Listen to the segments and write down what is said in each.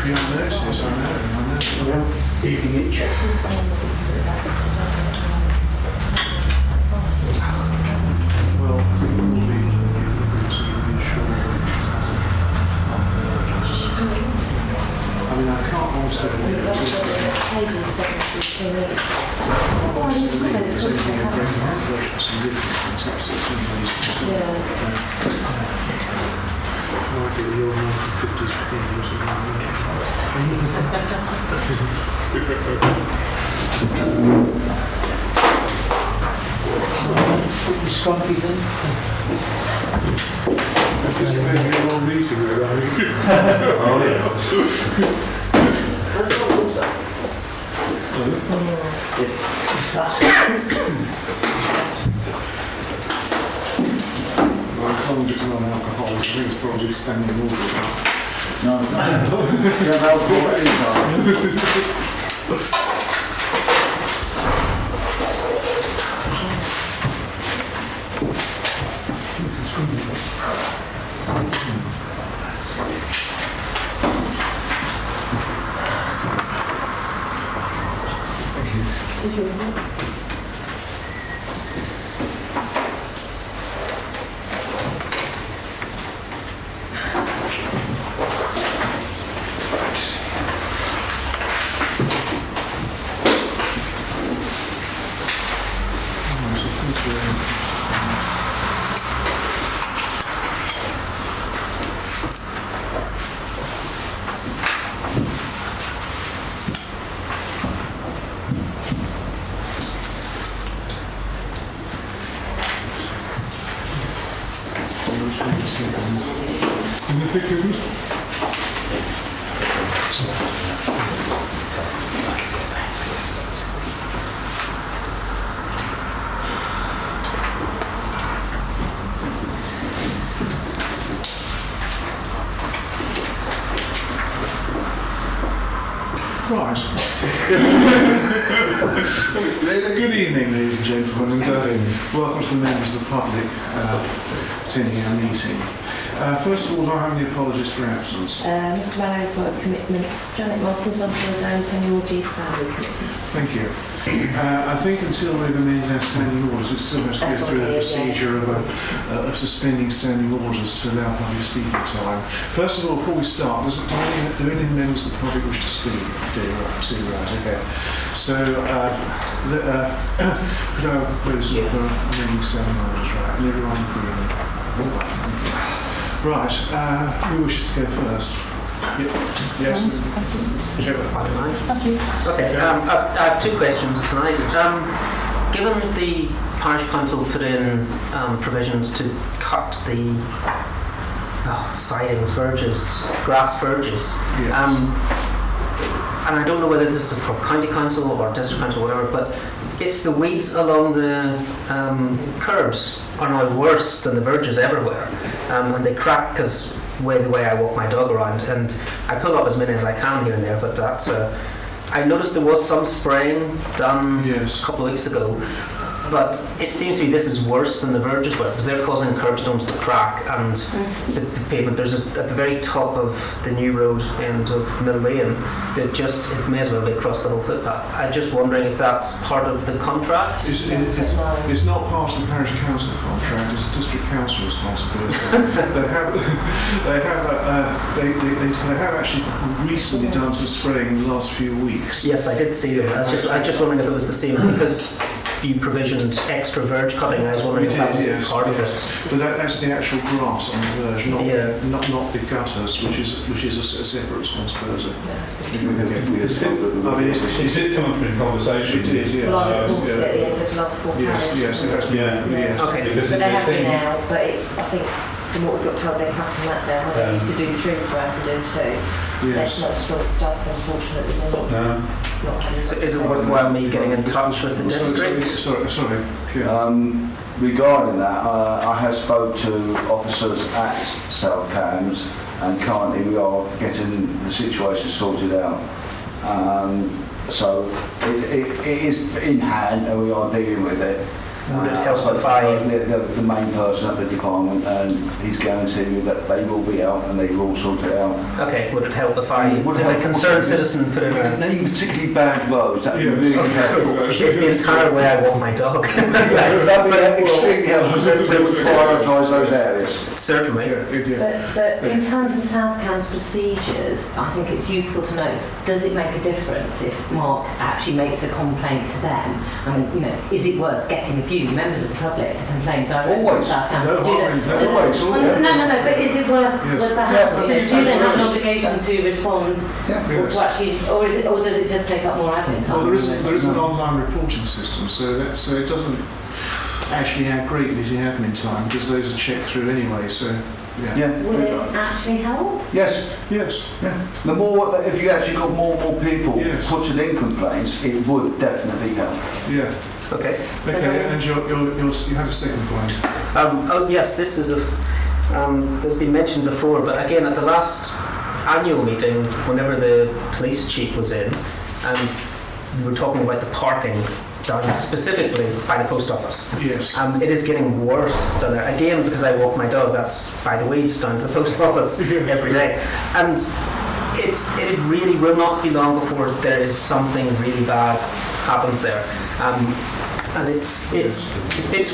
Beyond notice, I know. Keeping it checked. Well, it will be reassured of mergers. I mean, I can't honestly believe it. I think you're 1950s beginning or something Pretty scrumpy then. Anticipating a long meeting there, are you? Oh, yes. That's not good, sir. Well, as long as it's not alcohol, I think it's probably standing order. No. Yeah, they'll call it anytime. In the pictures? Right. Good evening, ladies and gentlemen, and welcome to the members of the public attending our meeting. First of all, do I have any apologies for absence? Mr. Mallow's work commitments, Janet Martin's on to his own tenure due family commitment. Thank you. I think until we've amended our standing orders, we still have to go through the procedure of suspending standing orders to allow public speaking time. First of all, before we start, do any members of the public wish to speak? Two, right, okay. So, could I propose amending standing orders, right? And everyone agreeing? Right, who wishes to go first? Yes. Okay, I have two questions tonight. Given the parish council put in provisions to cut the sidings, verges, grass verges, Yes. and I don't know whether this is for county council or district council or whatever, but it's the weeds along the curbs are now worse than the verges everywhere, and they crack because the way I walk my dog around, and I pull up as many as I can here and there, but that's I noticed there was some spraying done a couple of weeks ago, but it seems to me this is worse than the verges were because they're causing curbstones to crack, and the pavement, there's at the very top of the new road end of Mill Lane, it may as well be across the whole footpath. I'm just wondering if that's part of the contract. It's not part of the parish council contract, it's district council responsibility. they have actually recently done some spraying in the last few weeks. Yes, I did see them. I was just wondering if it was the same because you provisioned extra verge cutting. I was wondering if that was part of it. But that's the actual grass on the verge, not the gutters, which is a separate responsibility. Is it come up in conversation? It is, yes. Well, I reported at the end of the last 4 Yes, it has been. Yes. Okay. Because But they have been seems- out, but it's, I think, from what we got told, they're cutting that down. They used to do 3 sprays to do 2. It's not as strong as stuff, unfortunately. They're not having So much is it space. worthwhile me getting in touch with the district? Sorry. Regarding that, I have spoke to officers at South Cambs, and currently we are getting the situation sorted out. So it is in hand and we are dealing with it. Would it I help spoke if to I... the main person at the department, and he's guaranteed me that they will be out and they will sort it out. Okay, would it help if I, Would if help a concerned also- citizen put in a... Name particularly bad roads, that would be Yes. really helpful. It's the entire way I walk my dog. That would be extremely helpful, because then we would prioritise those areas. Certainly. But in terms of South Cam's procedures, I think it's useful to know, does it make a difference if Mark actually makes a complaint to them? I mean, you know, is it worth getting a few members of the public to complain directly to Always. South Cam? No, always. No, but is it worth Yes. the hassle? Yeah, Do they have an obligation to respond, Yeah. or to actually, or does it just take up more admin time? Well, there is an online reporting system, so it doesn't actually add greatly to admin time because those are checked through anyway. So yeah. Yeah. Will it actually help? Yes. Yes. Yeah. The more, if you actually got more and more people Yes. putting in complaints, it would definitely help. Yeah. Okay. Okay. And you had a second point. Oh yes, this is a... has been mentioned before, but again, at the last annual meeting, whenever the police chief was in, we were talking about the parking down specifically by the post office. Yes. It is getting worse down there. Again, because I walk my dog, that's by the weeds down to the post office Yes. every day. And it really will not be long before there is something really bad happens there. And it's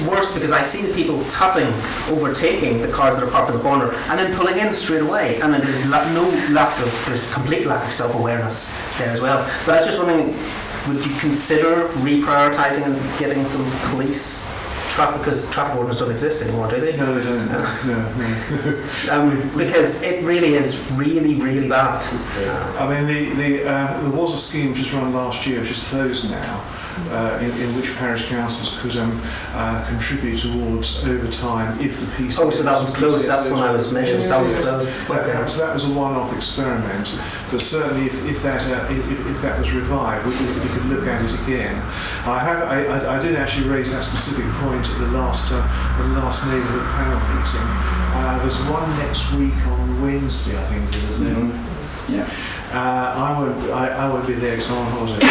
worse because I see the people tutting, overtaking the cars that are parked in the corner, and then pulling in straight away. And then there's complete lack of self-awareness there as well. But I was just wondering, would you consider reprioritising and getting some police traffic, because traffic wardens don't exist anymore, do they? No, they don't. No. Because it really is really bad. I mean, there was a scheme just run last year, which is closed now, in which parish councils could contribute towards overtime if the PC. Oh, so that was closed. That's when I was mentioned. That was closed. Okay. So that was a one-off experiment, but certainly if that was revived, we could look at it again. I did actually raise that specific point at the last neighbourhood panel meeting. There's one next week on Wednesday, I think, isn't it? Mm-hmm. Yeah. I won't be there because I'm on holiday,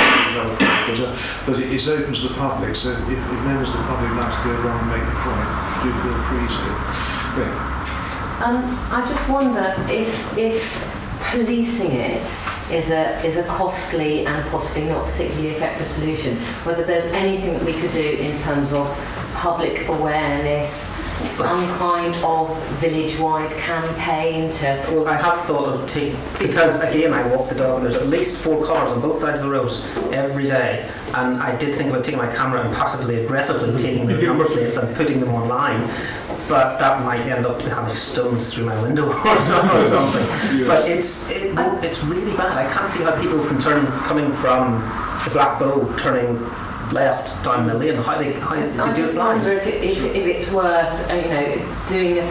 but it's open to the public, so if members of the public would like to go along and make the point, do feel free to. Yeah. I just wonder if policing it is a costly and possibly not particularly effective solution, whether there's anything that we could do in terms of public awareness, some kind of village-wide campaign to... Well, I have thought of because again I walk the dog and there's at least 4 cars on both sides of the road every day, and I did think about taking my camera and passively aggressively taking the number plates and putting them online, but that might end up having stones through my window or something. Yes. But it's really bad. I can't see how people can coming from the Black Bow, turning left down the lane, how they I do it just blind. wonder if it's worth doing a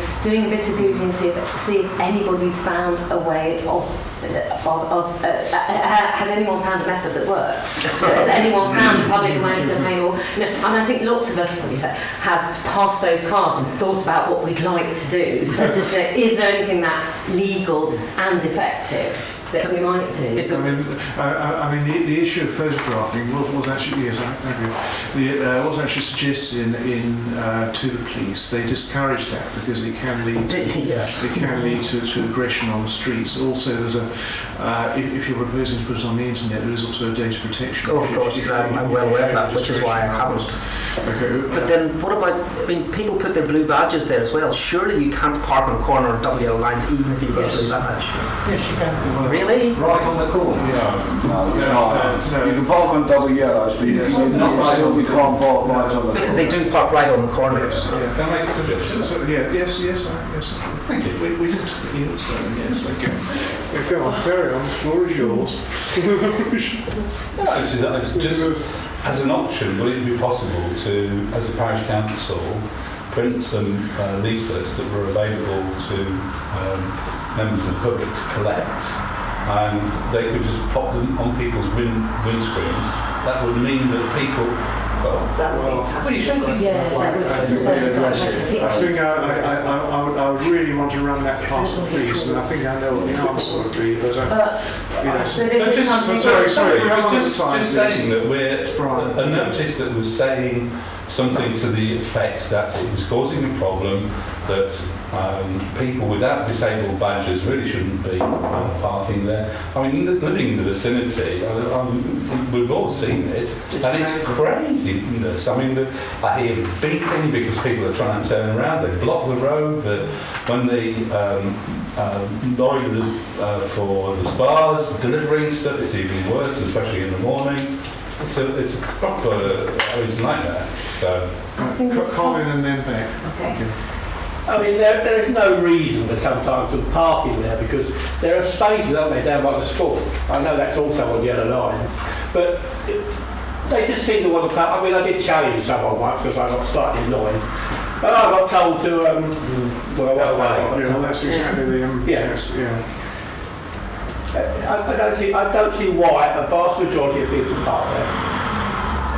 bit of googling, see if anybody's found a way of has anyone found a method that works? Has anyone found a public awareness campaign? And I think lots of us have passed those cars and thought about what we'd like to do. So is there anything that's legal and effective that we might do? I mean, the issue of photographing was actually, yes, I agree. Was actually suggested to the police. They discourage that because it can lead to aggression on the streets. Also, there's if you're proposing to put it on the internet, there is also a data protection. Oh, of course, I'm well aware of that, which is why I haven't. Okay. But then, what about? I mean, people put their blue badges there as well. Surely you can't park on a corner on double yellow lines even if you've got a blue badge. Yes, you can. Really? Right on the corner. No, you can't. You can park on double yellows, but you can't park right on the Because they do park right on the corners. Can I make a suggestion? Yes. Thank you. We didn't yes, okay. Go on, carry on. The floor is yours. Just as an option, would it be possible to, as a parish council, print some leaflets that were available to members of the public to collect, and they could just pop them on people's windscreens? That would mean that people... Well, Yes, that would. I think I would really want to run that past the police, and I think I know what the answer would be. But Just saying that a notice that was saying something to the effect that it was causing a problem, that people without disabled badges really shouldn't be parking there. I mean, living in the vicinity, we've all seen it, and it's craziness. I mean, I hear beeping because people are trying to turn around, they block the road, when the lorry for the spas delivering stuff, it's even worse, especially in the morning. It's a proper, it's a nightmare. So, Colin and then Beck. Okay. I mean, there is no reason for sometimes for parking there because there are spaces, aren't there, down by the school. I know that's also on yellow lines, but they just seem to want to park. I mean, I did challenge someone once because I got slightly annoyed, but I got told to, Yeah, that's exactly the yes, yeah. I don't see why a vast majority of people park there.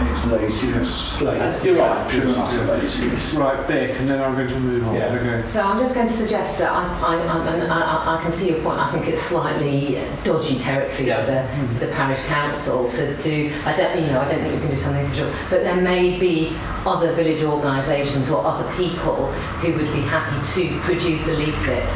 It's laziness. You're right. Pure and utter laziness. Right, Beck, and then I'm going to move on. Yeah. Okay. So I'm just going to suggest that I can see your point. I think it's slightly dodgy territory for the parish council to do. I don't think we can do something for sure. But there may be other village organisations or other people who would be happy to produce a leaflet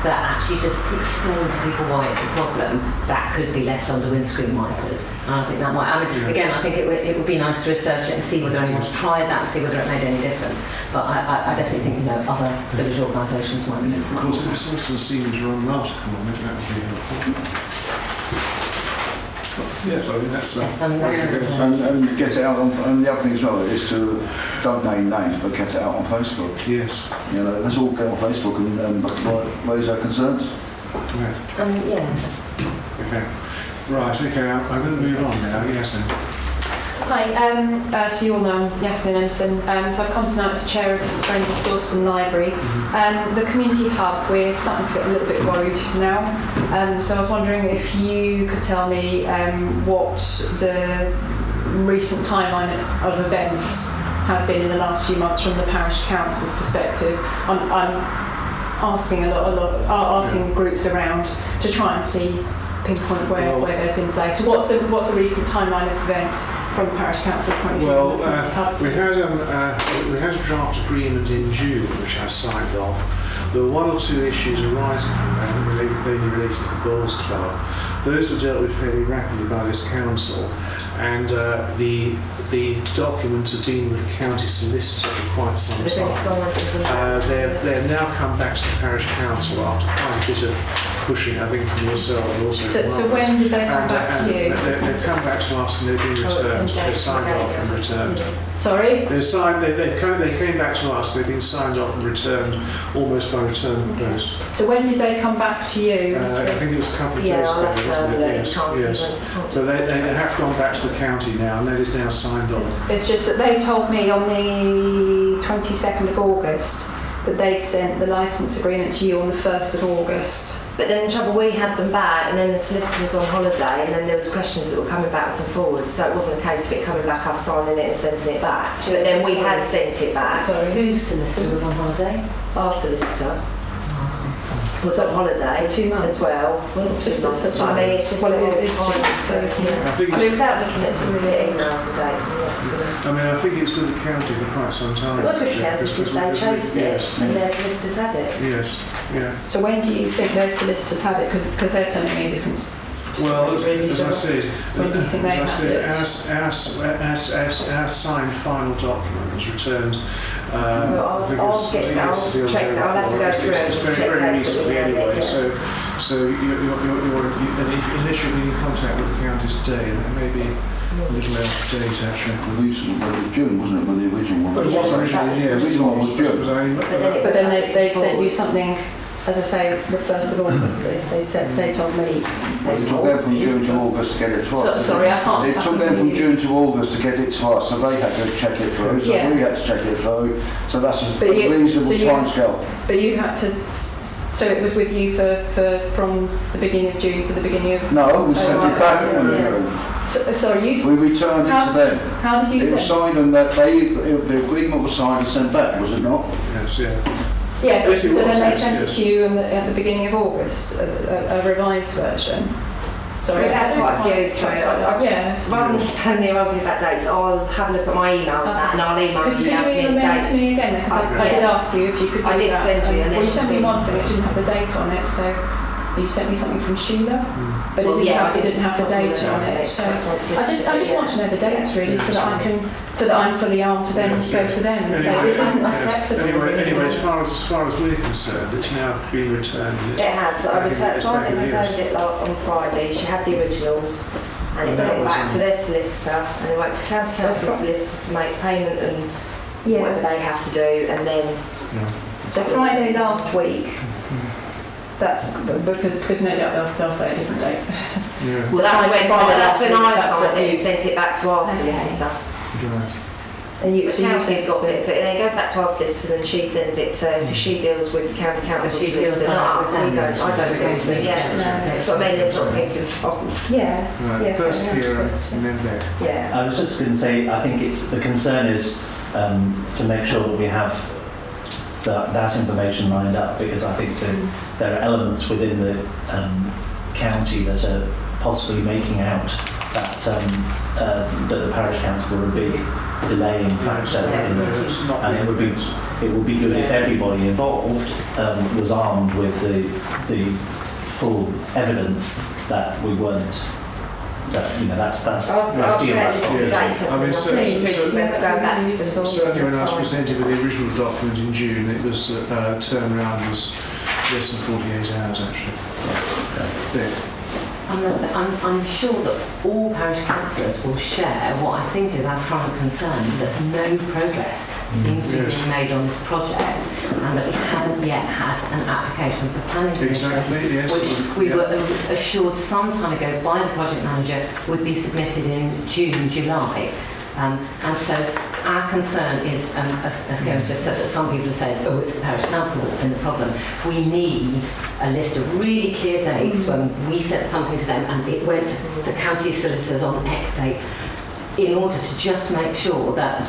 that actually just explains to people why it's a problem that could be left under windscreen wipers. And I think that might, again, I think it would be nice to research it and see whether anyone's tried that and see whether it made any difference. But I definitely think, other village organisations might be. Of course, if the Sawston seems to run an article on it, that would be helpful. Yes, I mean, that's And get it out on, and the other thing as well is to, don't name names, but get it out on Facebook. yes. Let's all get on Facebook and raise our concerns. Right. Yeah. Okay. Right, okay, I'm going to move on now. Yes, then. Hi, so you all know I'm Yasmin Ensign. So I've come tonight as chair of Friends of Sawston Library. The community hub, we're starting to get a little bit worried now. So I was wondering if you could tell me what the recent timeline of events has been in the last few months from the parish council's perspective. I'm asking asking groups around to try and see pinpoint where there's been delay. So what's the recent timeline of events from the parish council point of view? Well, we had a draft agreement in June which I signed off. There were one or two issues arising from that, mainly related to the Bowls Club. Those were dealt with fairly rapidly by this council, and the documents have been with the county solicitor for quite some time. They've now come back to the parish council after quite a bit of pushing, I think, from yourself and also from So when did they come back to you? They've come back to us and they've been returned. They've signed off and returned. Sorry? They came back to us, they've been signed off and returned almost by return of the post. So when did they come back to you? I think it was a couple of days ago, wasn't it? Yes. So they have gone back to the county now and that is now signed off. It's just that they told me on the 22nd of August that they'd sent the licence agreement to you on the 1st of August. But then the trouble, we had them back and then the solicitor was on holiday and then there was questions that were coming backwards and forwards, so it wasn't a case of it coming back, us signing it and sending it back. But then we had sent it back. Sorry. Whose solicitor was on holiday? Our solicitor was on holiday 2 months as well. Well, it's just not such I mean, it's just well, a it is long time. so I think I mean, without looking at some of the emails and dates and what. I think it's with the county for quite some time. It was with the county because they chased it and their solicitors had it. Yes, yeah. So when do you think their solicitors had it? Because they're telling me a difference. Well, as I So said, when do you think they had it? our signed final document was returned. I'll check that. I'll have to go through it. It's very recently anyway. So unless you're in contact with the county today, that may be a little out of date actually. The recent one was June, wasn't it, with the original one? But it was originally, yes. The original one was June. But then they sent you something, as I say, the 1st of August. They told me. It took them from June to August to get it to us. Sorry, I can't. It took them from June to August to get it to us, so they had to check it through, so Yeah. we had to check it through. So that's a But you- reasonable so you- timescale. But you had to. So it was with you for from the beginning of June to the beginning of. No, we sent it back in yeah. June. Sorry, you. We returned it to them. How did you It was send? signed and that the agreement was signed and sent back, was it not? Yes, yeah. Yeah, but Yes, it so then was, they yes, sent yes. it to you at the beginning of August, a revised version. Sorry, We've had quite a few through. Yeah. Rather than just telling you arguing about dates, I'll have a look at my emails and I'll email Could you you as many email it dates. to me again? Because I did ask you if you could do I did that. send you, and Well, you then sent me see. one thing which didn't have the date on it, so you sent me something from Sheila, but Well, it yeah, I didn't have the date on it. So I just want to know the dates really, so that I'm fully armed to then go to them and say this isn't acceptable. Anyway, as far as we're concerned, it's now been returned. and It has. I returned, so I back in the returned it on Friday. She had the originals, and it's And that went was back to in- their solicitor, and they went for county council solicitor to make payment and whatever Yeah. they have to do, and then So Friday last week. That's because no doubt they'll say a different date. Yeah. well, that's when I That's signed what it you- and sent it back to our Okay. solicitor. Right. And you, The so you county's said got it, so then it goes back to our solicitor, and she sends it to. Because she deals with the county council She deals solicitor, not with us. We don't. I don't do it. Yeah. No. So I mean, there's not people involved. Yeah. Right. Yeah, First fair enough. Kira and then Beck. Yeah. I was just going to say, I think it's the concern is to make sure that we have that information lined up, because I think that there are elements within the county that are possibly making out that that the parish council were a big delaying factor in this, It's not and it would be good if everybody involved was armed with the full evidence that we weren't. That's I'll I feel share that's this what with it data. is. I mean, Please, remember going back to the source. Certainly when I was That's fine. presented with the original document in June, it was turnaround was less than 48 hours actually. Beck. I'm sure that all parish councillors will share what I think is our current concern, that no progress seems to be Yes. being made on this project, and that we haven't yet had an application for planning permission, Exactly, yes. which we Yeah. were assured some time ago by the project manager would be submitted in June, July. And so our concern is, as Gary's just said, that some people have said, oh, it's the parish council that's been the problem. We need a list of really clear dates when we sent something to them and it went to the county solicitors on X date, in order to just make sure that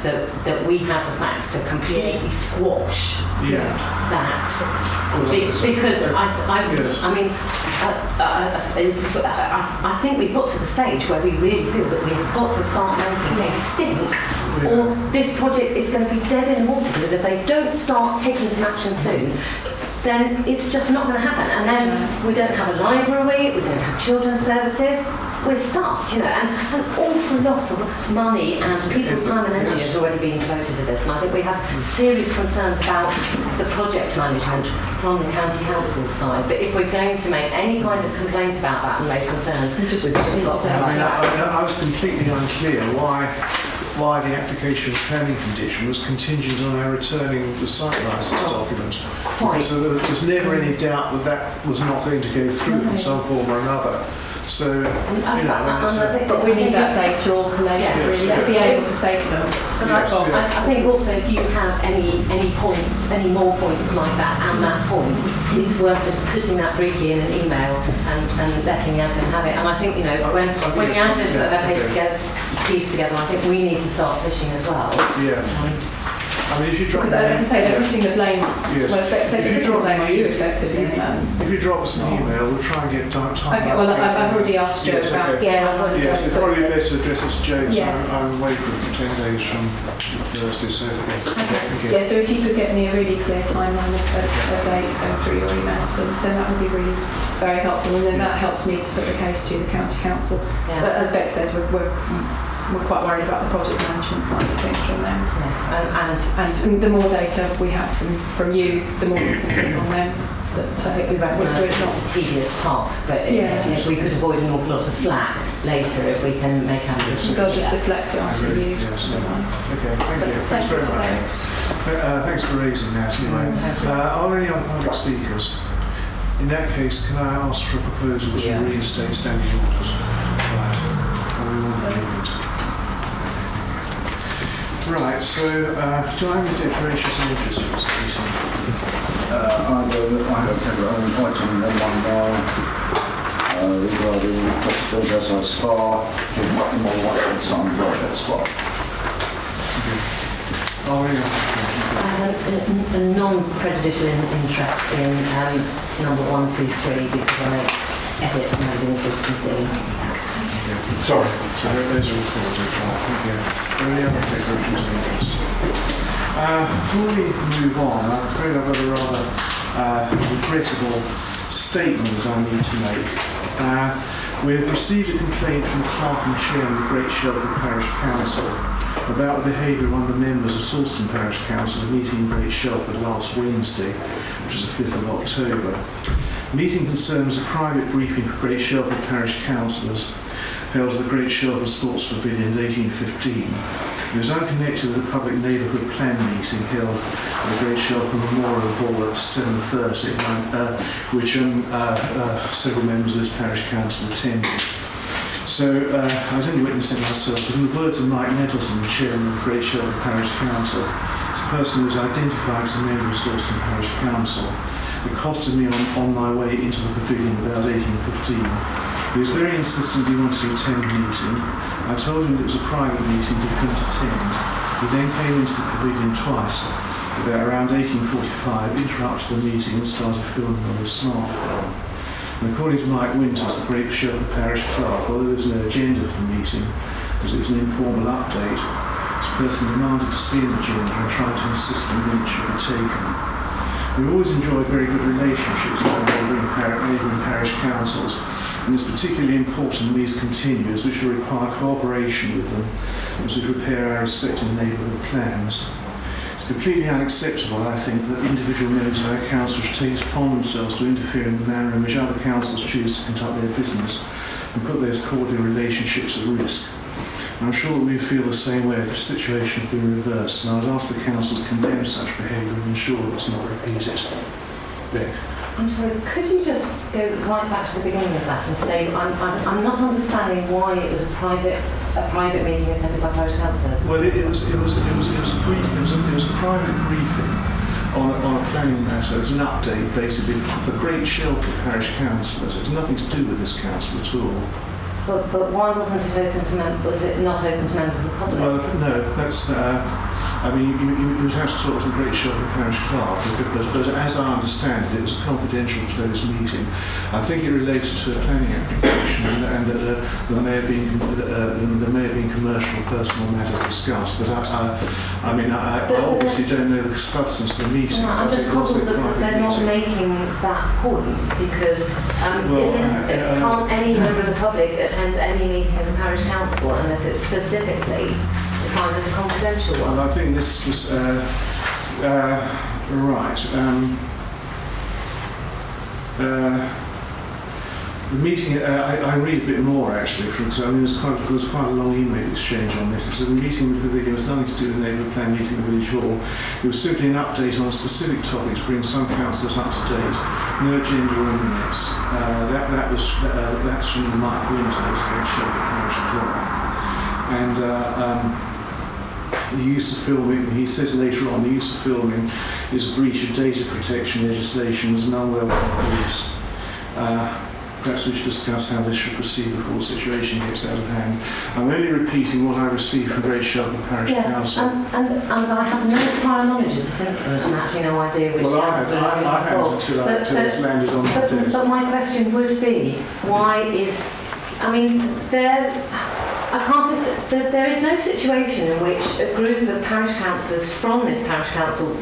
we have the facts to completely squash Yeah. that. Well, that's- Because Yes. I think we've got to the stage where we really feel that we've got to start making a stink, or this project is going to be dead in the water, because if they don't start taking some action soon, then it's just not going to happen. And then we don't have a library, we don't have children's services, we're stuffed, and an awful lot of money and people's time and energy has already been devoted to this. And I think we have serious concerns about the project management from the county council's side. But if we're going to make any kind of complaint about that and raise concerns, we've just got to have I was completely unclear why the application planning condition was contingent on our returning the site license document. Quite. So there was never any doubt that that was not going to go through in some form or another. So, But we need that data all collated Yes. really to be able to say to them. But Yes, I think also if you have any points, any more points like that and that point, it's worth just putting that briefly in an email and letting Yasmin have it. And I think, when Yasmin put her piece together, I think we need to start pushing as well. yeah. I mean, if you drop Because as I say, they're putting the blame, Yes. well, they're putting the blame on you effectively. if you drop us an email, we'll try and get time. Okay, well, I've already asked Jo Yes, about. okay. Yeah, I've already Yes, done it's it. probably better to address it to Joe, so Yeah. I'm away for 10 days from Thursday, so thank you. Yeah, so if you could get me a really clear timeline of dates going through your emails, then that would be really very helpful, and then that helps me to put the case to the county council. Yeah. But as Beck says, we're quite worried about the project management side of things from them. Yes, And the more data we have from you, the more we can put on them. But I think we recognise we're it's not. a tedious task, but Yeah. we could avoid an awful lot of flack later if we can make our decisions. They'll just deflect it onto you. Yes. Nice. Okay, thank you. But Thanks very thank you for much. that. Thanks for raising that anyway. Are there any other public speakers? In that case, can I ask for a proposal to reinstate standing orders? Right. And we will leave it. Right, so do I have the declarations of interest for this meeting? I have item number 1 regarding hospitals as a spa, giving up more light and sun project spa. Oh, yeah. I have a non-prejudicial interest in number 1, 2, 3 because edit magazine Sawston. Sorry. So those are recorded. Right, thank you. Are there any other declarations of interest? Before we move on, I'm afraid I've got a rather regrettable statement that I need to make. We have received a complaint from the clerk and chairman of Great Shelford Parish Council about the behaviour of one of the members of Sawston Parish Council meeting in Great Shelford last Wednesday, which is the 5th of October. The meeting concerns a private briefing for Great Shelford Parish councillors held at the Great Shelford Sports Pavilion in 1815. It was unconnected with the public neighbourhood plan meeting held at the Great Shelford Memorial Hall at 7:30, which several members of this parish council attended. So I didn't witness it myself, but in the words of Mike Nettleson, the chairman of the Great Shelford Parish Council, this person was identified as a member of Sawston Parish Council. It accosted me on my way into the pavilion about 18:15. He was very insistent he wanted to attend the meeting. I told him it was a private meeting he couldn't attend. He then came into the pavilion twice. About around 18:45, interrupted the meeting and started filming on his smartphone. And according to Mike Winters, the Great Shelford Parish clerk, although there was no agenda for the meeting, as it was an informal update, this person demanded to see an agenda and tried to insist the minutes should be taken. We always enjoyed very good relationships with our neighbouring parish councils, and it's particularly important these continue, as we shall require cooperation with them as we prepare our respective neighbourhood plans. It's completely unacceptable, I think, that individual members of our council should take it upon themselves to interfere in the manner in which other councils choose to conduct their business and put those cordial relationships at risk. And I'm sure that we feel the same way if the situation had been reversed, and I would ask the council to condemn such behaviour and ensure that it's not repeated. Beck. I'm sorry, could you just go right back to the beginning of that and say, I'm not understanding why it was a private meeting attended by parish councillors? Well, it was a private briefing on a planning matter. It's an update, basically, for Great Shelford Parish councillors. It had nothing to do with this council at all. But why wasn't it open to members? Was it not open to members of the public? Well, no, that's. I mean, you would have to talk to the Great Shelford Parish clerk, but as I understand it, it was a confidential closed meeting. I think it related to a planning application, and that there may have been commercial or personal matters discussed. But I obviously don't know the substance of the meeting. No, I'm just puzzled that they're not making that point because can't any member of the public attend any meeting of the parish council unless it's specifically defined as a confidential one? Well, I think this was right. The meeting, I read a bit more actually, for example, there was quite a long email exchange on this. It said the meeting with the pavilion was nothing to do with the neighbourhood plan meeting at Village Hall. It was simply an update on a specific topic to bring some councillors up to date. No agenda or minutes. That's from Mike Winters, Great Shelford Parish clerk. And the use of filming, he says later on, the use of filming is a breach of data protection legislation as an unwelcome use. Perhaps we should discuss how this should proceed before the situation gets out of hand. I'm only repeating what I received from Great Shelford Parish Council. And I have no prior knowledge of this incident and actually no idea which council is involved. Until it's landed on my desk. But my question would be, why is... I mean, there is no situation in which a group of parish councillors from this parish council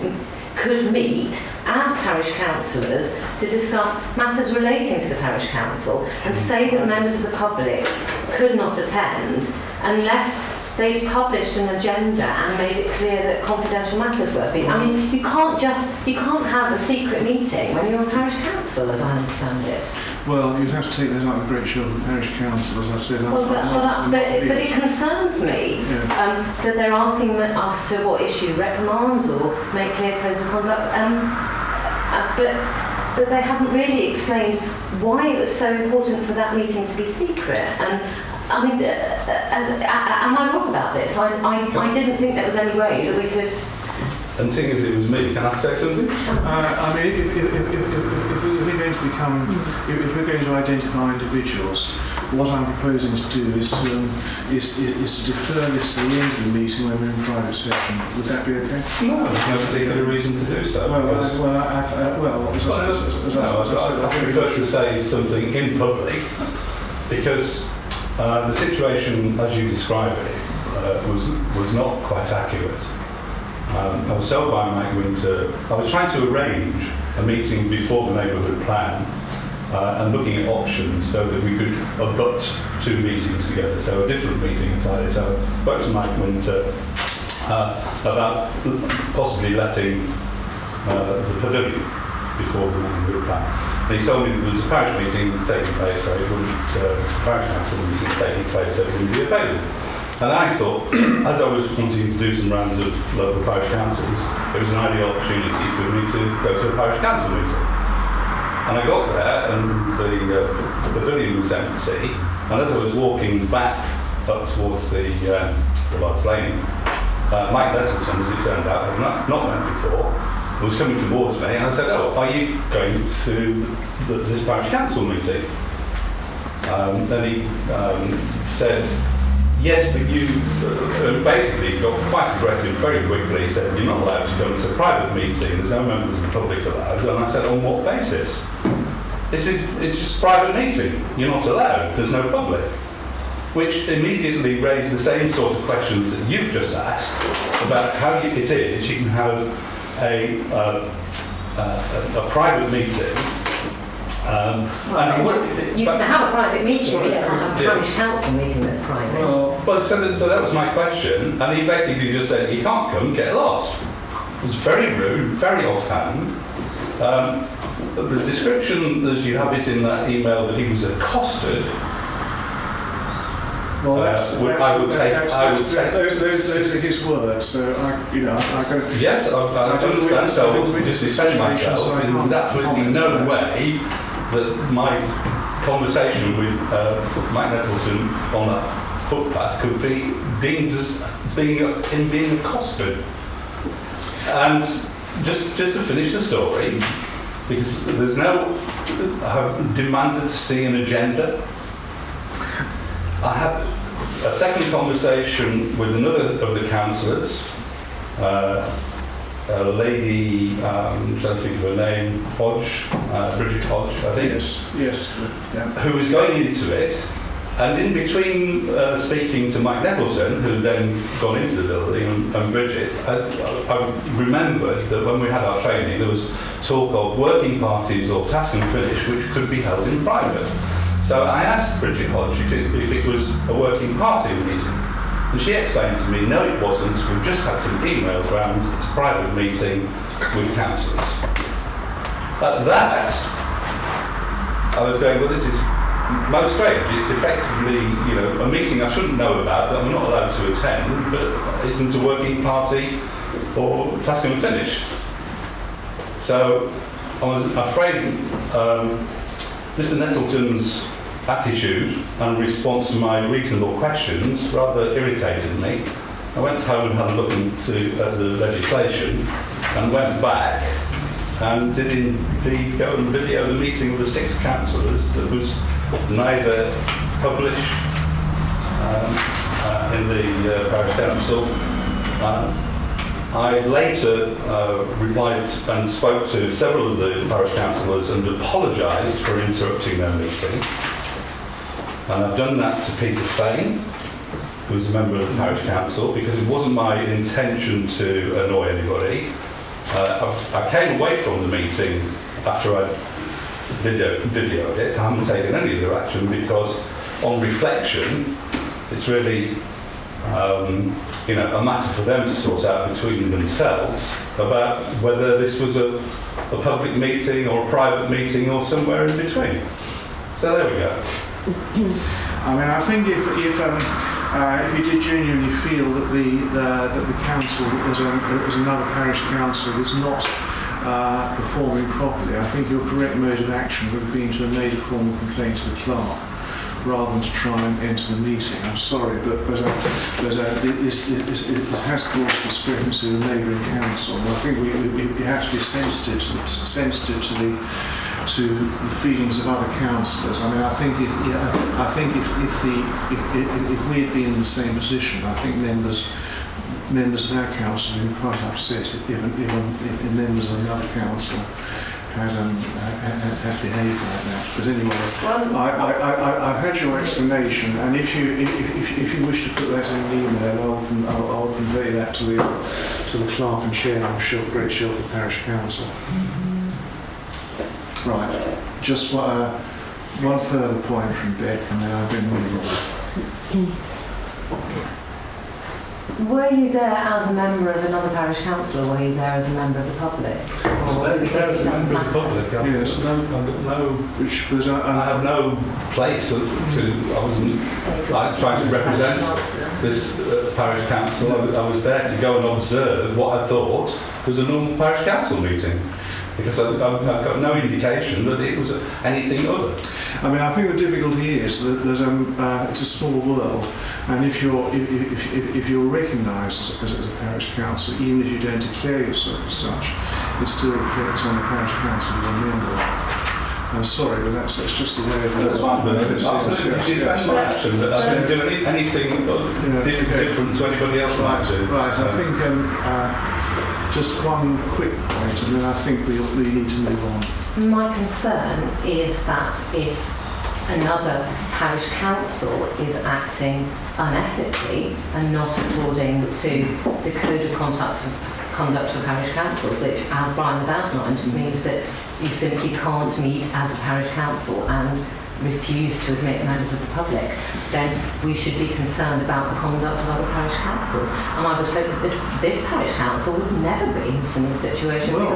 could meet as parish councillors to discuss matters relating to the parish council and say that members of the public could not attend unless they'd published an agenda and made it clear that confidential matters were being... I mean, you can't have a secret meeting when you're a parish council, as I understand it. Well, you'd have to take that up with Great Shelford Parish Council, as I said. But it concerns me that they're asking us to issue reprimands or make clear codes of conduct, but they haven't really explained why it was so important for that meeting to be secret. And I mean, am I wrong about this? I didn't think there was any way that we could And seeing as it was me, can I say something? I mean, if we're going to become, if we're going to identify individuals, what I'm proposing to do is to defer this to the end of the meeting when we're in private session. Would that be okay? No, there's no particular reason to do so. I prefer to say something in public because the situation, as you describe it, was not quite accurate. I was told by Mike Winter, I was trying to arrange a meeting before the neighbourhood plan and looking at options so that we could abut two meetings together, so a different meeting entirely. So I spoke to Mike Winter about possibly letting the pavilion before the neighbourhood plan. And he told me there was a parish meeting taking place, so it wouldn't, parish council meeting taking place, so it wouldn't be available. And I thought, as I was wanting to do some rounds of local parish councils, it was an ideal opportunity for me to go to a parish council meeting. And I got there, and the pavilion was empty. And as I was walking back up towards the Lodge Lane, Mike Nettleton, as it turned out, I'd not met before, was coming towards me, and I said, "Oh, are you going to this parish council meeting?" Then he said, "Yes, but you," basically got quite aggressive very quickly. He said, "You're not allowed to go to a private meeting, there's no members of the public allowed." And I said, "On what basis?" It's just a private meeting, you're not allowed, there's no public. Which immediately raised the same sort of questions that you've just asked about how it is you can have a private meeting. You can have a private meeting, but you can't have a parish council meeting that's private. Well, so that was my question, and he basically just said, "You can't come, get lost." It was very rude, very offhand. The description, as you have it in that email, that he was accosted. Well, those are his words. So Yes, I understand. So I want to just defend myself. There's absolutely no way that my conversation with Mike Nettleton on that footpath could be deemed as being accosted. And just to finish the story, because I have demanded to see an agenda. I had a second conversation with another of the councillors, a lady, I'm trying to think of her name, Hodge, Bridget Hodge, I think. Yes. Yeah. Who was going into it, and in between speaking to Mike Nettleton, who had then gone into the building, and Bridget, I remembered that when we had our training, there was talk of working parties or task and finish, which could be held in private. So I asked Bridget Hodge if it was a working party meeting, and she explained to me, no, it wasn't. We've just had some emails round. It's a private meeting with councillors. At that, I was going, well, this is most strange. It's effectively, a meeting I shouldn't know about, that I'm not allowed to attend, but isn't a working party or task and finish. So I was afraid Mr. Nettleton's attitude and response to my reasonable questions rather irritated me. I went home and had a look at the legislation and went back and did indeed go and video the meeting of the 6 councillors that was neither published in the parish council. I later replied and spoke to several of the parish councillors and apologised for interrupting their meeting. And I've done that to Peter Fane, who's a member of the parish council, because it wasn't my intention to annoy anybody. I came away from the meeting after I videoed it. I haven't taken any other action because, on reflection, it's really a matter for them to sort out between themselves about whether this was a public meeting or a private meeting or somewhere in between. So there we go. I mean, I think if you did genuinely feel that the council, as another parish council, is not performing properly, I think your correct mode of action would have been to have made a formal complaint to the clerk. rather than to try and enter the meeting. I'm sorry, but this has caused discrepancy with the neighbouring council. And I think we have to be sensitive to the feelings of other councillors. I mean, I think if we had been in the same position, I think members of our council would be quite upset if members of another council had behaved like that. But anyway, I've had your explanation, and if you wish to put that in an email, I'll convey that to the clerk and chair of Great Shelford Parish Council. Right. Just one further point from Beck, and then I've been moving on. Were you there as a member of another parish council, or were you there as a member of the public? Or do we There think as it a member of the doesn't public, Yes. I have no place to. I wasn't like trying to represent this parish council. I was there to go and observe what I thought was a normal parish council meeting, because I got no indication that it was anything other. I mean, I think the difficulty is that it's a small world, and if you're recognised as a parish council, even if you don't declare yourself as such, it still reflects on the parish council you're a member of. I'm sorry, but that's just the way of it. That's fine, but absolutely defend my action, but I didn't do anything different to anybody else might do. Right, I think just one quick point, and then I think we need to move on. My concern is that if another parish council is acting unethically and not according to the code of conduct for parish councils, which, as Brian has outlined, means that you simply can't meet as a parish council and refuse to admit members of the public, then we should be concerned about the conduct of other parish councils. And I would hope that this parish council would never be in a similar situation, Well,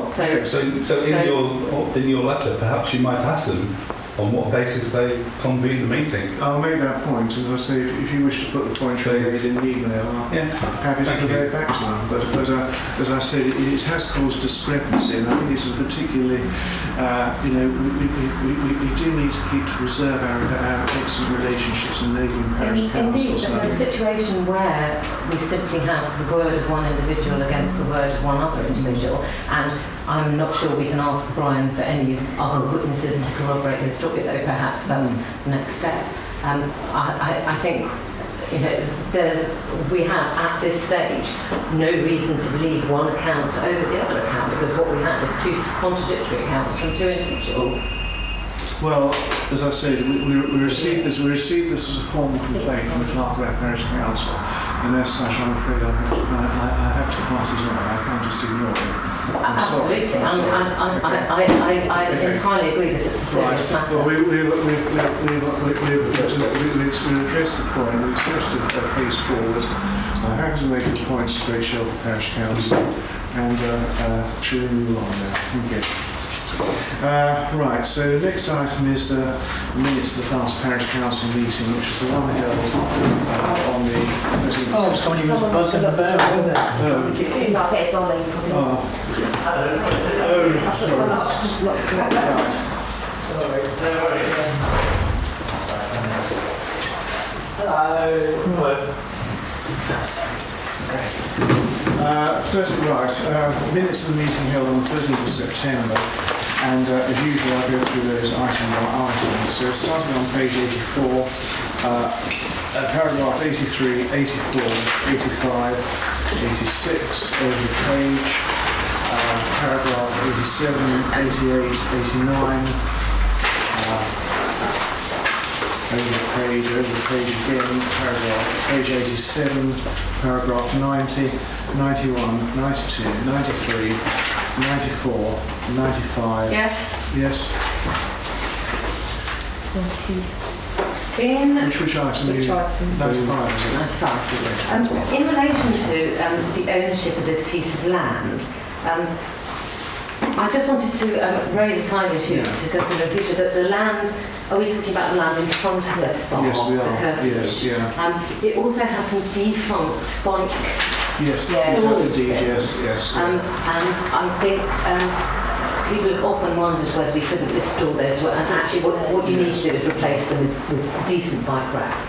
because exactly. In your letter, perhaps you might ask them on what basis they convene the meeting. I'll make that point, as I say, if you wish to put the point you made in the email, I'm happy to convey it back to them. But as I said, it has caused discrepancy, and I think this is particularly, we do need to preserve our excellent relationships and neighbouring parish councils. Indeed, there's a situation where we simply have the word of one individual against the word of one other individual, and I'm not sure we can ask Brian for any other witnesses to corroborate his story, though perhaps that's the next step. I think we have at this stage no reason to believe one account over the other account, because what we have is two contradictory accounts from two individuals. Well, as I said, we received this as a formal complaint from the clerk of our parish council, and as such, I'm afraid I have to pass it on. I can't just ignore it. I'm Absolutely. sorry. I entirely agree that it's a serious matter. Well, we've addressed the point. We've accepted a case forward. I have to make the points to Great Shelford Parish Council, and should we move on now? Thank you. Right, so the next item is the minutes of the last parish council meeting, which is the one held on the 13th. Oh, somebody was buzzing about, wasn't there? It's not, it's on there. Minutes of the meeting held on the 13th of September, and as usual I'll go through those item by item. So starting on page 84, paragraph 83, 84, 85, 86 over the page, paragraph 87, 88, 89, over the page again, page 87, paragraph 90, 91, 92, 93, 94, 95. Yes. Yes. Which item? Which item? 95, is it? 95. In relation to the ownership of this piece of land, I just wanted to raise a side issue to consider in future, that the land, are we talking about the land in front of the spa? Yes, we are. The curtilage? Yes, yeah. It also has some defunct bike. Yes, Yeah. it does indeed, yes. And I think people have often wondered whether we couldn't restore those, and actually what you need to do is replace them with decent bike racks.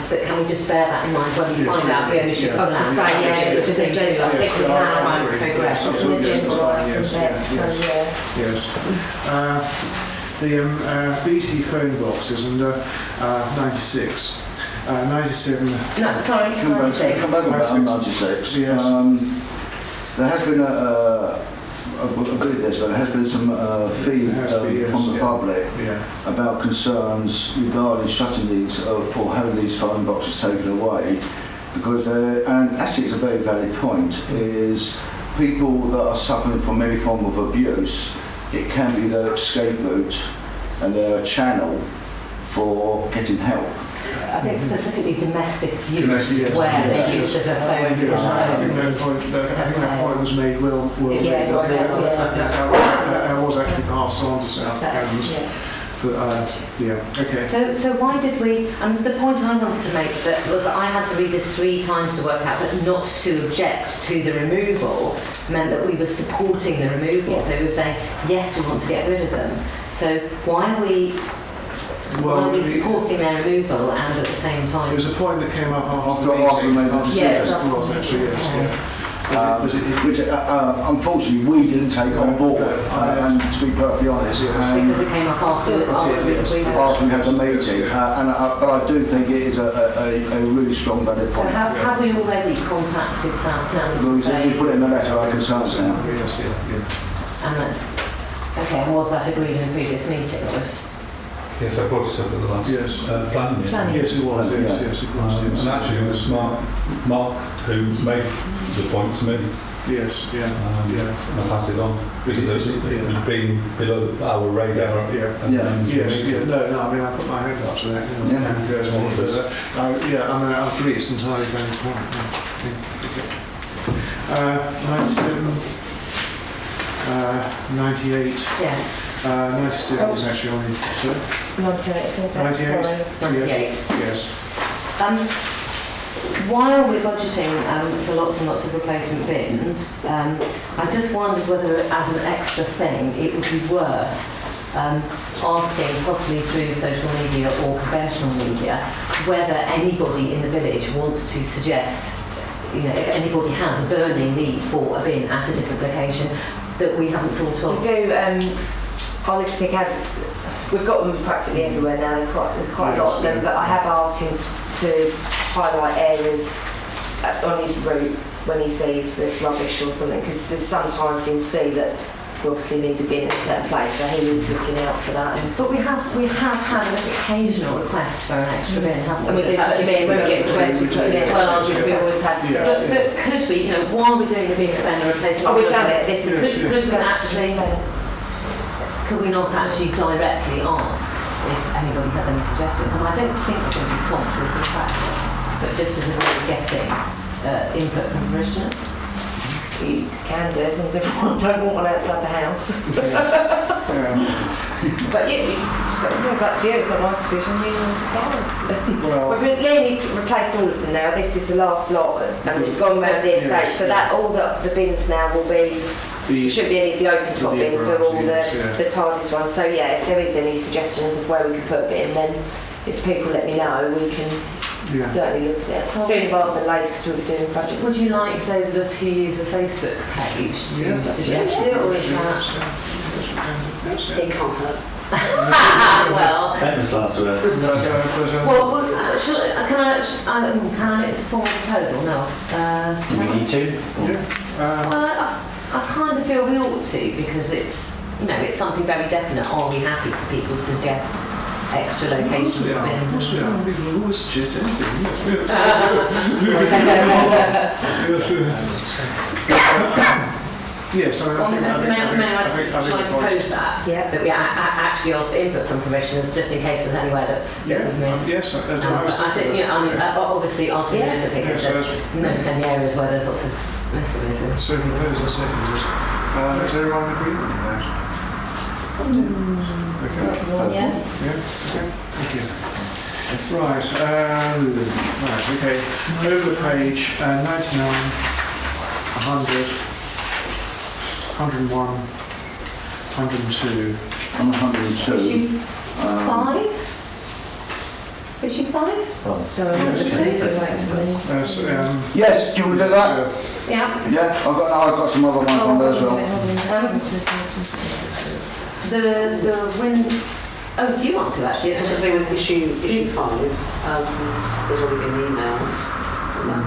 But can we just bear that in mind when we find out the ownership I of was the going land? to say, yeah, it's an agenda. I think we Try and have. progress. It's an agenda item Yes, there, so yeah. Yes. The BT phone boxes under 96, 97. No, sorry, Come back 96. about 96. Yes. There has been I agree with this, but there has been some feed There has been, yes, from the yeah. public Yeah. about concerns regarding shutting these or having these phone boxes taken away, because and actually it's a very valid point, is people that are suffering from any form of abuse, it can be their escape route and their channel for getting help. I think specifically domestic use, Domestic, yes, where yes, the use of a phone is Yes, I think that point was made well. Yeah, wasn't it? yeah. That was actually passed on to South Cambs. Yeah. But yeah, okay. So why did we, the point I wanted to make was that I had to read this 3 times to work out that not to object to the removal meant that we were supporting the removal. So we were saying, yes, we want to get rid of them. So why are we supporting their removal and at the same It time? was a point that came up after After the we made meeting. the decision. Yes, It was actually, yes. Yeah. Which unfortunately we didn't take on board, and to be perfectly honest, Because it came up after we after we had the meeting, but I do think it is a really strong valid So point. have we already contacted South Cambs We to say? put it in the letter our concerns now. Yes, yeah. Okay, and was that agreed in a previous meeting? Or was, Yes, I brought it up at the last Yes. planning meeting. Planning. Yes, it was. Yeah. Yes, it was. Yes. And actually, it was Mark who made the point to me. Yes, yeah, And I pass it on because it had been below our radar. yeah. And Yeah. then- Yes, yeah, no, I mean, I put my hand up to that, you know, Yeah. and goes on, but, yeah, I mean, I agree, it's entirely valid point, yeah. 97, 98, yes, 97 is actually on the, sorry? 98, 98? sorry. 98. Yes. While we're budgeting for lots and lots of replacement bins, I just wondered whether, as an extra thing, it would be worth asking, possibly through social media or conventional media, whether anybody in the village wants to suggest, you know, if anybody has a burning need for a bin at a different location that we haven't thought of. We do, I'll pick as we've got them practically everywhere now. There's quite a lot of them, but I have asked him to highlight areas on his route when he sees there's rubbish or something, because there's sometimes he'll see that we obviously need a bin in a certain place, so he is looking out for that. But we have had an occasional request for an extra bin, haven't we? And we do put them in when we get to West, we put them in. Well, We always have Yeah. spares. But could we, you know, while we're doing the bin spend and replacement, Oh, we've done it. This is Yes, could, could we not actually directly ask if anybody has any suggestions? And I don't think it's going to be swamped with requests, but just as a way of getting input from parishioners. You can do it, as long as everyone don't want one outside the house. But it's up to you, it's not my decision, you can decide. Well, We've nearly replaced all of them now, this is the last lot, and we've gone around the estate, Yes, so that all the bins now will be, shouldn't be any of the open top The bins, they're all yes, yeah. the TARDIS ones. So yeah, if there is any suggestions of where we could put a bin, then if people let me know, we can yeah. certainly look at it. Sooner rather than later, because we'll be doing budgets. Would you like those of us who use the Facebook page to Yeah, suggest it, or is that? It can't hurt. Well, Famous last words. can I make this formal proposal? No. Do we need to? I kind of feel we ought to, because it's, you know, it's something very definite. Are we happy for people to suggest extra locations for bins? Of course we are. People will always suggest anything. Yes, I Well, mean, I think shall I propose that? Yeah. That we actually ask for input from commissioners, just in case there's anywhere that we've missed. Yes, But I think, you know, I mean, obviously asking them to pick up notice any areas where there's lots of missing. so propose a second. Is everyone in agreement with that? Okay. Yeah. Yeah, okay, thank you. Right, okay. Over the page, 99, 100, 101, 102. I'm 102. Issue Um, 5? Issue 5? So, yes, do you want to do that? Yeah. Yeah, I've got some other ones on there as well. The wind. Oh, do you want to actually? I was going to say with issue 5, there's already been emails on that.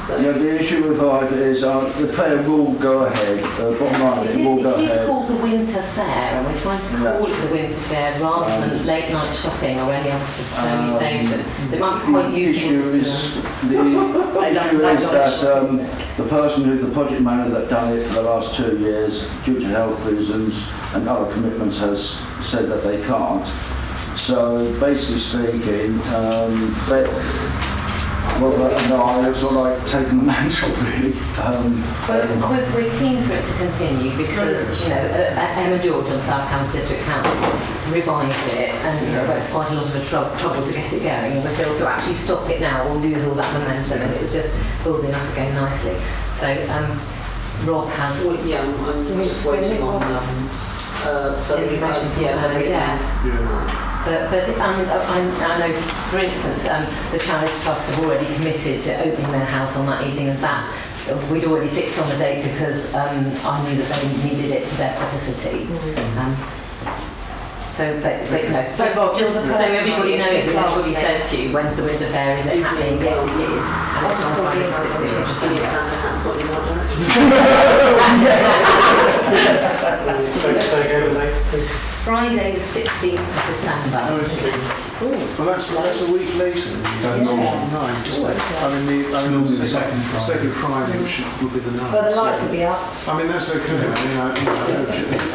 So Yeah, the issue with 5 is the fair will go ahead. Bottom line, it will go It is ahead. called the Winter Fair, and we're trying to call it the Winter Fair rather than late night shopping or any other sort of permutation. So it might be quite The useful. issue is that the person who, the project manager that done it for the last 2 years, due to health reasons and other commitments, has said that they can't. So basically speaking, Robert and I have sort of like taken the mantle really. We're keen for it to continue because, you know, Emma George on South Cambs District Council revised it and, you know, it's quite a lot of trouble to get it going, and we feel to actually stop it now we'll lose all that momentum, and it was just building up again nicely. So Rob has I'm just waiting on further information from yes. But I know, for instance, the Chalice Trust have already committed to opening their house on that evening, and that we'd already fixed on the date because I knew that they needed it for their publicity. So just so everybody knows, if everybody says to you, when's the Winter Fair, is it happening? Yes, it is. And it's on Friday the 16th. just give me a Santa hat, what you want Friday the 16th of December. Oh, is it? Well, that's a week later than the usual 9, isn't it? I mean, the second Friday, which would be the 9th. Well, the lights will be up. I mean, that's okay. I mean, I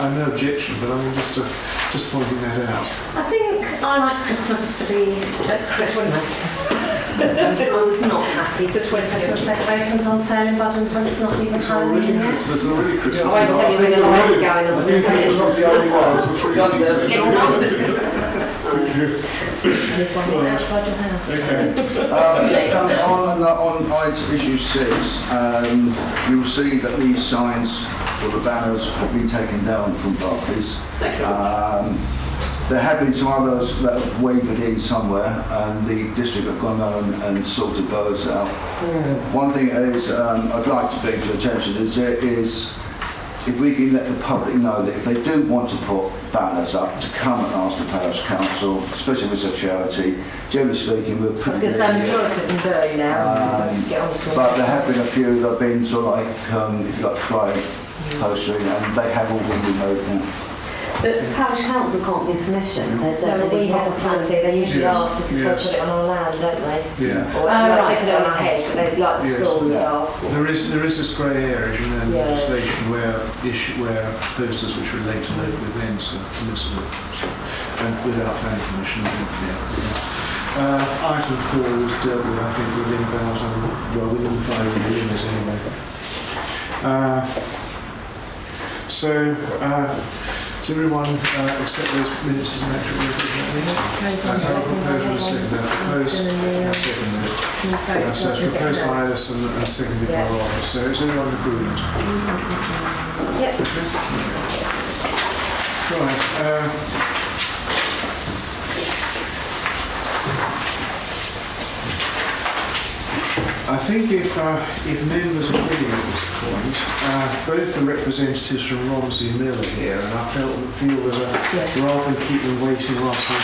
have no objection, but I mean, just pointing that out. I think I like Christmas to be at Christmas. I was not happy to put Christmas decorations on sale in Buttons when it's not even It's already Halloween yet. Christmas. It's already Christmas. I won't tell you when the lights are going on. I think Christmas is the only one. So There's one outside your house. On issue 6, you'll see that these signs or the banners have been taken down from Barclays. There have been some others that have wavered in somewhere, and the district have gone on and sorted those out. One thing is, I'd like to bring to attention is if we can let the public know that if they do want to put banners up, to come and ask the parish council, especially if it's a charity. Generally speaking, we're pretty Because I'm sure it's them do now. Get on to it. but there have been a few that have been sort of like, if you like, fly postering, and they have all been removed now. But the parish council can't give permission. They don't No, we really have a want policy, they usually Yes, ask because yes. they put it on our land, don't they? Yeah. Or right, they put it on our hedge, but they like the Yes. school would Yeah. ask. There is this grey area in the Yeah. legislation where posters which relate to local events are permissible, and without planning permission. Item 4 was dealt with, I think, within bounds, within the 5 limits anyway. Does everyone accept those minutes as an actual second? Proposed, so it's proposed by Alison and seconded by Rob. So is everyone in agreement? Yep. Right. I think if members agree at this point, both the representatives from Romsey and Miller here, and I feel that rather than keep them waiting whilst we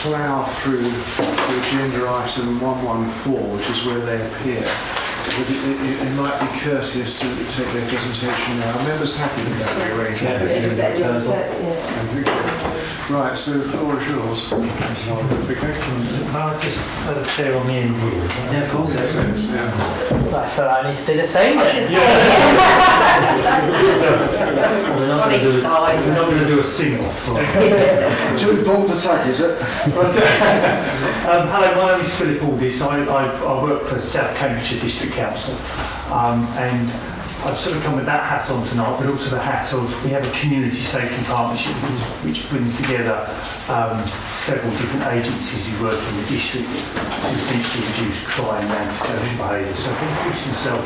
plough through the agenda item 114, which is where they appear, it might be courteous to take their presentation now. Are members happy with that arrangement? Right, so the floor is yours. Can I just put a chair on the end here? Yeah, of course. Yes, yeah. I feel I need to do the same then. We're not going to do a sing-off. Too bold to take, is it? Hello, my name is Philip Aldis. I work for South Cambridgeshire District Council, and I've sort of come with that hat on tonight, but also the hat of we have a community safety partnership which brings together several different agencies who work in the district to essentially reduce crime and social behaviour. So if I introduce myself,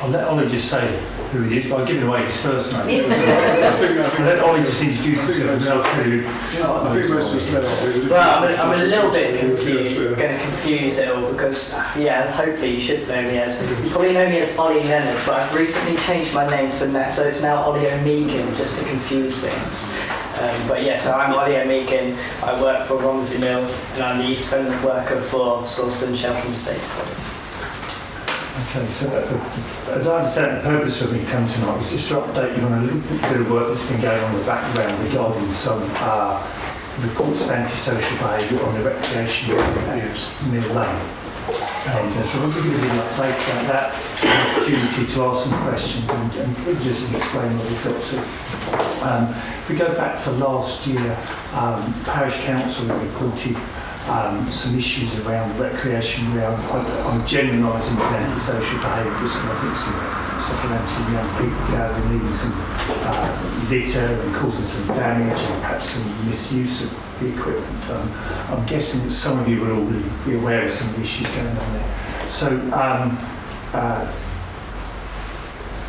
I'll let Ollie just say who he is, but I've given away his first name. I'll let Ollie just introduce himself, and then I'll tell you. I think most of us know. Well, I'm a little bit confused, going to confuse it all because, hopefully you should know me as, you probably know me as Ollie Leonard, but I've recently changed my name to Nat, so it's now Ollie O'Meagan, just to confuse things. So I'm Ollie O'Meagan, I work for Romsey Mill, and I'm the independent worker for Sawston Shelton State College. Okay, so as I understand, the purpose of me coming tonight was just to update you on a little bit of work that's been going on in the background regarding some reports of antisocial behaviour on the recreation at Mill Lane. And so I'll give you a little update about that, an opportunity to ask some questions and just explain what we've got to. If we go back to last year, Parish Council reported some issues around recreation around, I'm generalising with antisocial behaviours, and I think stuff around some young people gathering, leaving some litter and causing some damage and perhaps some misuse of the equipment. I'm guessing that some of you will already be aware of some of the issues going on there. So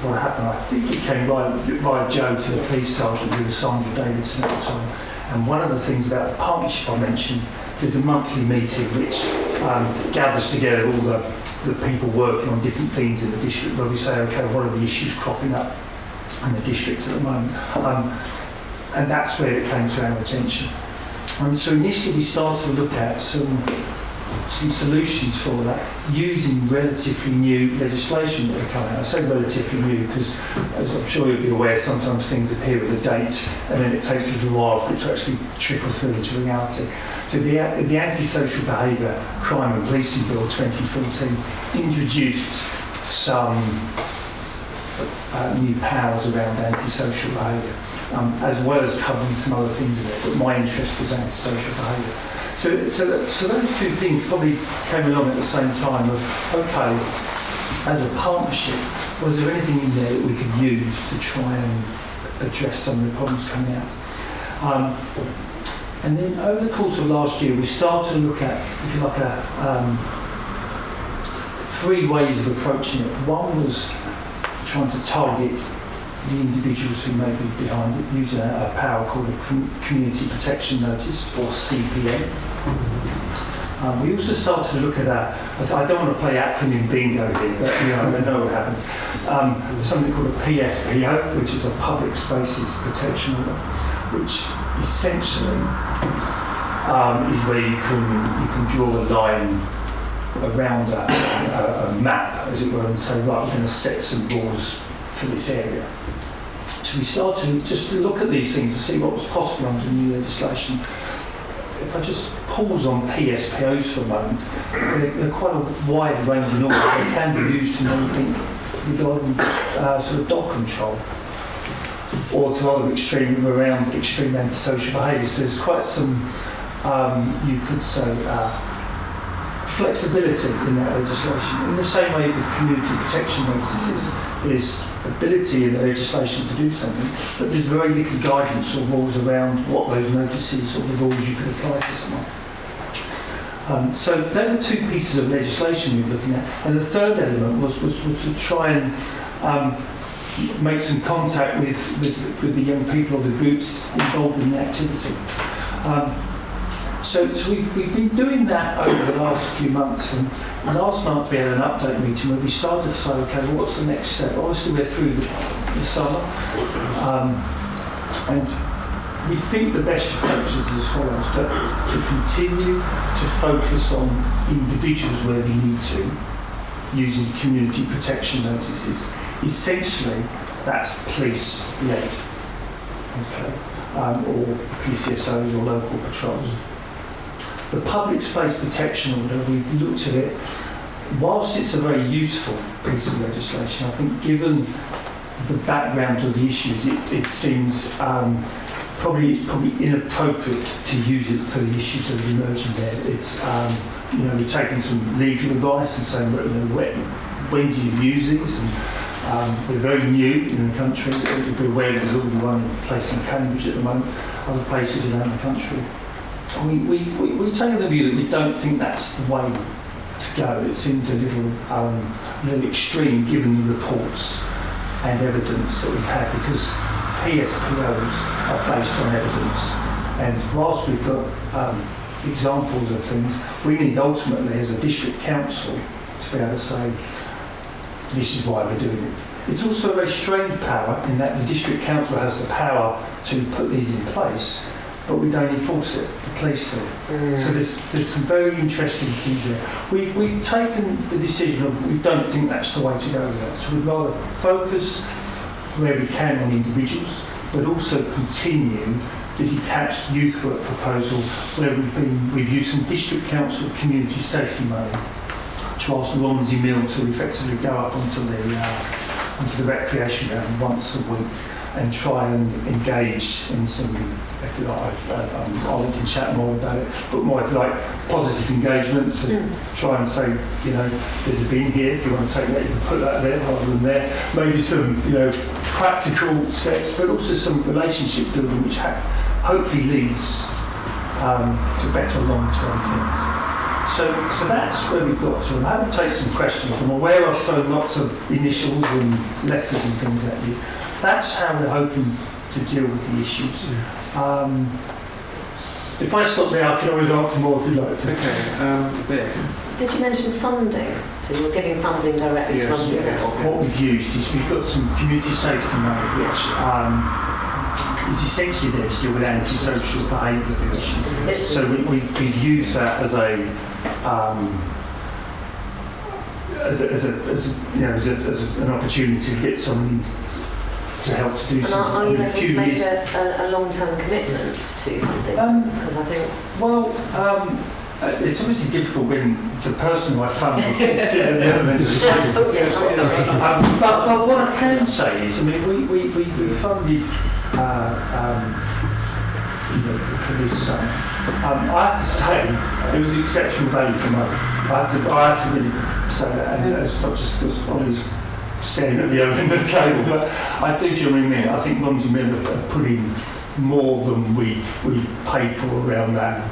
what happened, I think it came by Joe to the police sergeant who was Sandra Davidson at the time. And one of the things about the partnership I mentioned, there's a monthly meeting which gathers together all the people working on different things in the district, where we say, okay, what are the issues cropping up in the district at the moment? And that's where it came to our attention. So initially we started to look at some solutions for that using relatively new legislation that are coming out. I say relatively new because, as I'm sure you'll be aware, sometimes things appear with a date and then it takes a little while for it to actually trickle through into reality. So the Antisocial Behaviour Crime and Policing Bill 2014 introduced some new powers around antisocial behaviour, as well as covering some other things in it, but my interest was antisocial behaviour. So those two things probably came along at the same time of, okay, as a partnership, was there anything in there that we could use to try and address some of the problems coming out? And then over the course of last year, we started to look at, if you like, three ways of approaching it. One was trying to target the individuals who may be behind it using a power called a Community Protection Notice, or CPN. We also started to look at I don't want to play acronym bingo here, but I know what happens. Something called a PSPO, which is a Public Spaces Protection Order, which essentially is where you can draw a line around a map, as it were, and say, right, we're going to set some rules for this area. So we started just to look at these things to see what was possible under new legislation. If I just pause on PSPOs for a moment, they're quite a wide range in order. They can be used in anything regarding sort of dog control or to other extreme antisocial behaviours. So there's quite some, you could say, flexibility in that legislation. In the same way with community protection notices, there's ability in the legislation to do something, but there's very little guidance or rules around what those notices or the rules you could apply to someone. So there were two pieces of legislation we were looking at, and the third element was to try and make some contact with the young people or the groups involved in the activity. So we've been doing that over the last few months, and last month we had an update meeting where we started to say, okay, well, what's the next step? Obviously we're through the summer, and we think the best approach is as follows, to continue to focus on individuals where we need to, using community protection notices. Essentially, that's police-led, okay, or PCSOs or local patrols. The Public Space Protection Order, we've looked at it, whilst it's a very useful piece of legislation, I think given the background of the issues, it seems probably inappropriate to use it for the issues that are emerging there. It's, we've taken some legal advice and saying, when do you use these? And they're very new in the country. You'll be aware there's already one place in Cambridge at the moment, other places around the country. We take the view that we don't think that's the way to go. It seemed a little extreme given the reports and evidence that we've had, because PSPOs are based on evidence. And whilst we've got examples of things, we need ultimately as a district council to be able to say, this is why we're doing it. It's also a very strange power in that the district council has the power to put these in place, but we don't enforce it, the police do. So there's some very interesting things there. We've taken the decision of we don't think that's the way to go with that. So we'd rather focus where we can on individuals, but also continue the detached youth work proposal where we've used some district council community safety money to ask Romsey Mill to effectively go up onto the recreation ground once a week and try and engage in some, if you like, Ollie can chat more about it, but more, if you like, positive engagement to try and say, there's a bin here, if you want to take that, you can put that there rather than there. Maybe some, practical steps, but also some relationship building, which hopefully leads to better long-term things. So that's where we've got to. I'm happy to take some questions. I'm aware I've thrown lots of initials and letters and things at you. That's how we're hoping to deal with the issues. If I stop there, I can always answer more if you'd like to. Okay, Beck. Did you mention funding? So you're giving funding directly to Romsey Mill? What we've used is we've got some community safety money, which is essentially there to deal with antisocial behaviour issues. So we've used that as an opportunity to get someone to help to do and something. are you able to make a long-term commitment to funding? Because I think... it's obviously difficult when the person who I fund is considered the other end of the spectrum. Oh, yes, I'm sorry. But what I can say is, we funded for this summer. I have to say, it was exceptional value for money. I have to really say that, and it's not just because Ollie's standing at the other end of the table, but I do genuinely mean it. I think Romsey Mill have put in more than we paid for around that.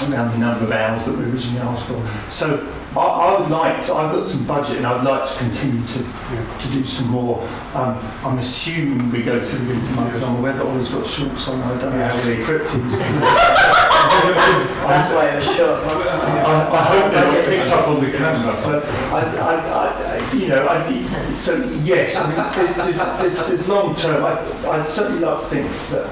Around the number of hours that we originally asked for. So I would like to, I've got some budget and I'd like to continue to do some more. I'm assuming we go through the winter months. I'm aware that Ollie's got shorts on. I don't know how they encrypt it. That's why it was short. I hope they're not picked up on the camera. But so yes, there's long term. I'd certainly like to think that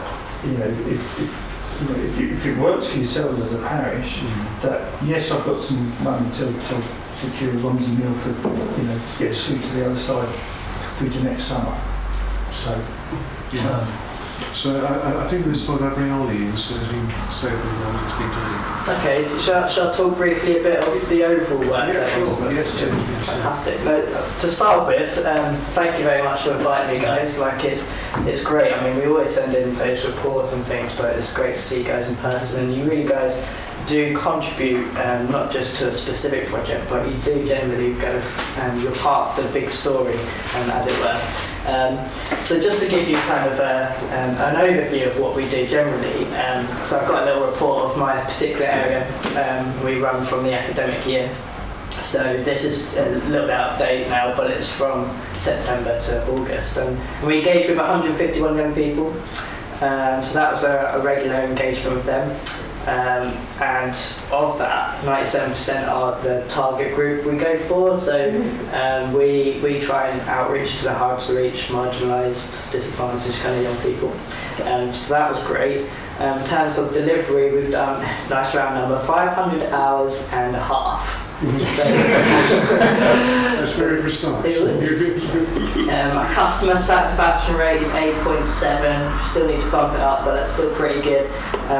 if it works for yourselves as a parish, that yes, I've got some money to secure Romsey Mill for to get us through to the other side through to next summer. So So I think at this point I bring Ollie in so that he can say what he's been doing. Okay, shall I talk briefly a bit of the overall work? Yeah, sure. Yes, fantastic. But to start with, thank you very much for inviting me, guys. It's great. I mean, we always send in those reports and things, but it's great to see you guys in person. And you really guys do contribute not just to a specific project, but you do generally go. You're part of the big story, as it were. So just to give you kind of an overview of what we do generally, so I've got a little report of my particular area we run from the academic year. So this is a little bit out of date now, but it's from September to August. And we engage with 151 young people, so that was a regular engagement with them. And of that, 97% are the target group we go for. So we try and outreach to the hard to reach, marginalised, disadvantaged kind of young people. So that was great. In terms of delivery, we've done, nice round number, 500 hours and a half. That's very precise. Our customer satisfaction rate is 8.7. Still need to bump it up, but that's still pretty good.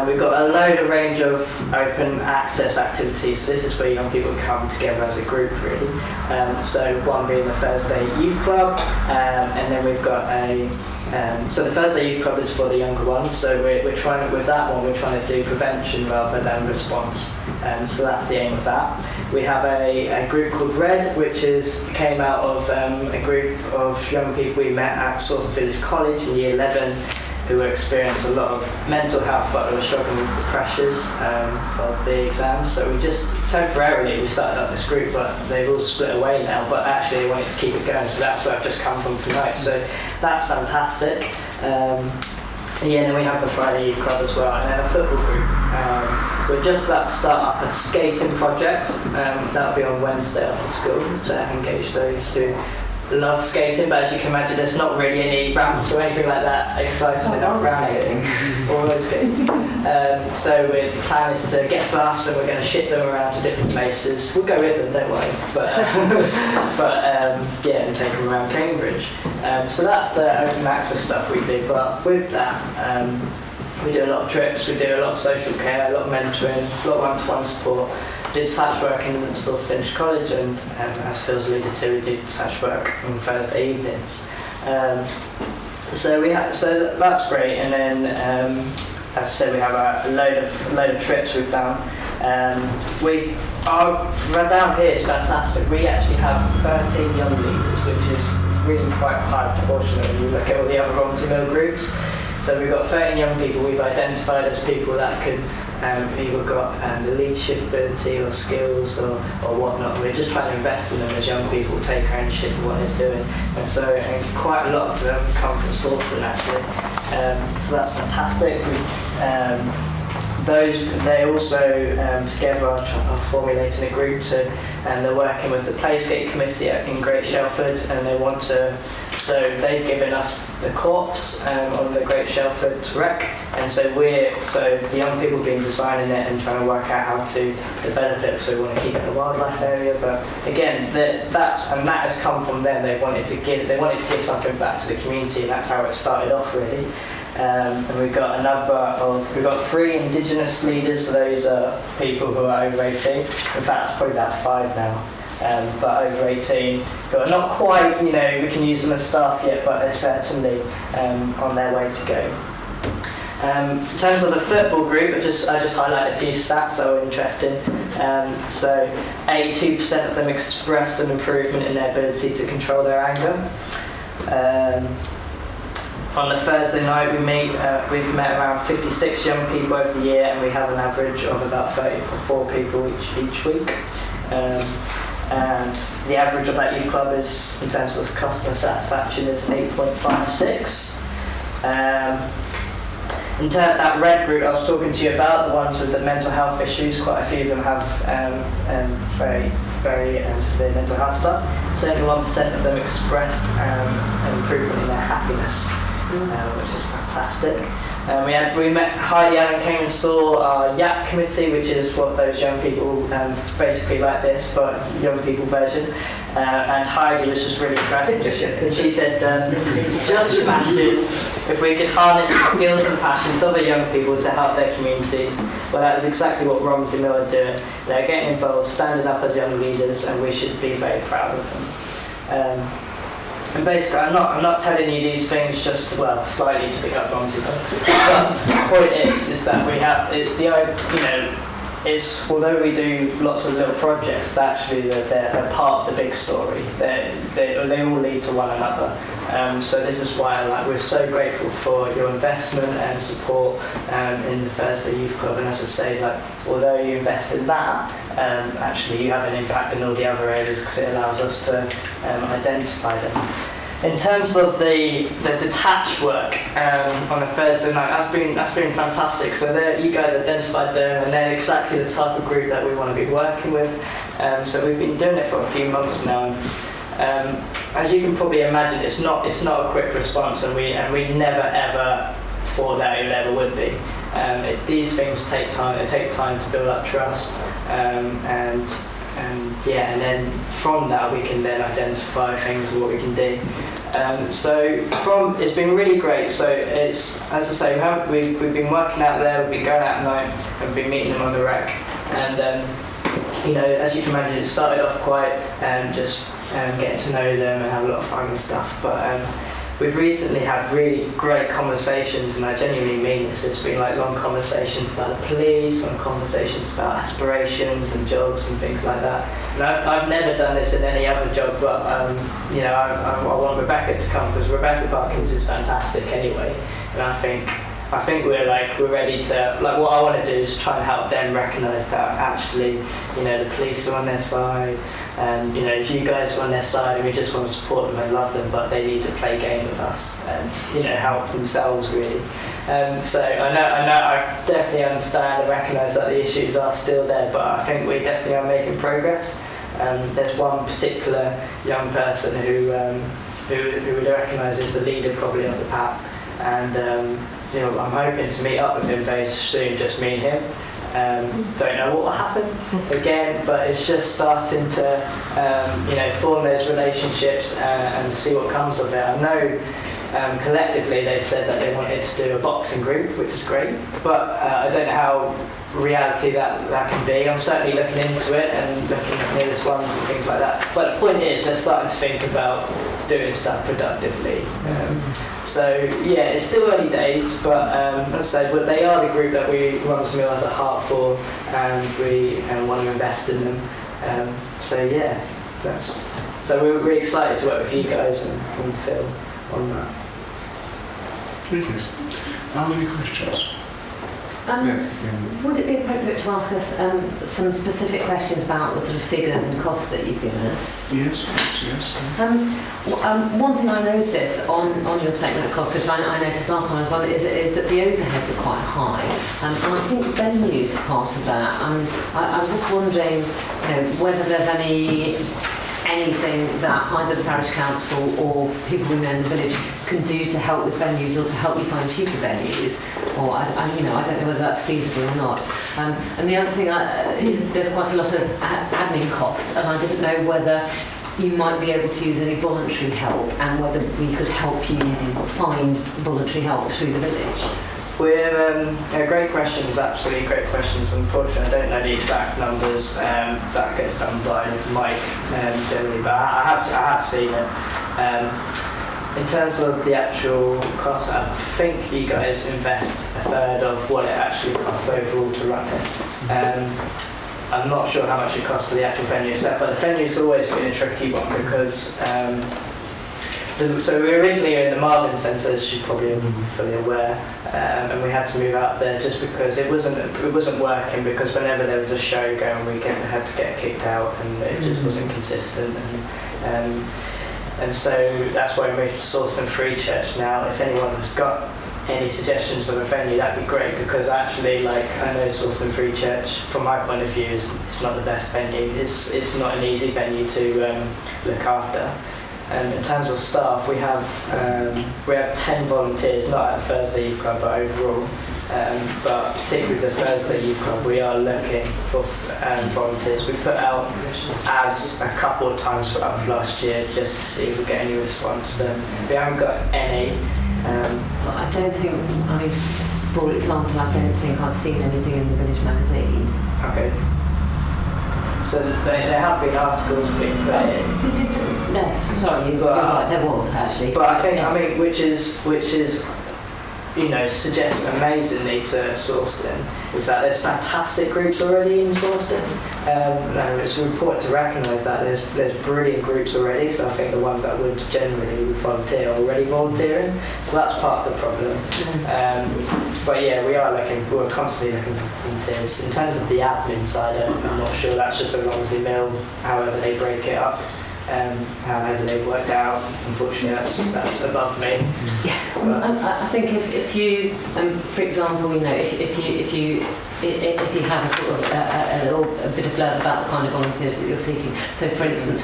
We've got a load of range of open access activities. So this is where young people come together as a group, really. So one being the Thursday Youth Club, and then we've got so the Thursday Youth Club is for the younger ones. So we're trying with that one. We're trying to do prevention rather than response. So that's the aim of that. We have a group called Red, which came out of a group of young people we met at Sawston Parish College in year 11, who experienced a lot of mental health but were struggling with the pressures of the exams. So we just temporarily we started up this group, but they've all split away now. But actually, they wanted to keep it going, so that's where I've just come from tonight. So that's fantastic. Yeah, and then we have the Friday Youth Club as well, and then a football group. We're just about to start up a skating project. That'll be on Wednesday after school to engage those who love skating, but as you can imagine, there's not really any ramps or anything like that exciting enough around it. Or roller skating. So the plan is to get a bus and we're going to ship them around to different places. We'll go with them, don't worry. But yeah, and take them around Cambridge. So that's the open access stuff we do. But with that, we do a lot of trips, we do a lot of social care, a lot of mentoring, a lot of one-to-one support. We do detached work in Sawston Parish College, and as Phil's alluded to, we do detached work on Thursday evenings. So that's great. And then, as I said, we have a load of trips we've done. Right down here is fantastic. We actually have 13 young leaders, which is really quite a high proportion when you look at all the other Romsey Mill groups. So we've got 13 young people we've identified as people that could either got the leadership ability or skills or whatnot. And we're just trying to invest in them as young people, take ownership of what they're doing. And so quite a lot of them come from Sawston actually. So that's fantastic. They also together are formulating a group and they're working with the Playscape committee in Great Shelford, and they want to. So they've given us the corpse on the Great Shelford wreck, and so the young people have been designing it and trying to work out how to develop it. So we want to keep it in a wildlife area, but again, that has come from them. They wanted to give something back to the community, and that's how it started off really. And we've got 3 Indigenous leaders, so those are people who are over 18. In fact, it's probably about 5 now. But over 18, who are not quite, we can use them as staff yet, but they're certainly on their way to go. In terms of the football group, I just highlighted a few stats that were interesting. So 82% of them expressed an improvement in their ability to control their anger. On the Thursday night, we've met around 56 young people over the year, and we have an average of about 34 people each week. And the average of that youth club is, in terms of customer satisfaction, is 8.56. In terms of that red group I was talking to you about, the ones with the mental health issues, quite a few of them have very, very severe mental health stuff. 71% of them expressed an improvement in their happiness, which is fantastic. We met Heidi and came and saw our YAP committee, which is what those young people, basically like this, but young people version. And Heidi was just really impressed. And she said, just imagine if we could harness the skills and passions of the young people to help their communities. Well, that is exactly what Romsey Mill are doing. They're getting involved, standing up as young leaders, and we should be very proud of them. And basically, I'm not telling you these things just slightly to pick up Romsey, but the point is that we have although we do lots of little projects, actually they're part of the big story. They all lead to one another. So this is why we're so grateful for your investment and support in the Thursday Youth Club. And as I say, although you invest in that, actually you have an impact in all the other areas because it allows us to identify them. In terms of the detached work on a Thursday night, that's been fantastic. So you guys identified them, and they're exactly the type of group that we want to be working with. So we've been doing it for a few months now. As you can probably imagine, it's not a quick response, and we never ever thought that it ever would be. These things take time. They take time to build up trust, and then from that we can then identify things and what we can do. It's been really great. So it's, as I say, we've been working out there, we've been going out at night, and we've been meeting them on the wreck. And as you can imagine, it started off quite just getting to know them and have a lot of fun and stuff. But we've recently had really great conversations, and I genuinely mean this. It's been like long conversations about the police, long conversations about aspirations and jobs and things like that. And I've never done this in any other job, but you know, I want Rebecca to come because Rebecca Parkins is fantastic anyway, and I think we're ready to, like, what I want to do is try and help them recognise that actually, you know, the police are on their side, and you know, you guys are on their side, and we just want to support them and love them, but they need to play a game with us and, you know, help themselves really. So I know, I definitely understand and recognise that the issues are still there, but I think we definitely are making progress. There's one particular young person who would recognise as the leader probably of the PAP, and you know, I'm hoping to meet up with him very soon, just me and him. Don't know what will happen again, but it's just starting to you know, form those relationships and see what comes of it. I know collectively they've said that they wanted to do a boxing group, which is great, but I don't know how reality that can be. I'm certainly looking into it and looking at newest ones and things like that. But the point is, they're starting to think about doing stuff productively. So yeah, it's still early days, but as I said, but they are the group that we want to as a heart for, and we want to invest in them. So yeah, so we're really excited to work with you guys and Phil on that. Thank you. How many questions? Would it be appropriate to ask us some specific questions about the sort of figures and costs that you've given us? Yes, yes. One thing I noticed on your statement of costs, which I noticed last time as well, is that the overheads are quite high, and I think venues are part of that. I was just wondering, you know, whether there's anything that either the parish council or people we know in the village can do to help with venues or to help you find cheaper venues, or I don't know whether that's feasible or not. And the other thing, there's quite a lot of admin cost, and I didn't know whether you might be able to use any voluntary help, and whether we could help you find voluntary help through the village. We're great questions, absolutely great questions. Unfortunately, I don't know the exact numbers. That gets done by Mike generally, but I have seen it. In terms of the actual cost, I think you guys invest a third of what it actually costs overall to run it. I'm not sure how much it costs for the actual venue itself, but the venue's always been a tricky one because so we were originally in the Marvin Centre, as you probably are fully aware, and we had to move out there just because it wasn't working, because whenever there was a show going, we had to get kicked out, and it just wasn't consistent. And so that's why we moved to Sawston Church now. If anyone has got any suggestions of a venue, that'd be great, because actually, like, I know Sawston Church, from my point of view, it's not the best venue. It's not an easy venue to look after. In terms of staff, we have 10 volunteers, not at Thursday Youth Club, but overall. But particularly the Thursday Youth Club, we are looking for volunteers. We put out ads a couple of times throughout last year just to see if we get any response. We haven't got any. I don't think, for example, I don't think I've seen anything in the Village magazine. Okay. So there have been articles being put in. Yes, sorry, you're right, there was actually. But I think, yes. which is, you know, suggests amazingly to Sawston, is that there's fantastic groups already in Sawston. It's important to recognise that there's brilliant groups already, so I think the ones that would generally volunteer are already volunteering, so that's part of the problem. But yeah, we're constantly looking for volunteers. In terms of the admin side, I'm not sure, that's just a Romsey Mill, however they break it up. However they've worked out, unfortunately that's above me. Yeah, I think if you, for example, you know, if you have a sort of a bit of blurb about the kind of volunteers that you're seeking. So, for instance,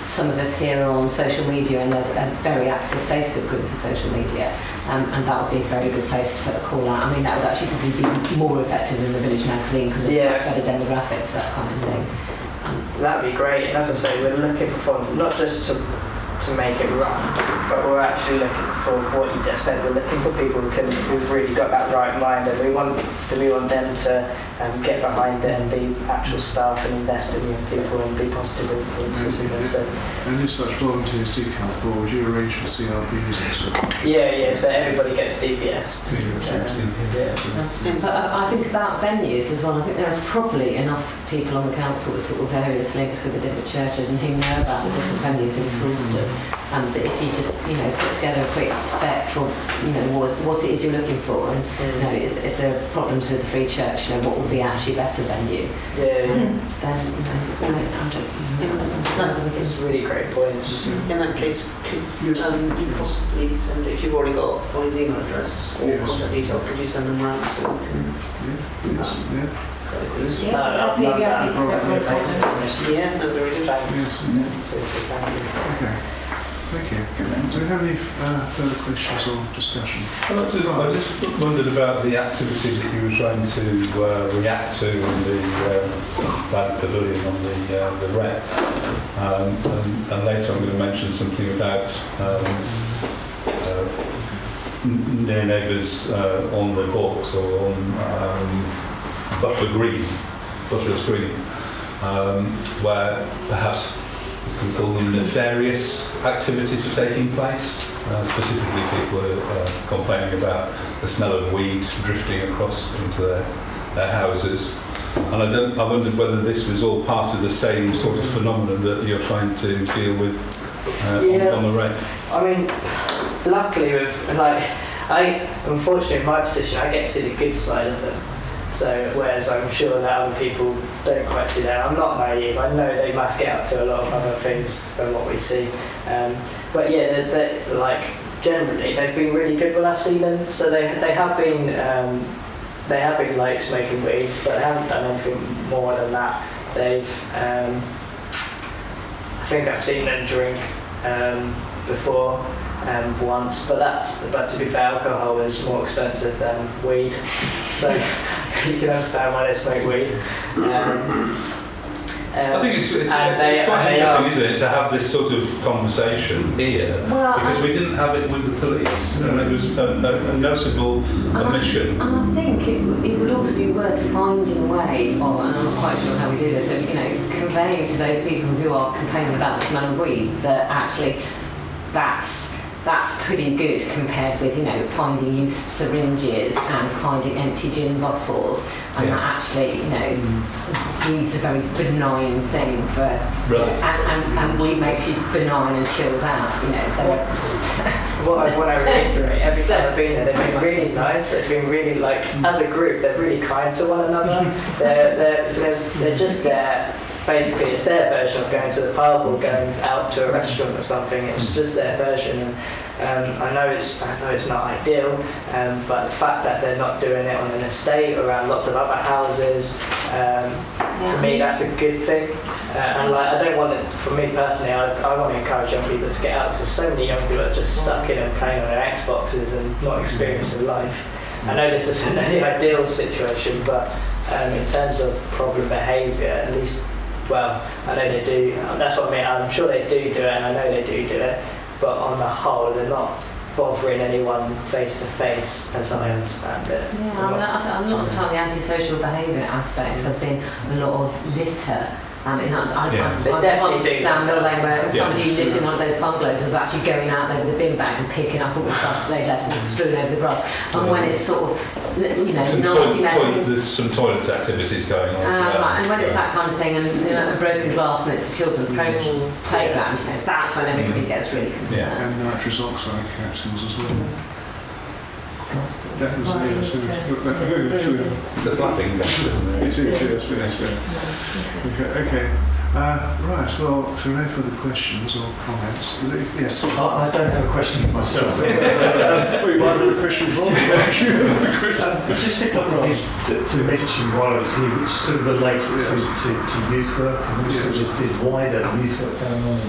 some of us here are on social media, and there's a very active Facebook group for social media, and that would be a very good place to put a call out. I mean, that would actually probably be more effective than the Village magazine, because it's a much better demographic for that kind of thing. That'd be great. And as I say, we're looking for funds, not just to make it run, but we're actually looking for what you just said. We're looking for people who've really got that right mind, and we want them to get behind it and be actual staff and invest in young people and be positive influences in them. So, and if such volunteers do come forward, you arrange for CRBs and stuff? yeah, so everybody gets DBS. But I think about venues as well. I think there is probably enough people on the council with sort of various links with the different churches and who know about the different venues in Sawston. That if you just, put together a quick spec for, what it is you're looking for, and if there are problems with the Free Church, what would be actually a better venue? Then That's a really great point. In that case, could you possibly send, if you've already got his email address or contact details, could you send them round? Yeah, no, very good. Okay. Thank you. Do we have any further questions or discussion? I just wondered about the activities that you were trying to react to in the Bad Pavilion on the rep. And later I'm going to mention something about near neighbours on the books or on Butler's Green, where perhaps we call them nefarious activities are taking place. Specifically, people are complaining about the smell of weed drifting across into their houses. And I wondered whether this was all part of the same sort of phenomenon that you're trying to deal with on the rec. I mean, luckily, unfortunately, in my position, I get to see the good side of them. So, whereas I'm sure that other people don't quite see that. I'm not naive. I know they must get up to a lot of other things than what we see. But yeah, they're generally they've been really good when I've seen them. So they have been like smoking weed, but they haven't done anything more than that. They've I think I've seen them drink before. Once, but to be fair, alcohol is more expensive than weed, so you can understand why they smoke weed. I think it's quite interesting, isn't it, to have this sort of conversation here, because we didn't have it with the police, and it was a notable omission. And I think it would also be worth finding a way, and I'm not quite sure how we do this, of conveying to those people who are complaining about the smell of weed that actually that's pretty good compared with, finding used syringes and finding empty gin bottles, and that actually, weed's a very benign thing for, and weed makes you benign and chilled out, What I want to reiterate, every time I've been there, they've been really nice. They've been really as a group, they're really kind to one another. They're just there. Basically, it's their version of going to the pub or going out to a restaurant or something. It's just their version, and I know it's not ideal, but the fact that they're not doing it on an estate around lots of other houses, to me that's a good thing. And I don't want it. For me personally, I want to encourage young people to get out, because so many young people are just stuck in and playing on their Xboxes and not experiencing life. I know this isn't the ideal situation, but in terms of problem behaviour, at least. Well, I know they do. That's what I mean. I'm sure they do it, and I know they do it. But on the whole, they're not bothering anyone face to face, as I understand it. Yeah, a lot of the time the antisocial behaviour aspect has been a lot of litter. I mean, I definitely down the lane where somebody who lived in one of those bungalows was actually going out there with a bin bag and picking up all the stuff they left and strewn over the grass. And when it's sort of, nasty mess. There's some toilet activities going on. Right, and when it's that kind of thing, and a broken glass and it's a children's playground, that's when everybody gets really concerned. Yeah, and nitrous oxide capsules as well. That's laughing, isn't it? It is, yes. Okay. Right, well, if there are no further questions or comments, yes. I don't have a question myself. Well, you might have a question for me. Just a couple of things to mention while I was here, which sort of relate to youth work, and also there's wider youth work going on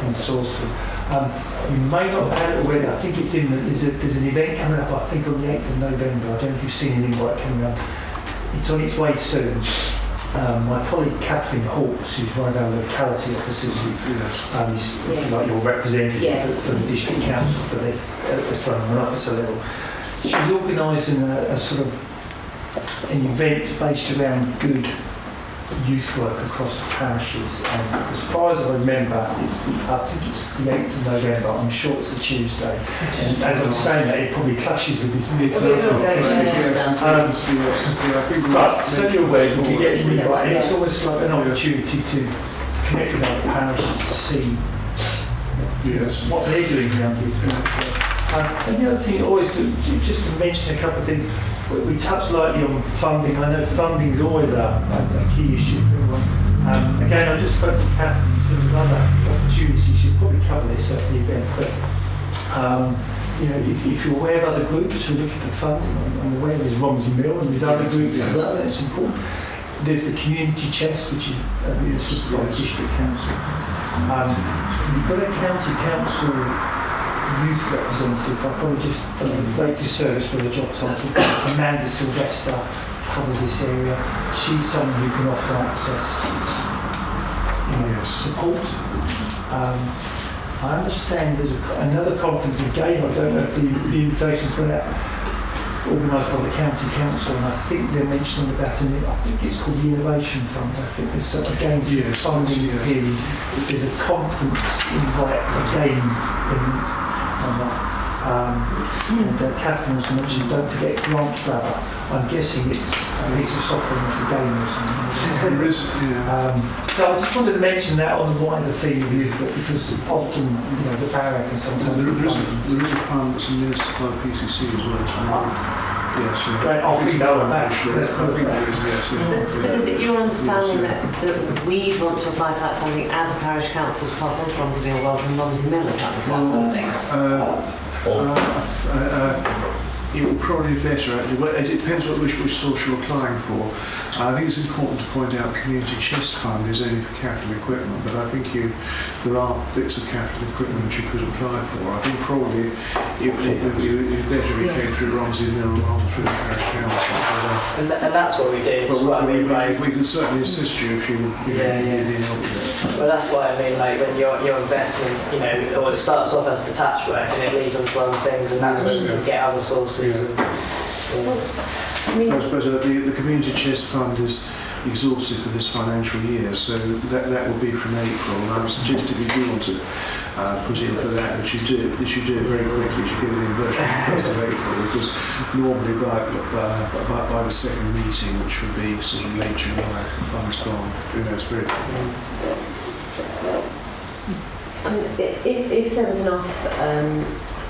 in Sawston. You may not have had it already. I think it's there's an event coming up, I think on the 8th of November. I don't know if you've seen an invite coming up. It's on its way soon. my colleague Catherine Hawkes, who's one of our locality officers, who is if you like your representative for the district council for this from an officer level. She's organising a sort of an event based around good youth work across the parishes, and as far as I remember, I think it's the 8th of November, I'm sure it's a Tuesday, and as I'm saying that, it probably clashes with this meeting. But so you're aware, you can get really right, and it's almost like an opportunity to connect with other parishes to see what they're doing around youth work. And the other thing, always just to mention a couple of things. We touched lightly on funding. I know funding is always a key issue for everyone. Again, I just spoke to Catherine in terms of other opportunities. She'll probably cover this at the event. But if you're aware of other groups who are looking for funding, I'm aware there's Romsey Mill and there's other groups as well. That's important. There's the community chest, which is really supported by the district council. You've got a county council youth representative. I'll probably just done a great disservice with the job title. Amanda Sylvester covers this area. She's someone who can offer access, support. I understand there's another conference again. I don't know if the invitations went out, organised by the county council, and I think they're mentioning about I think it's called the Innovation Fund. I think there's again some funding period. There's a conference invite again. And Catherine was mentioned, don't forget grant grabber. I'm guessing it's a piece of software like a game or something. So I just wanted to mention that on the wider theme of youth, but because often the power can sometimes. There is a fund that's administered by the PCC as well. Yes. Right, I'll think that one back. I think there is, yes. But is it your understanding that we want to apply for that funding as a parish council to pass on to Romsey Mill rather than Romsey Mill apply for that funding? It would probably be better actually, but it depends which source you're applying for. I think it's important to point out Community Chest Fund is only for capital equipment, but I think there are bits of capital equipment which you could apply for. I think probably it would be better if it came through Romsey Mill rather than through the parish council. And that's what we do. We can certainly assist you if you need help with it. Well, that's what I mean, like when your investment, or it starts off as detached work and it leads on to other things, and that's when you get other sources. I suppose the Community Chest Fund is exhausted for this financial year, so that will be from April. And I would suggest if you do want to put in for that, that you do it very quickly. You should get it in virtually the 1st of April, because normally by the second meeting, which would be sort of late July, the fund's gone. It's very if there was enough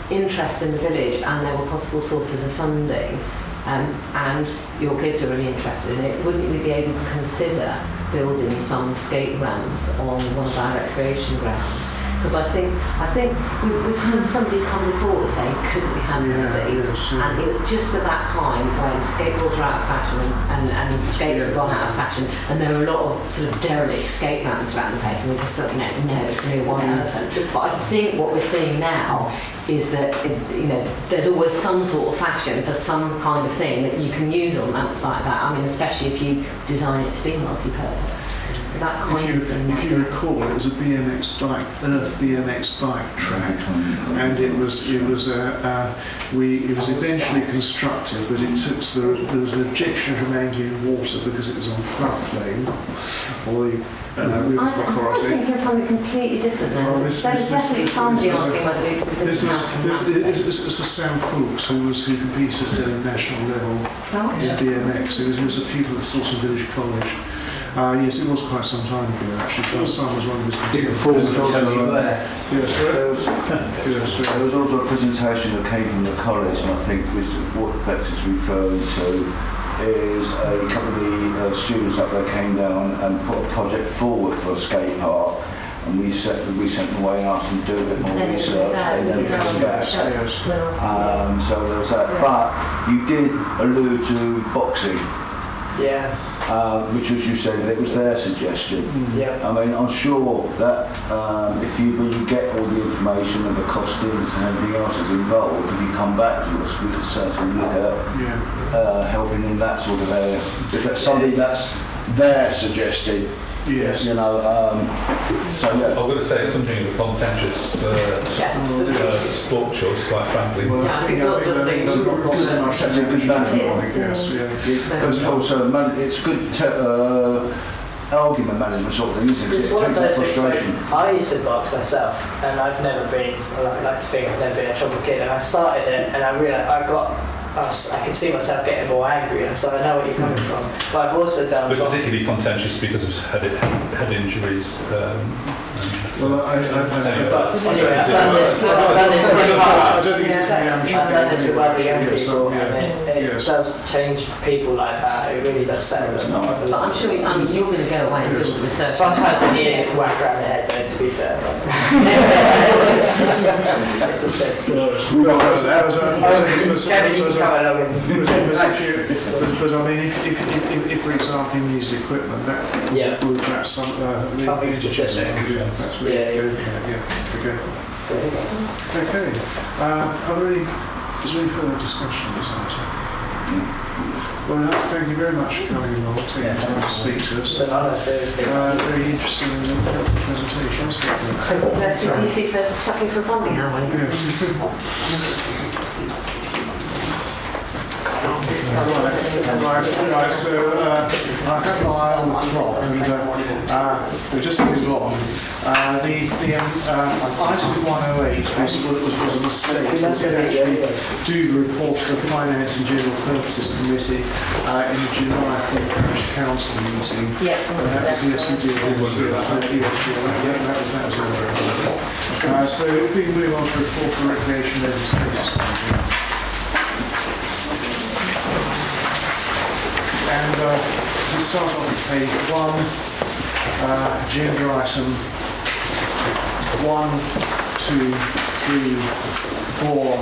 interest in the village and there were possible sources of funding, and your kids are really interested in it, wouldn't we be able to consider building some skate ramps on one of our recreation grounds? Because I think we've had somebody come before saying, could we have some of these? And it was just at that time when skateboards were out of fashion and skates had gone out of fashion, and there were a lot of sort of derelict skate ramps around the place, and we just thought, no, it's going to be a white elephant. But I think what we're seeing now is that there's always some sort of fashion for some kind of thing that you can use on ramps like that. I mean, especially if you design it to be multi-purpose. So that kind of thing. If you recall, it was a BMX bike track, and it was eventually constructed, but it took there was an objection to remaining in water because it was on floodplain. I'm thinking of something completely different now. There's definitely somebody asking whether we could This was Sam Fuchs, who competed at a national level in BMX. It was a pupil at Sawston Village College. Yes, it was quite some time ago actually. My son was one of his contenders. There was also a presentation that came from the college, and I think what Bex is referring to is a couple of the students up there came down and put a project forward for a skate park, and we sent them away and asked them to do a bit more research, and then came back. So there was that. But you did allude to boxing. Yeah. Which, as you said, it was their suggestion. Yeah. I mean, I'm sure that when you get all the information and the costings and everything else that's involved, if you come back to us, we could certainly look at helping in that sort of area. If that's something that's they're suggesting. Yes. So yeah. I've got to say, it's something of a contentious sport choice, quite frankly. Well, Yeah, I think those were the things. That's a good management, I guess. Because also, it's good argument management sort of thing, isn't it? It's It one of takes those that things, frustration. like, I used to box myself, and I've never been, I like to think I've never been a trouble kid, and I started it, and I realised I can see myself getting more angry, and so I know where you're coming from. But I've also done... But particularly contentious because of head injuries. Well, I But anyway, I've done this with other young people, and it does change people like that. It really does settle them. But I'm sure, you're going to go away and do the research. Sometimes I need it whack around the head, though, to be fair. It's obsessed. Kevin, you can come along and... But I mean, if for example you use the equipment, that would perhaps something specific. That's really good. Okay. Are there any? Is there any further discussion on this item? Well, thank you very much for coming along, taking time to speak to us. Very interesting and helpful presentations. Let's do DC for chucking some funding our way. Yes. Right, so I have my eye on the clock and we're just moving on. The item 108 was a mistake. We did actually do the report to the Finance and General Purposes Committee in the July full Parish Council meeting. Yeah. That was, yes, we did. That was so if we move on to report for recreation legislation. And we start on page 1, agenda item 1, 2, 3, 4,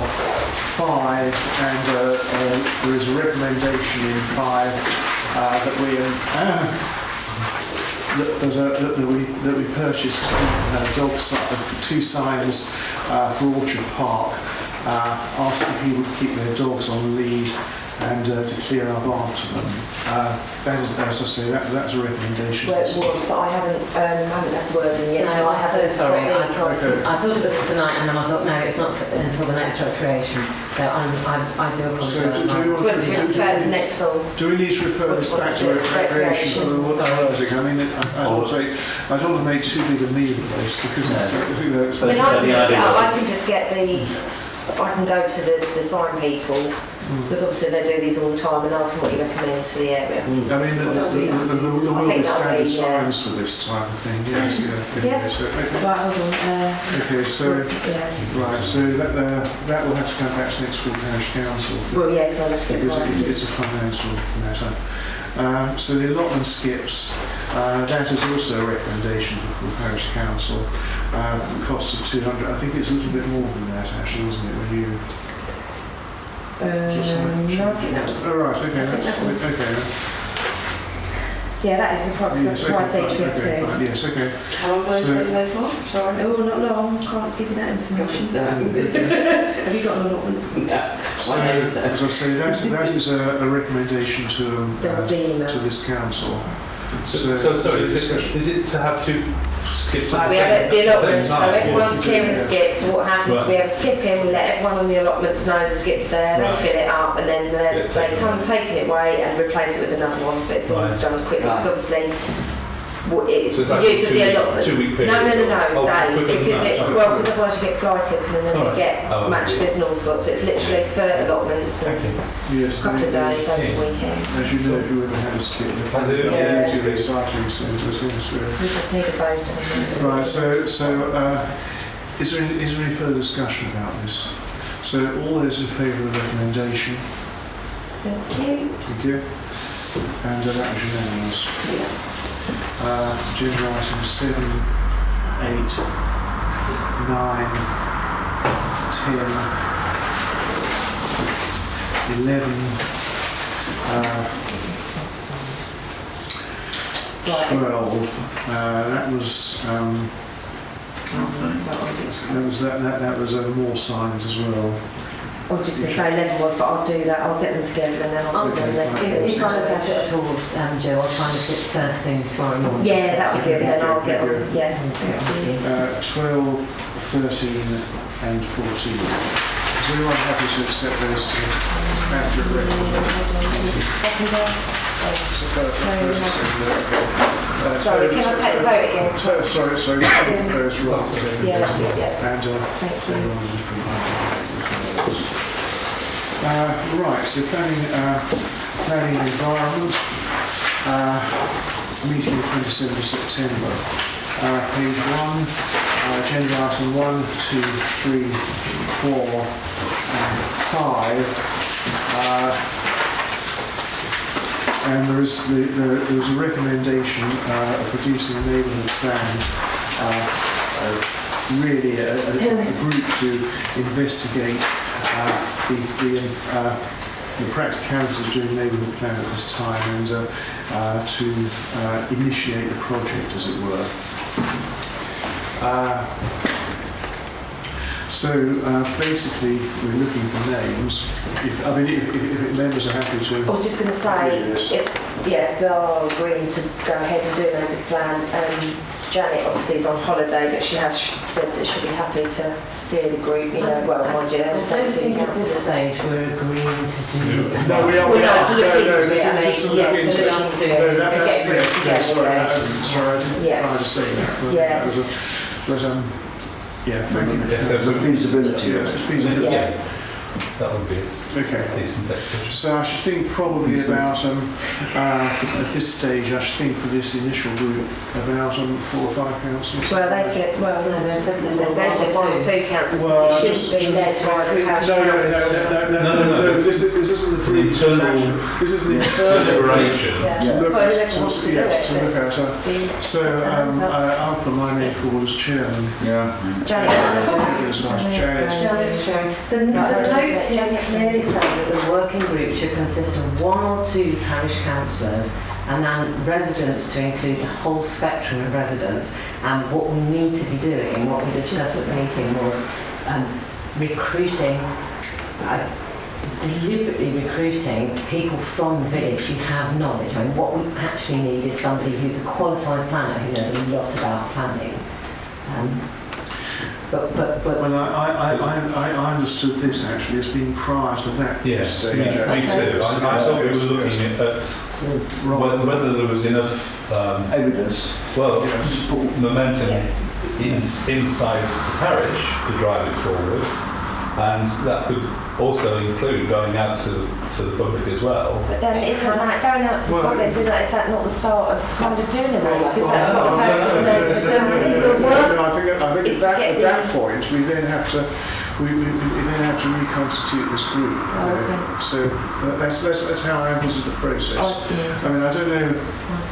5, and there is a recommendation in 5 that we purchased two signs for Orchard Park, asking people to keep their dogs on lead and to clear up after them. That is, as I say, that's a recommendation. Well, it was, but I haven't had wording yet, so I I'm haven't. so sorry. I got the- thought it was tonight, and then I thought, no, it's not until the next recreation. So I do So apologise. Do you want to refer to next fall? do we need to refer this back to recreation for the wording? I mean, I don't want to make too big a meal of this because it's. I mean, I can just get I can go to the sign people, because obviously they do these all the time, and ask them what he recommends for the area. I mean, there will be standard signs for this type of thing. Yes, Right, hold on. Okay, so right, so that will have to come back to next full parish council. Well, yeah, because I'll have to get Because prices. it's a financial matter. So the allotment skips, that is also a recommendation for full parish council. Cost of 200. I think it's a little bit more than that actually, isn't it? When you No, I think that was... oh right, okay, okay. Yeah, that is the price. That's the price each we have too. Right, yes, okay. How long was it there for? Sorry. Oh, not long. Can't give you that information. Have you got an allotment? So, as I say, that is a recommendation to this council. So sorry, is it to have two skips at We have the allotments, so everyone's clearing the skips. So what happens? Right. We have a skip in. We let everyone on the allotments know the skip's there. Right. They fill it up, and then they come taking it away and replace it with another one. But it's all Right. done quickly. Because obviously, it's So it's like use of the allotment. 2 week period? No, Oh, days. quicker than Because that, it, sorry. well, because otherwise you get fly tipping, and then All we right. get Oh, mattresses and all sorts. So it's literally for allotments and Yes, a couple of days over the weekend. as you know, if you ever had a skip, I do, yeah. to recycling centres. Yes, So we just need a vote on this. right. So is there any further discussion about this? So all those in favour of the recommendation? Thank you. Thank you. And that was unanimous. Agenda items 7, 8, 9, 10, 11, 12. That was more signs as well. I was just going to say 11 was, but I'll do that. I'll get them together and then I'll do them next week. If I look at it at all, Joe, I'll try and look at it first thing tomorrow morning. Yeah, that would be good. Then I'll get Okay. them. Yeah. 12, 13 and 14. Is everyone happy to accept those accurate recommendations? Sorry, can I take the vote again? Sorry. Those right. Yeah. And Thank you. right, so planning and environment, meeting the 27th of September. Page 1, agenda item 1, 2, 3, 4 and 5. And there was a recommendation of producing a neighbourhood plan, really a group to investigate the practicalities of doing a neighbourhood plan at this time and to initiate the project, as it were. Basically, we're looking for names. If members are happy to. I was just going to say, if they are agreeing to go ahead and do an open plan, Janet obviously is on holiday, but she has said that she'll be happy to steer the group, mind you, I don't think at this stage we're agreeing to do. No, we are. We're not to look into it. Sorry, I didn't try to say that. Thank you. Yes, so The feasibility. Yes, it's feasibility. Yeah. that would be Okay. decent extra. So I should think probably about, at this stage, I should think for this initial group, about 4 or 5 councillors. Well, they said 1 or 2 councillors, Well, because it should be led by the parish council. No. This isn't the Internal transaction. This is an internal deliberation. Yeah. to look Well, at. whoever wants to do it. See, so I'll put my name forward as chairman. Yeah. Janet. As much Janet. The notes here clearly say that the working group should consist of 1 or 2 parish councillors and then residents to include the whole spectrum of residents. And what we need to be doing, what we discussed at the meeting, was recruiting, deliberately recruiting people from the village who have knowledge. I mean, what we actually need is somebody who's a qualified planner who knows a lot about planning. Well, I understood this actually as being prior to that Yes, stage. me too. I thought we were looking at whether there was enough Evidence. momentum inside the parish to drive it forward, and that could also include going out to the public as well. But then isn't that going out to the public, is that not the start of kind of doing it? Because that's what I think at that point we then have to reconstitute this group. Okay. So that's how I envisage the process. I mean, I don't know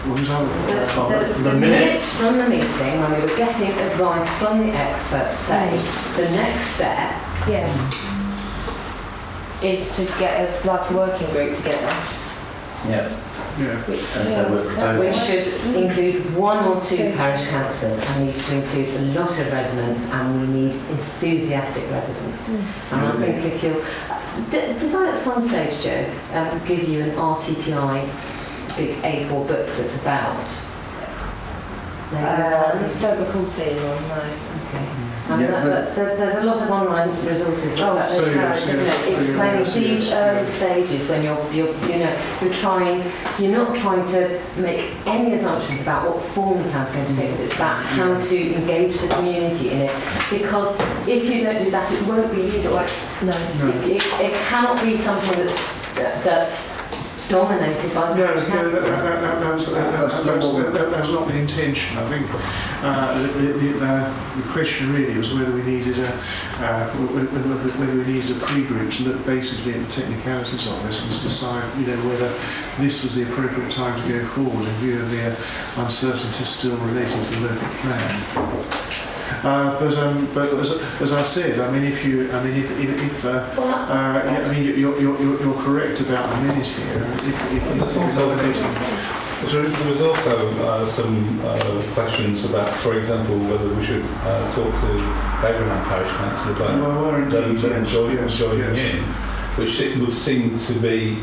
what was on The minutes from the meeting, when we were getting advice from the experts, say the next step is to get a working group together. Yeah. And so we're proposing. we should include 1 or 2 parish councillors and needs to include a lot of residents, and we need enthusiastic residents. And I think if you're... Did I at some stage, Joe, give you an RTPI big A4 book that's about... I don't recall seeing one, no. Okay. There's a lot of online resources explaining these early stages when you're not trying to make any assumptions about what form the plan's going to take, but it's about how to engage the community in it. Because if you don't do that, it won't be legal. No. It cannot be something that's dominated by the parish council. That's not the intention. I think the question really was whether we needed a pre-group to look basically at the technicalities of this and to decide, whether this was the appropriate time to go forward in view of the uncertainty still relating to the local plan. But as I said, I mean, you're correct about the minute here. There was also some questions about, for example, whether we should talk to Abraham Parish Council about Well, we're indeed, them joining in, which it would seem to be,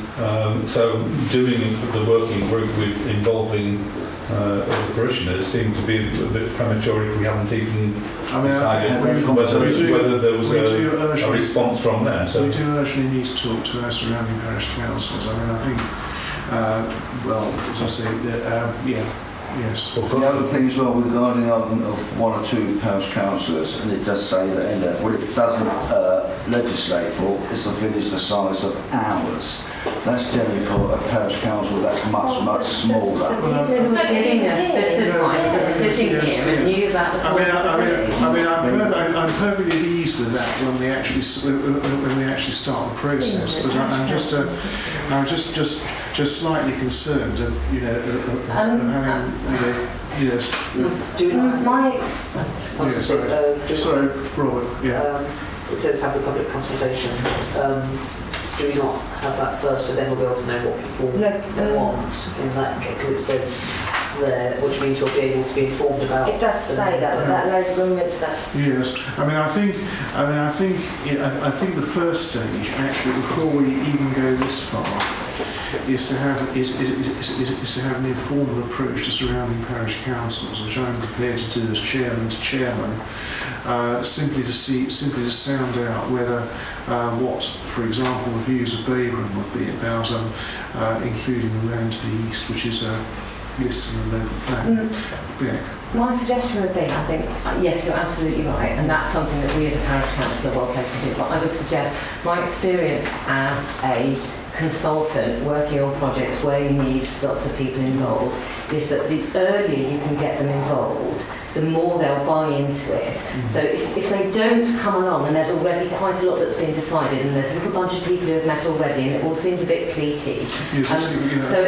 so doing the working group with involving the parishioners seemed to be a bit premature if we haven't even decided whether there was a response from them. So we do urgently need to talk to our surrounding parish councils. I mean, I think, well, as I say, yes. The other thing as well, with regarding the argument of one or two parish councillors, and it does say that in there, what it doesn't legislate for is the village the size of ours. That's generally for a parish council that's much, much smaller. People who are giving us this advice were sitting here and knew about the sort of I'm perfectly at ease with that when we actually start the process. But I'm just slightly concerned of of having Do we not my sorry, Robert. Yeah. it says have the public consultation. Do we not have that first, so then we'll be able to know what people want in that case? Because it says there, which means you'll be able to be informed about. It does say that load agreement stuff. Yes, I think the first stage, actually, before we even go this far, is to have an informal approach to surrounding parish councils, which I'm prepared to do as chairman to chairman, simply to sound out whether what, for example, the views of Bayram would be about including the land to the east, which is listed in the local plan. Yeah. My suggestion would be, I think, yes, you're absolutely right, and that's something that we as a parish council are well placed to do, but I would suggest my experience as a consultant working on projects where you need lots of people involved is that the earlier you can get them involved, the more they'll buy into it. So if they don't come along and there's already quite a lot that's been decided and there's a little bunch of people who have met already and it all seems a bit cliquey, so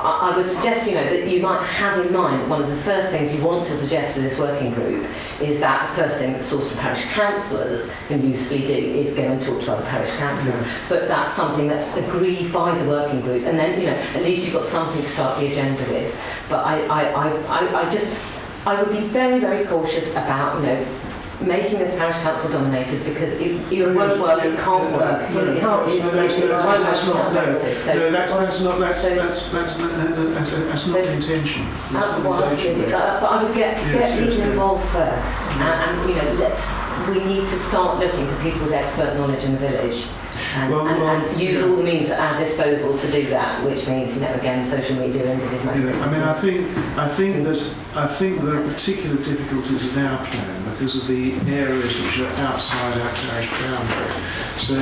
I would suggest, that you might have in mind that one of the first things you want to suggest to this working group is that the first thing that Sawston Parish councillors can usefully do is go and talk to other parish councillors. Yeah. But that's something that's agreed by the working group, and then at least you've got something to start the agenda with. But I would be very, very cautious about making this parish council dominated, because it won't work, it can't work. That's not the intention. But I would get people involved first, and we need to start looking for people with expert knowledge in the village. And use all the means at our disposal to do that, which means, again, social media and I think there are particular difficulties in our plan because of the areas which are outside our parish boundary. So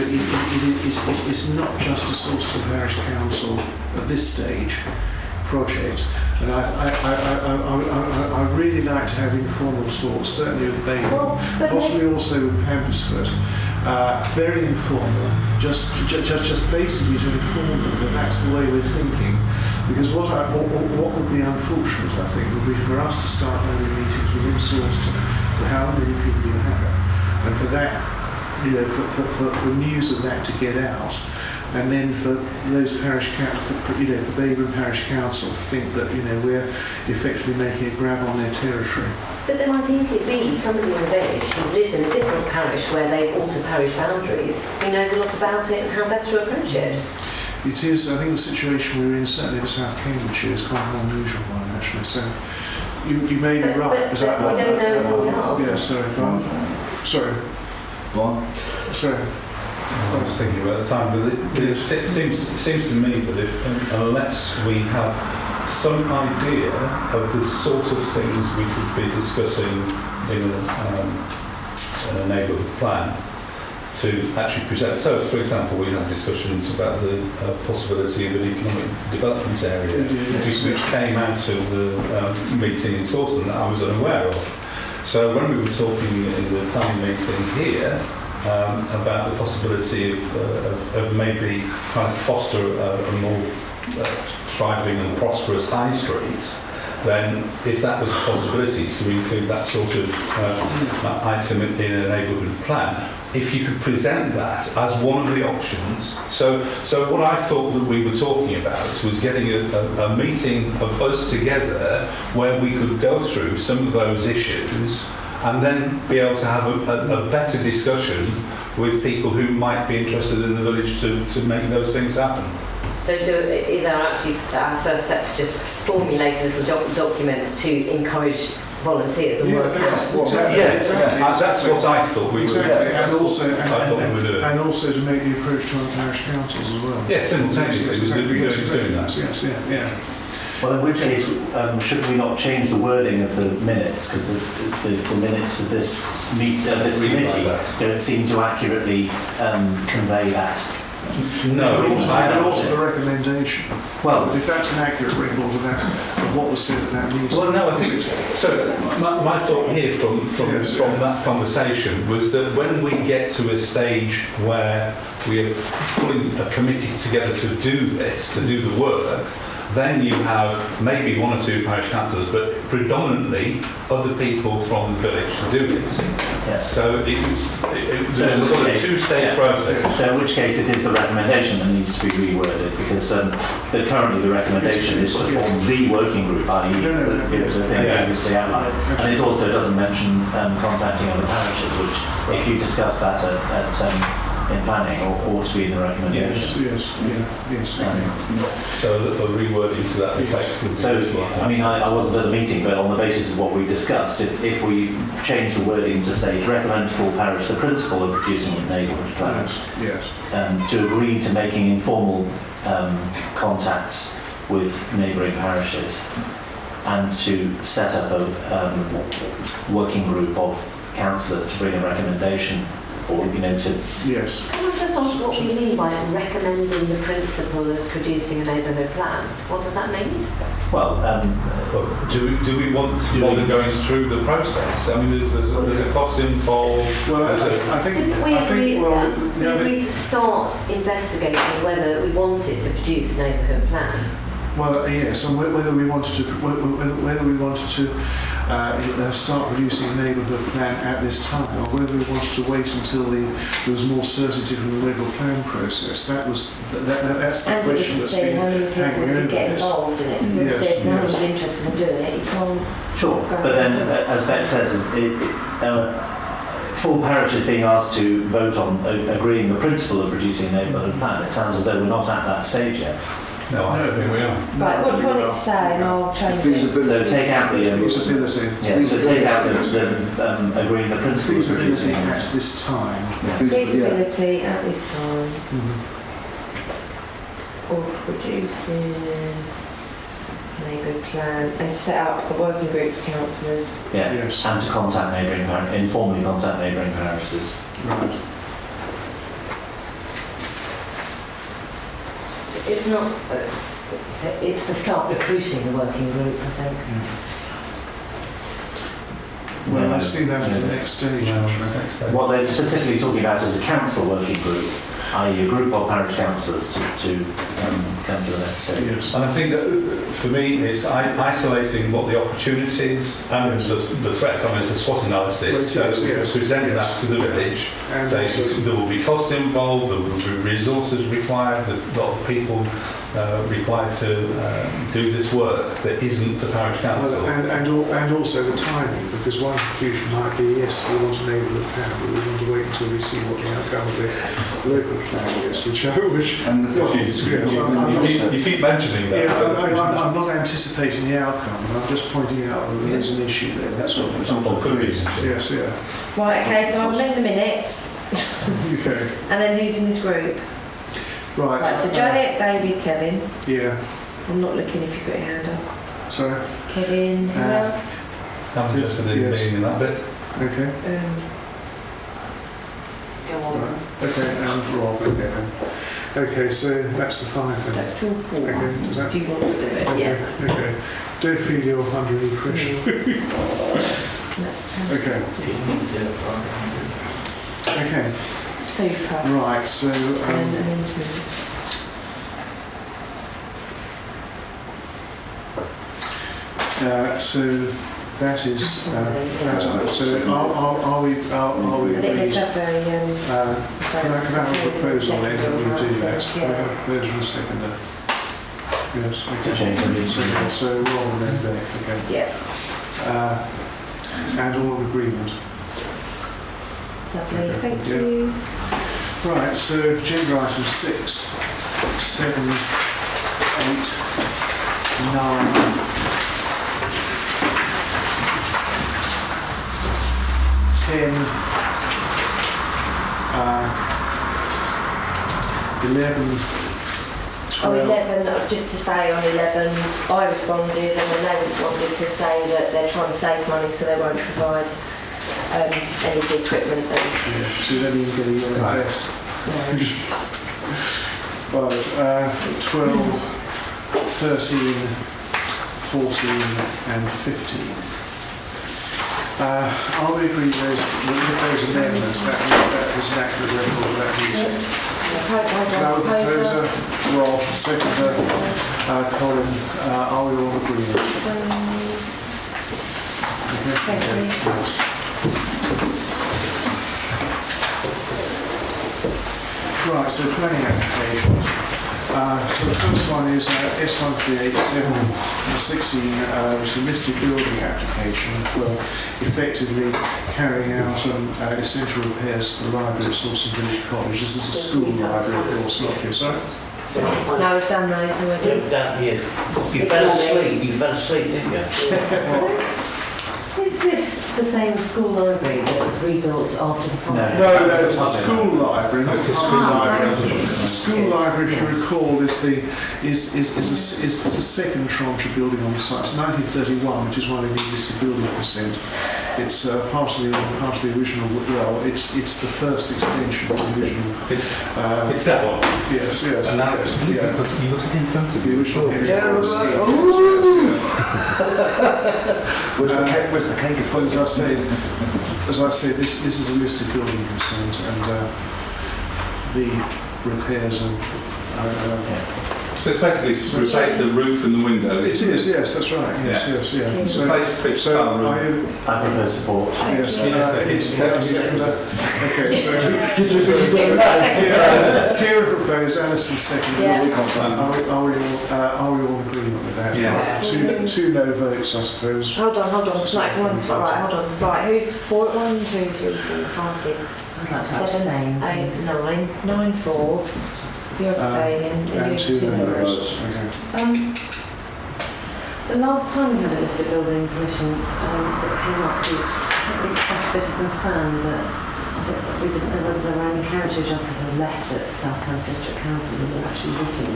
it's not just a Sawston Parish Council at this stage project, and I really like to have informal talks, certainly with Bailey, possibly also with Pampersford. Very informal, just basically to inform them that that's the way we're thinking. Because what would be unfortunate, I think, would be for us to start having meetings within Sawston for how many people you have, and for that, for news of that to get out, and then for those parish for Bayram Parish Council to think that we're effectively making a grab on their territory. But there might easily be somebody in the village who's lived in a different parish where they've altered parish boundaries, who knows a lot about it and how best to approach it. It is, I think the situation we're in, certainly in South Cambridgeshire, is quite an unusual one actually. So you may be right. But we don't know until we ask. Yeah, sorry. Sorry. I was just thinking about the time, but it seems to me that unless we have some idea of the sort of things we could be discussing in a neighbourhood plan to actually present. So, for example, we had discussions about the possibility of an economic development area, which came out of the meeting in Sawston that I was unaware of. So when we were talking in the planning meeting here, about the possibility of maybe trying to foster a more thriving and prosperous high street, then if that was a possibility to include that sort of item in a neighbourhood plan, if you could present that as one of the options. So what I thought that we were talking about was getting a meeting of us together where we could go through some of those issues and then be able to have a better discussion with people who might be interested in the village to make those things happen. So is our first step to just formulate a little document to encourage volunteers and work out? That's what I thought we were doing. And also, I thought we were doing. and also to make the approach to other parish councils as well. Yeah, simultaneously, we're doing that. Yes, yeah. Well, in which case, should we not change the wording of the minutes? Because the minutes of this committee don't seem to accurately convey that. No, And also the recommendation. Well, if that's an accurate record of what was said at that meeting. Well, no, I think so. My thought here from that conversation was that when we get to a stage where we are pulling a committee together to do this, to do the work, then you have maybe one or two parish councillors, but predominantly other people from the village to do it. yes. So it's a sort of two-stage process. So in which case it is the recommendation that needs to be reworded, because currently the recommendation is to form the working group, i.e. the thing previously outlined. And it also doesn't mention contacting other parishes, which if you discuss that in planning ought to be in the recommendation. Yes. So a rewording to that effect. So, I mean, I wasn't at the meeting, but on the basis of what we discussed, if we change the wording to say, to recommend to full parish the principle of producing a neighbourhood plan, to agree to making informal contacts with neighbouring parishes, and to set up a working group of councillors to bring a recommendation, or to Yes. Can I just ask what we mean by recommending the principle of producing a neighbourhood plan? What does that mean? well, do we want to bother going through the process? I mean, there's a cost involved. Well, I think. Didn't we agree to start investigating whether we wanted to produce a neighbourhood plan? Well, yes, and whether we wanted to start producing a neighbourhood plan at this time, or whether we wanted to wait until there was more certainty from the local plan process. That's the And question to that's see been how many people hanging over would get this. involved in it. Because if no one's interested in doing it, you can't. sure. But then, as Beck says, full parish is being asked to vote on agreeing the principle of producing a neighbourhood plan. It sounds as though we're not at that stage yet. No, I don't think we are. Right, what do you want it to say, and I'll change it. So take out the Feasibility. so take out the agreeing the principle of Feasibility producing. at this time. Feasibility at this time Mm-hmm. of producing neighbourhood plan and set up a working group of councillors. Yeah. Yes. And to contact informally contact neighbouring parishes. Right. It's not. It's to start recruiting the working group, I think. Well, I see that as the next stage. What they're specifically talking about is a council working group, i.e. a group of parish councillors to come to the next stage. Yes. And I think that for me, it's isolating what the opportunities and the threats. I mean, it's a SWOT analysis. So present that to the village. And So also, there will be costs involved, there will be resources required, a lot of people required to do this work that isn't the parish council. and also the timing, because one conclusion might be, yes, we want a neighbourhood plan, but we want to wait until we see what the outcome of the local plan is, which And the You keep mentioning that. I'm not anticipating the outcome, I'm just pointing out that there's an issue there, that's all. Or could be. Yes, yeah. Right, okay, so I'll amend the minutes, Okay. and then who's in this group? Right. Right, so Janet, David, Kevin. Yeah. I'm not looking if you've got your hand up. Sorry. Kevin, who Uh, else? I'm interested in being in that bit. Okay. Go on. Right. Okay, and Rob. Okay. Then. Okay, so that's the five then. Don't feel forced. Okay, does that- Do you want to do it? Okay. Yeah. Okay. Don't feel you're under any pressure. That's Okay. Okay. super. Right. So. And amendments. So that is that. So are we I think agreed? there's a very, Can I have a proposal then that we do that? Can I Yeah. have a version and a seconder? Yes. To change the Okay. So Rob and then Beck. Okay. Yeah. and all in agreement. Lovely, Okay, thank yeah. you. Right, so agenda items 6, 7, 8, 9, 10, 11, 12. On 11, just to say on 11, I responded and then they responded to say that they're trying to save money so they won't provide any of the equipment. And, Yeah, so you don't even get a yellow vest. no. Right, 12, 13, 14 and 15. Are we agreed with those amendments? That was an accurate record of that meeting. Now, the proposer, Rob, seconder, Colin, are we all agreed? Thank you. Yes. Right, so planning applications. So the first one is S1387-16, which is a listed building application for effectively carrying out essential repairs to the library at Sawston Parish. This is a school library, of course, not here, sorry? No, we've done those already. You fell asleep, didn't you? Is this the same school library that was rebuilt after the fire? No, it's a school library. Not a school library. The school library, if you recall, is a second tranche of building on the site. It's 1931, which is one of the listed building percent. It's part of the original. Well, it's the first extension of the original. It's that one. Yes. And now yes, you look at it in front of the you. original. Where's the cake? But as I say, this is a listed building consent, and the repairs and. So it's basically to replace the roof and the windows. It is, yes, that's right. Yes. So, Replace pitch tile roof. I propose support. yes. Okay, so Kira proposed, Alison seconded. Yeah. Are we all in agreement with that? Yeah. Two no votes, I suppose. Hold on, it's not everyone's right, hold on. Right, who's for it? 1, 2, 3, 4, 5, 6, I'd like to 7, abstain. 8, 9, 4. You're abstaining. And two no votes. Okay. The last time we had a listed building commission that came up was, I think we expressed a bit of concern that we didn't know whether there were any heritage officers left at South Coast District Council who were actually looking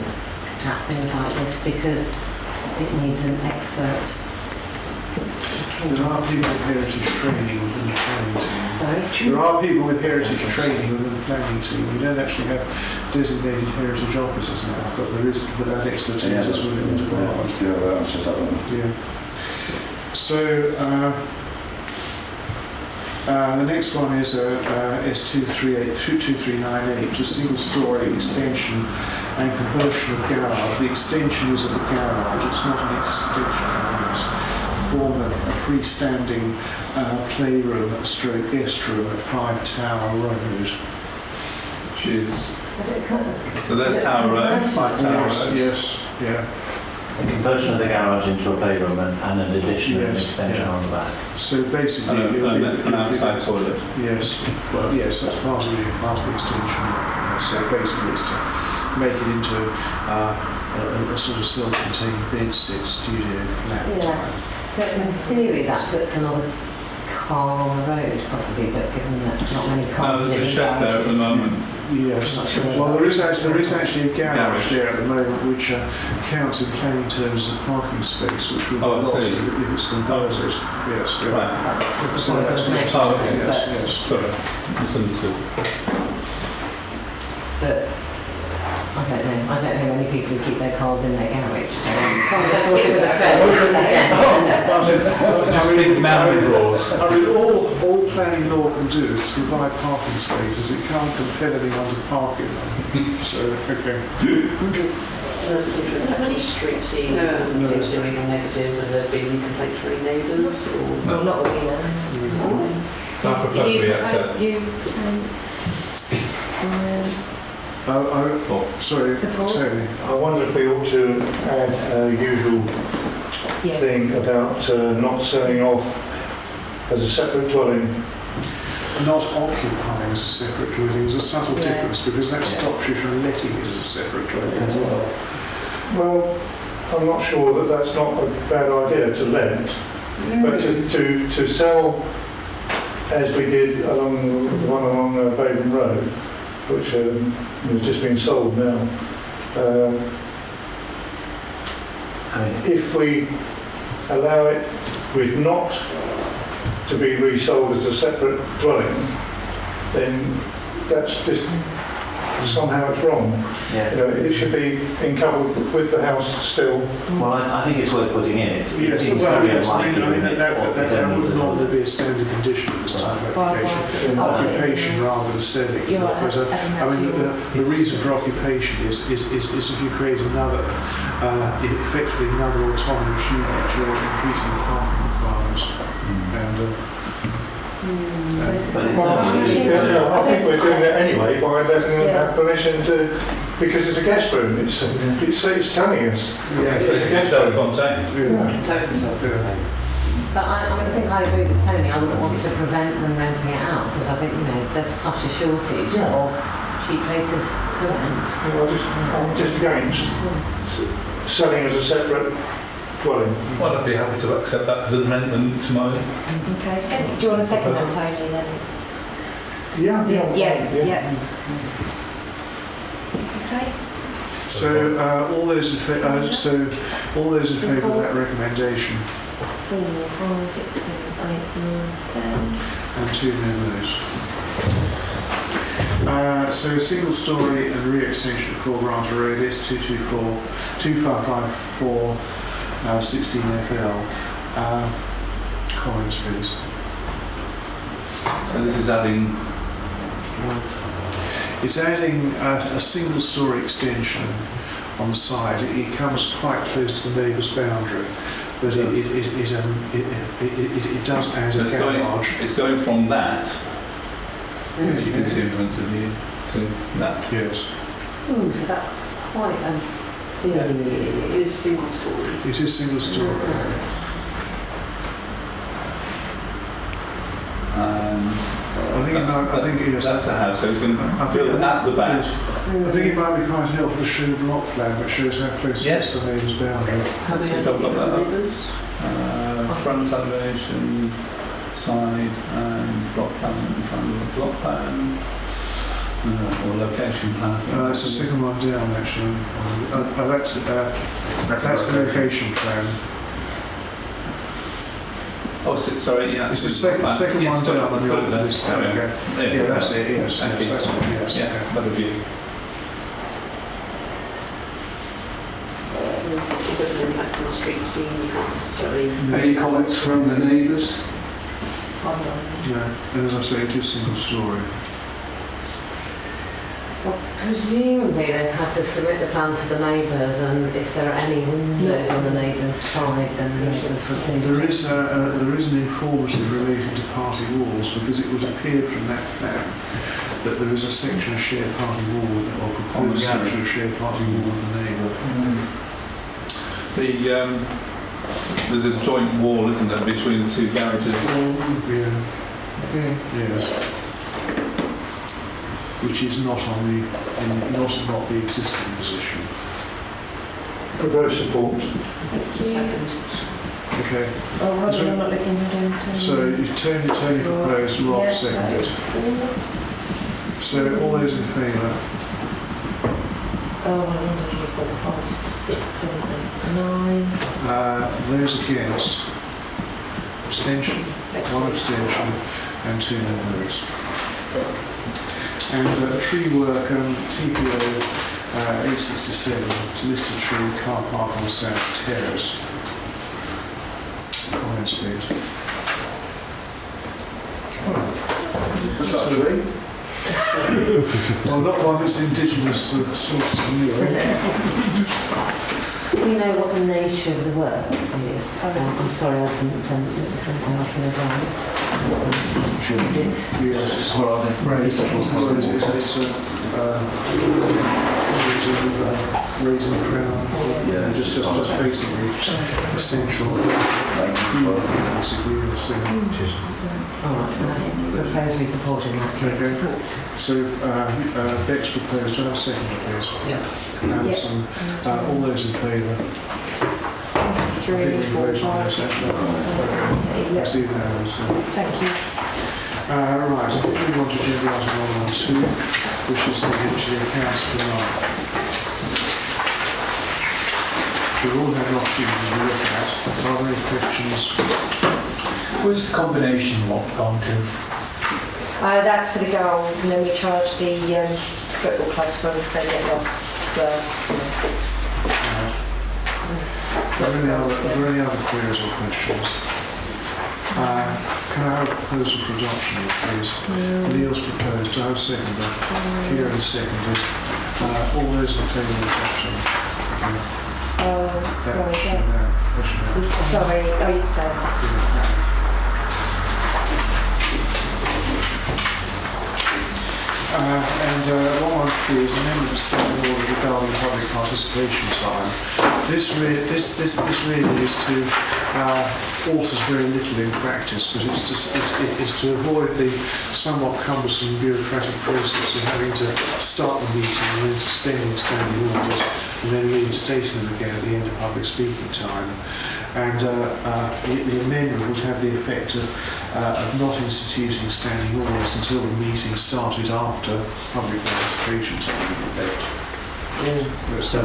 at things like this because it needs an expert. There are people with heritage training within the planning team. Sorry? There are people with heritage training within the planning team. We don't actually have designated heritage officers now, but that expertise is within the department. Yeah. So the next one is S2398, which is a single-storey extension and conversion of garage. The extension is of the garage. It's not an extension. Form a freestanding playroom stroke guest room at 5 Tower Road. So there's Tower Road, 5 Tower Road. Yes, yeah. A conversion of the garage into a playroom and an addition and extension on the back. So basically, An outside toilet. Yes, well, yes, that's part of the extension. So basically, it's to make it into a sort of self-contained bedsit studio flat. Yeah. So in theory that puts another car on the road possibly, but given that not many cars... No, there's a shed there at the moment. Yes, well there is actually a garage there at the moment which counts in planning terms as a parking space, which will be lost if it's converted. Yes, Right. So that's next. Yes. Sorry, misunderstood. But I don't know many people who keep their cars in their garage, so I thought it was a fair I mean, all planning law can do is provide parking spaces. It can't compel anyone to park in them. So, okay. So does it seem to impact the street scene? It doesn't seem to do anything negative. Have there been any complaints from any neighbours? Well, not that we know. I propose we accept. Sorry, Tony. I wonder if we ought to add a usual thing about not selling off as a separate dwelling. Not occupying as a separate dwelling. There's a subtle difference because that stops you from letting it as a separate dwelling as well. Well, I'm not sure that that's not a bad idea to let, but to sell, as we did along the one along Baden Road, which has just been sold now. If we allow it with not to be resold as a separate dwelling, then that's just somehow it's wrong. Yeah. You know, it should be encoupled with the house still. Well, I think it's worth putting in. It Yes, seems well, very yes, unlikely I mean, that that only would needs a normally be a standard condition of this type of application. Occupation rather than selling. You're right, But, I mean, the reason for occupation is if you create another, effectively another autonomous unit, you're increasing the parking requirements. And, But it's I only- think we're doing it anyway by letting them have permission to, because it's a guest room. It's telling us. Yeah, It's a guest room. self-contained. But I think I agree with Tony. I wouldn't want to prevent them renting it out because I think there's such a shortage of cheap places to rent. I'm just against selling as a separate dwelling. Well, I'd be happy to accept that as an amendment to mine. Okay, do you want to second that, Tony, then? Yeah. Yeah. Okay. So all those in favour of that recommendation 4, 5, 6, 7, 8, 9, 10. and 2 no-nos. So single story and re-extension of 4 Granta Road, it's 2554 16 FL. Comments, please. So this is adding, It's adding a single story extension on the side. It comes quite close to the neighbour's boundary, but it does add so a garage. it's going from that, as you can see in front of you, to that. Yes. Ooh, so that's quite a... Yeah, it is single story. It is single story. I think That's the house, so it's going to build at the back. I think it might be quite helpful to show the block plan that shows how close it is to the neighbour's boundary. Have you got that up? Front elevation, side and block plan in front of the block plan. Or location plan. It's the second one down actually. That's the location plan. Oh, sorry, yeah. It's the second one down on the old list. Yeah, that's it. Yes, Thank you. that's it. Yes. Yeah, better view. It doesn't impact on the street scene, sorry. Any comments from the neighbours? No, and as I say, it is single story. Well, presumably they've had to submit the plan to the neighbours, and if there are any windows on the neighbour's side, then the neighbours would be... There is an informative relating to party walls because it would appear from that plan that there is a section of shared party wall or proposed section of shared party wall with the neighbour. There's a joint wall, isn't there, between the two garages? Yeah. Yes. Which is not not the existing position. Propose support. Second. Okay. Oh, Roger, So- I'm not looking at them. So Tony proposed, Rob seconded. So all those in favour? Oh, 1, 2, 3, 4, 5, 6, 7, 8, 9. Those against? Abstention? 1 abstention and 2 no-votes. And tree work, TPO 867, to listed tree car park on South Terrace. Comments, please. Well, not one that's indigenous source to you. Do we know what the nature of the work is? I'm sorry, I didn't send something up in advance. Is it? Yes, it's What are they? it's raising the crown. Yeah. Just basically essential. Basically, so. All right, propose we support in that case. Okay. So, Beck's proposed, do I have a second, please? Yeah. Alison, all those in favour? 3, 4, 5, 6, 7, 8, 11. That's unanimous. Thank you. Right, I think we move on to agenda item 112, which is the accounts for the month. We've all had an opportunity to look at. Are there any questions? Where's the combination lot gone to? That's for the goals, and then we charge the football clubs for if they get lost. Are there any other queries or questions? Can I have a proposal for adoption, please? Neil's proposed. Do I have a seconder? Kieran seconded. All those in favour of adoption? Sorry, Should sorry, oh, you said. And 113 is an amendment to standing order regarding public participation time. This really is to alters very little in practice, but it's to avoid the somewhat cumbersome bureaucratic process of having to start the meeting and then suspending standing orders and then reinstating them again at the end of public speaking time. And the amendment would have the effect of not instituting standing orders until the meeting started after public participation time in effect. Mr.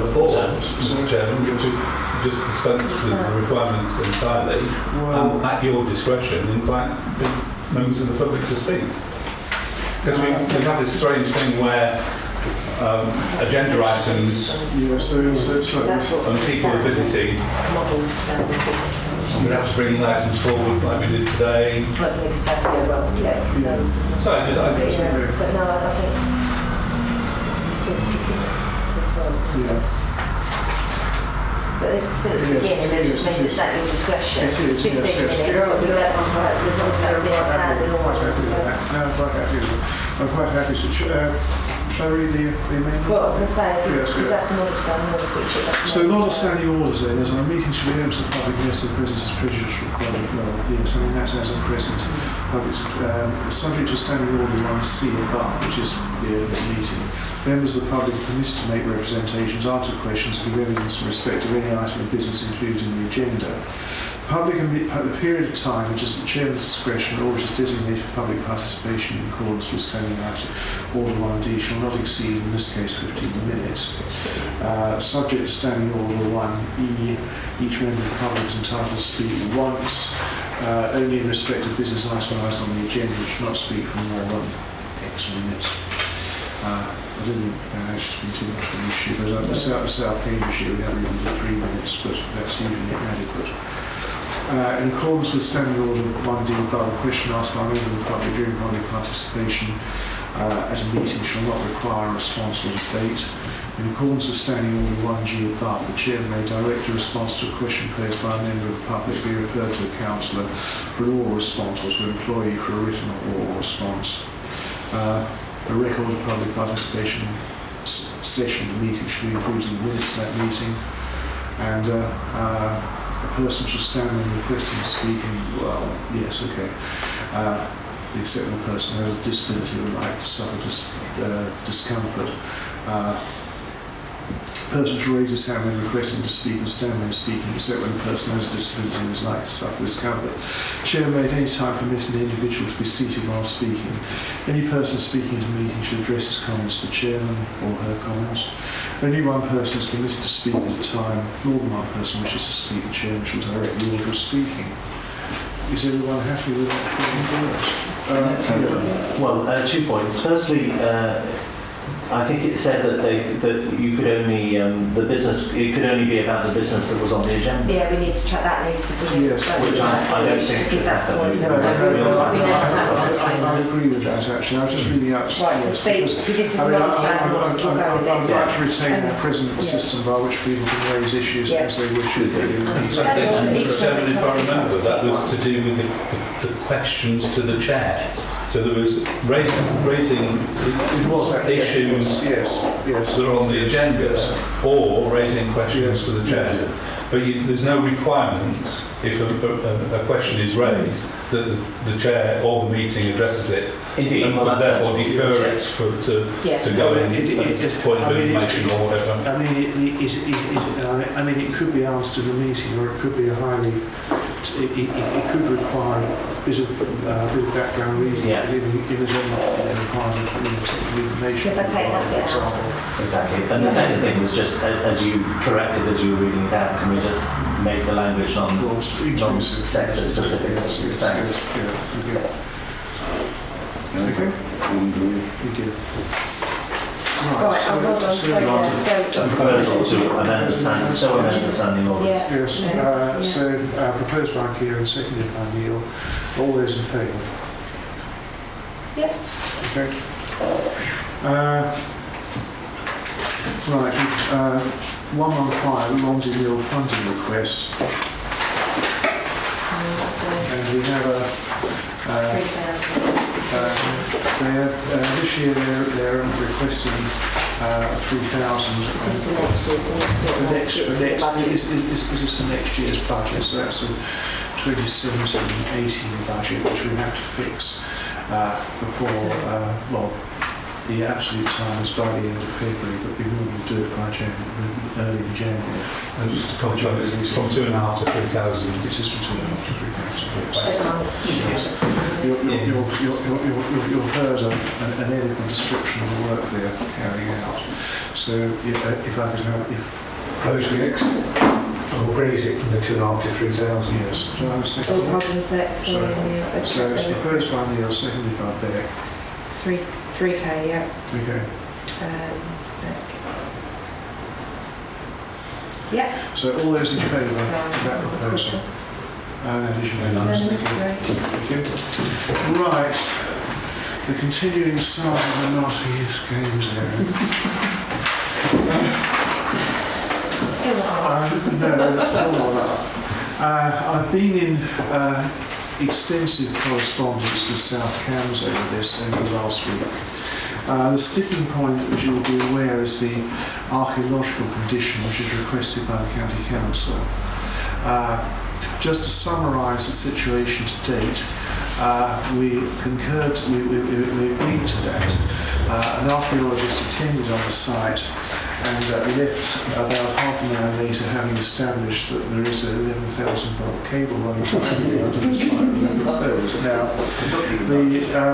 Chairman, you could just dispense with the requirements entirely, and at your discretion invite the members of the public to speak. Because we have this strange thing where agenda items and people are visiting. We'd have to bring the items forward like we did today. That's an extent, yeah. So I think but no, I think it's still sticking to vote. But this is still at the beginning, and it just makes it at your discretion. It is, 15 minutes, we don't want to vote, so as long as that's the outstanding orders. I'm quite happy to. Shall I read the amendment? Well, I was going to say, Yes, because that's the non-standing orders, which it doesn't. So non-standing orders then, as our meeting should be open to the public unless the presence is prejudicial to the public. Well, yes, I mean that's as at present. Subject to standing order 1C above, which is the meeting. Members of the public are permitted to make representations, answer questions, give evidence in respect of any item of business included in the agenda. Public the period of time, which is at the chairman's discretion or which is designated for public participation in accordance with standing order 1D, shall not exceed, in this case, 15 minutes. Subject to standing order 1E, each member of the public is entitled to speak once, only in respect of business itemised on the agenda, which should not speak for more than X minutes. I didn't think that actually been too much of an issue, but the South Cambridgeshire we have even to 3 minutes, but that's usually inadequate. In accordance with Standing Order 1D above, a question asked by a member of the public during public participation at a meeting shall not require a response or debate. In accordance with Standing Order 1G above, the Chairman may direct a response to a question posed by a member of the public be referred to a councillor for an oral response or to an employee for a written or oral response. A record of public participation session of the meeting should be included in the minutes of that meeting, and a person shall stand when requesting speaking. Well, yes, okay. Except when a person has a disability or would like to suffer discomfort. A person shall raise his hand when requesting to speak and stand when speaking, except when a person has a disability and is like to suffer discomfort. Chair may at any time permit an individual to be seated while speaking. Any person speaking at a meeting should address his comments to the chairman or her comments. Only one person is permitted to speak at a time. More than one person wishes to speak, the chairman shall direct the order of speaking. Is everyone happy with that? Well, 2 points. Firstly, I think it said that you could only it could only be about the business that was on the agenda. Yeah, we need to check that needs to be. Yes, which I don't think should that's the one. I agree with that actually. I was just reading out. Right, to speak. So this is not standing order. I'd like to retain the present system by which people can raise issues as they wish to do. Mr. Chairman, if I remember, that was to do with the questions to the chair. So there was raising It was that issues yes, that are on the agenda, or raising questions to the chair. But there's no requirement, if a question is raised, that the chair or the meeting addresses it. Indeed. And would therefore defer it to go in at this point of information or whatever. I mean, it could be asked in a meeting, or it could be a highly. It could require a bit of background reading. Yeah. If there's any requirement for technical information. If I take that bit for out. example. Exactly. And the second thing was just, as you corrected as you were reading it out, can we just make the language non-sex specific? Thanks. Okay. Thank you. Right, I'll hold on. Proposal to amend the standing orders. Yeah. Yes, proposed by Keir and seconded by Neil. All those in favour? Yep. Okay. Right, 115, Lonzy Mill funding request. And we have 3,000. this year they're requesting 3,000. This is for next year's This is for next year's budget, so that's a 2017-18 budget, which we have to fix before, the absolute time is by the end of February, but we will do it by early in January. And just to confirm, it's from 2,500 to 3,000. This is from 2,500 to 3,000. As long as You'll heard an eloquent description of the work they're carrying out. So if I could have, Propose next. I'll raise it from the 2,500 to 3,000. yes. So I was thinking, hold on a sec. so it's proposed by Neil, seconded by Beck. 3K, yeah. Okay. Yeah. So all those in favour of that proposal? That is unanimous. Thank you. Right. The continuing saga of the Naughty Youth Games area. Still not. No, it's still not that. I've been in extensive correspondence with South Cambs over this over the last week. The sticking point, as you'll be aware, is the archaeological condition which is requested by the County Council. Just to summarise the situation to date, we concurred, we agreed to that. An archaeologist attended on the site and left about half an hour later, having established that there is an 11,000 volt cable running directly under the site of the proposed. Now,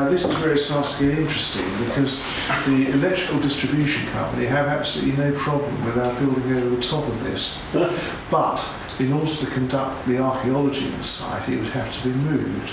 this is where it starts to get interesting, because the electrical distribution company have absolutely no problem with our building over the top of this. But in order to conduct the archaeology in the site, it would have to be moved.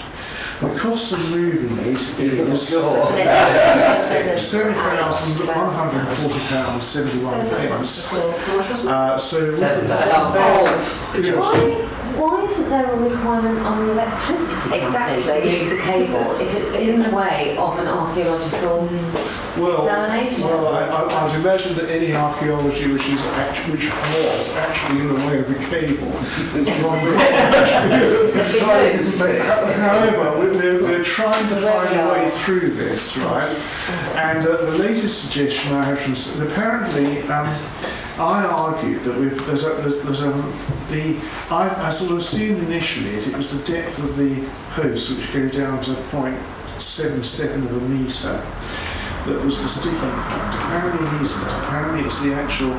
The cost of moving it is £70,140.71. Why isn't there a requirement on the electricity company to move the cable if it's in the way of an archaeological examination? Well, I would imagine that any archaeology which was actually in the way of the cable is wrong. However, we're trying to find a way through this, right? And the latest suggestion I have from apparently. I argued that I sort of assumed initially it was the depth of the posts, which go down to 0.77 of a metre, that was the sticking point. Apparently it isn't. Apparently it's the actual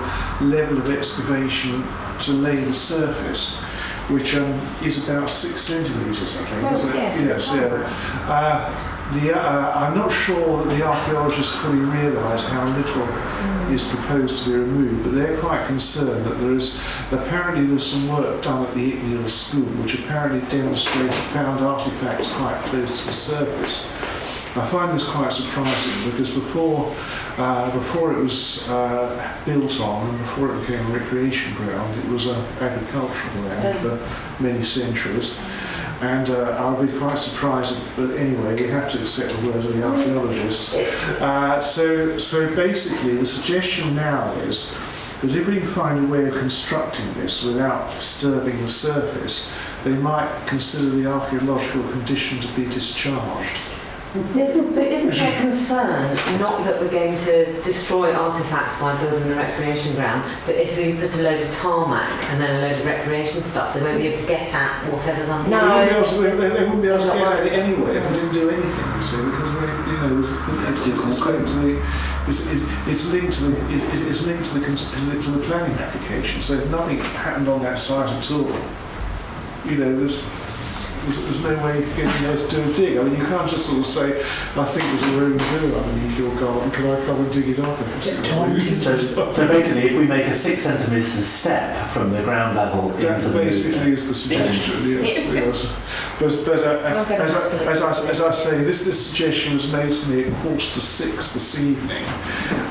level of excavation to lay the surface, which is about 6 centimetres, I think. Isn't it? Yes, yeah. I'm not sure that the archaeologists fully realise how little is proposed to be removed, but they're quite concerned that there's some work done at the Icknield school which apparently found artefacts quite close to the surface. I find this quite surprising because before it was built on and before it became a recreation ground, it was an agricultural land for many centuries. And I'll be quite surprised, but anyway, we have to accept the word of the archaeologists. So basically, the suggestion now is that if we can find a way of constructing this without disturbing the surface, they might consider the archaeological condition to be discharged. But isn't there concern, not that we're going to destroy artefacts by building the recreation ground, but if we put a load of tarmac and then a load of recreation stuff, they won't be able to get at whatever's under No. They wouldn't be able to get at it anyway if they didn't do anything, you see, because they, you know, it's linked to the planning application. So if nothing happened on that site at all, you know, there's no way of getting there to do a dig. I mean, you can't just sort of say, I think there's a room blue underneath your garden, can I come and dig it off? So basically, if we make a 6 centimetres step from the ground level that into the basically is the suggestion, yes. But as I say, this suggestion was made to me at 5:45 this evening,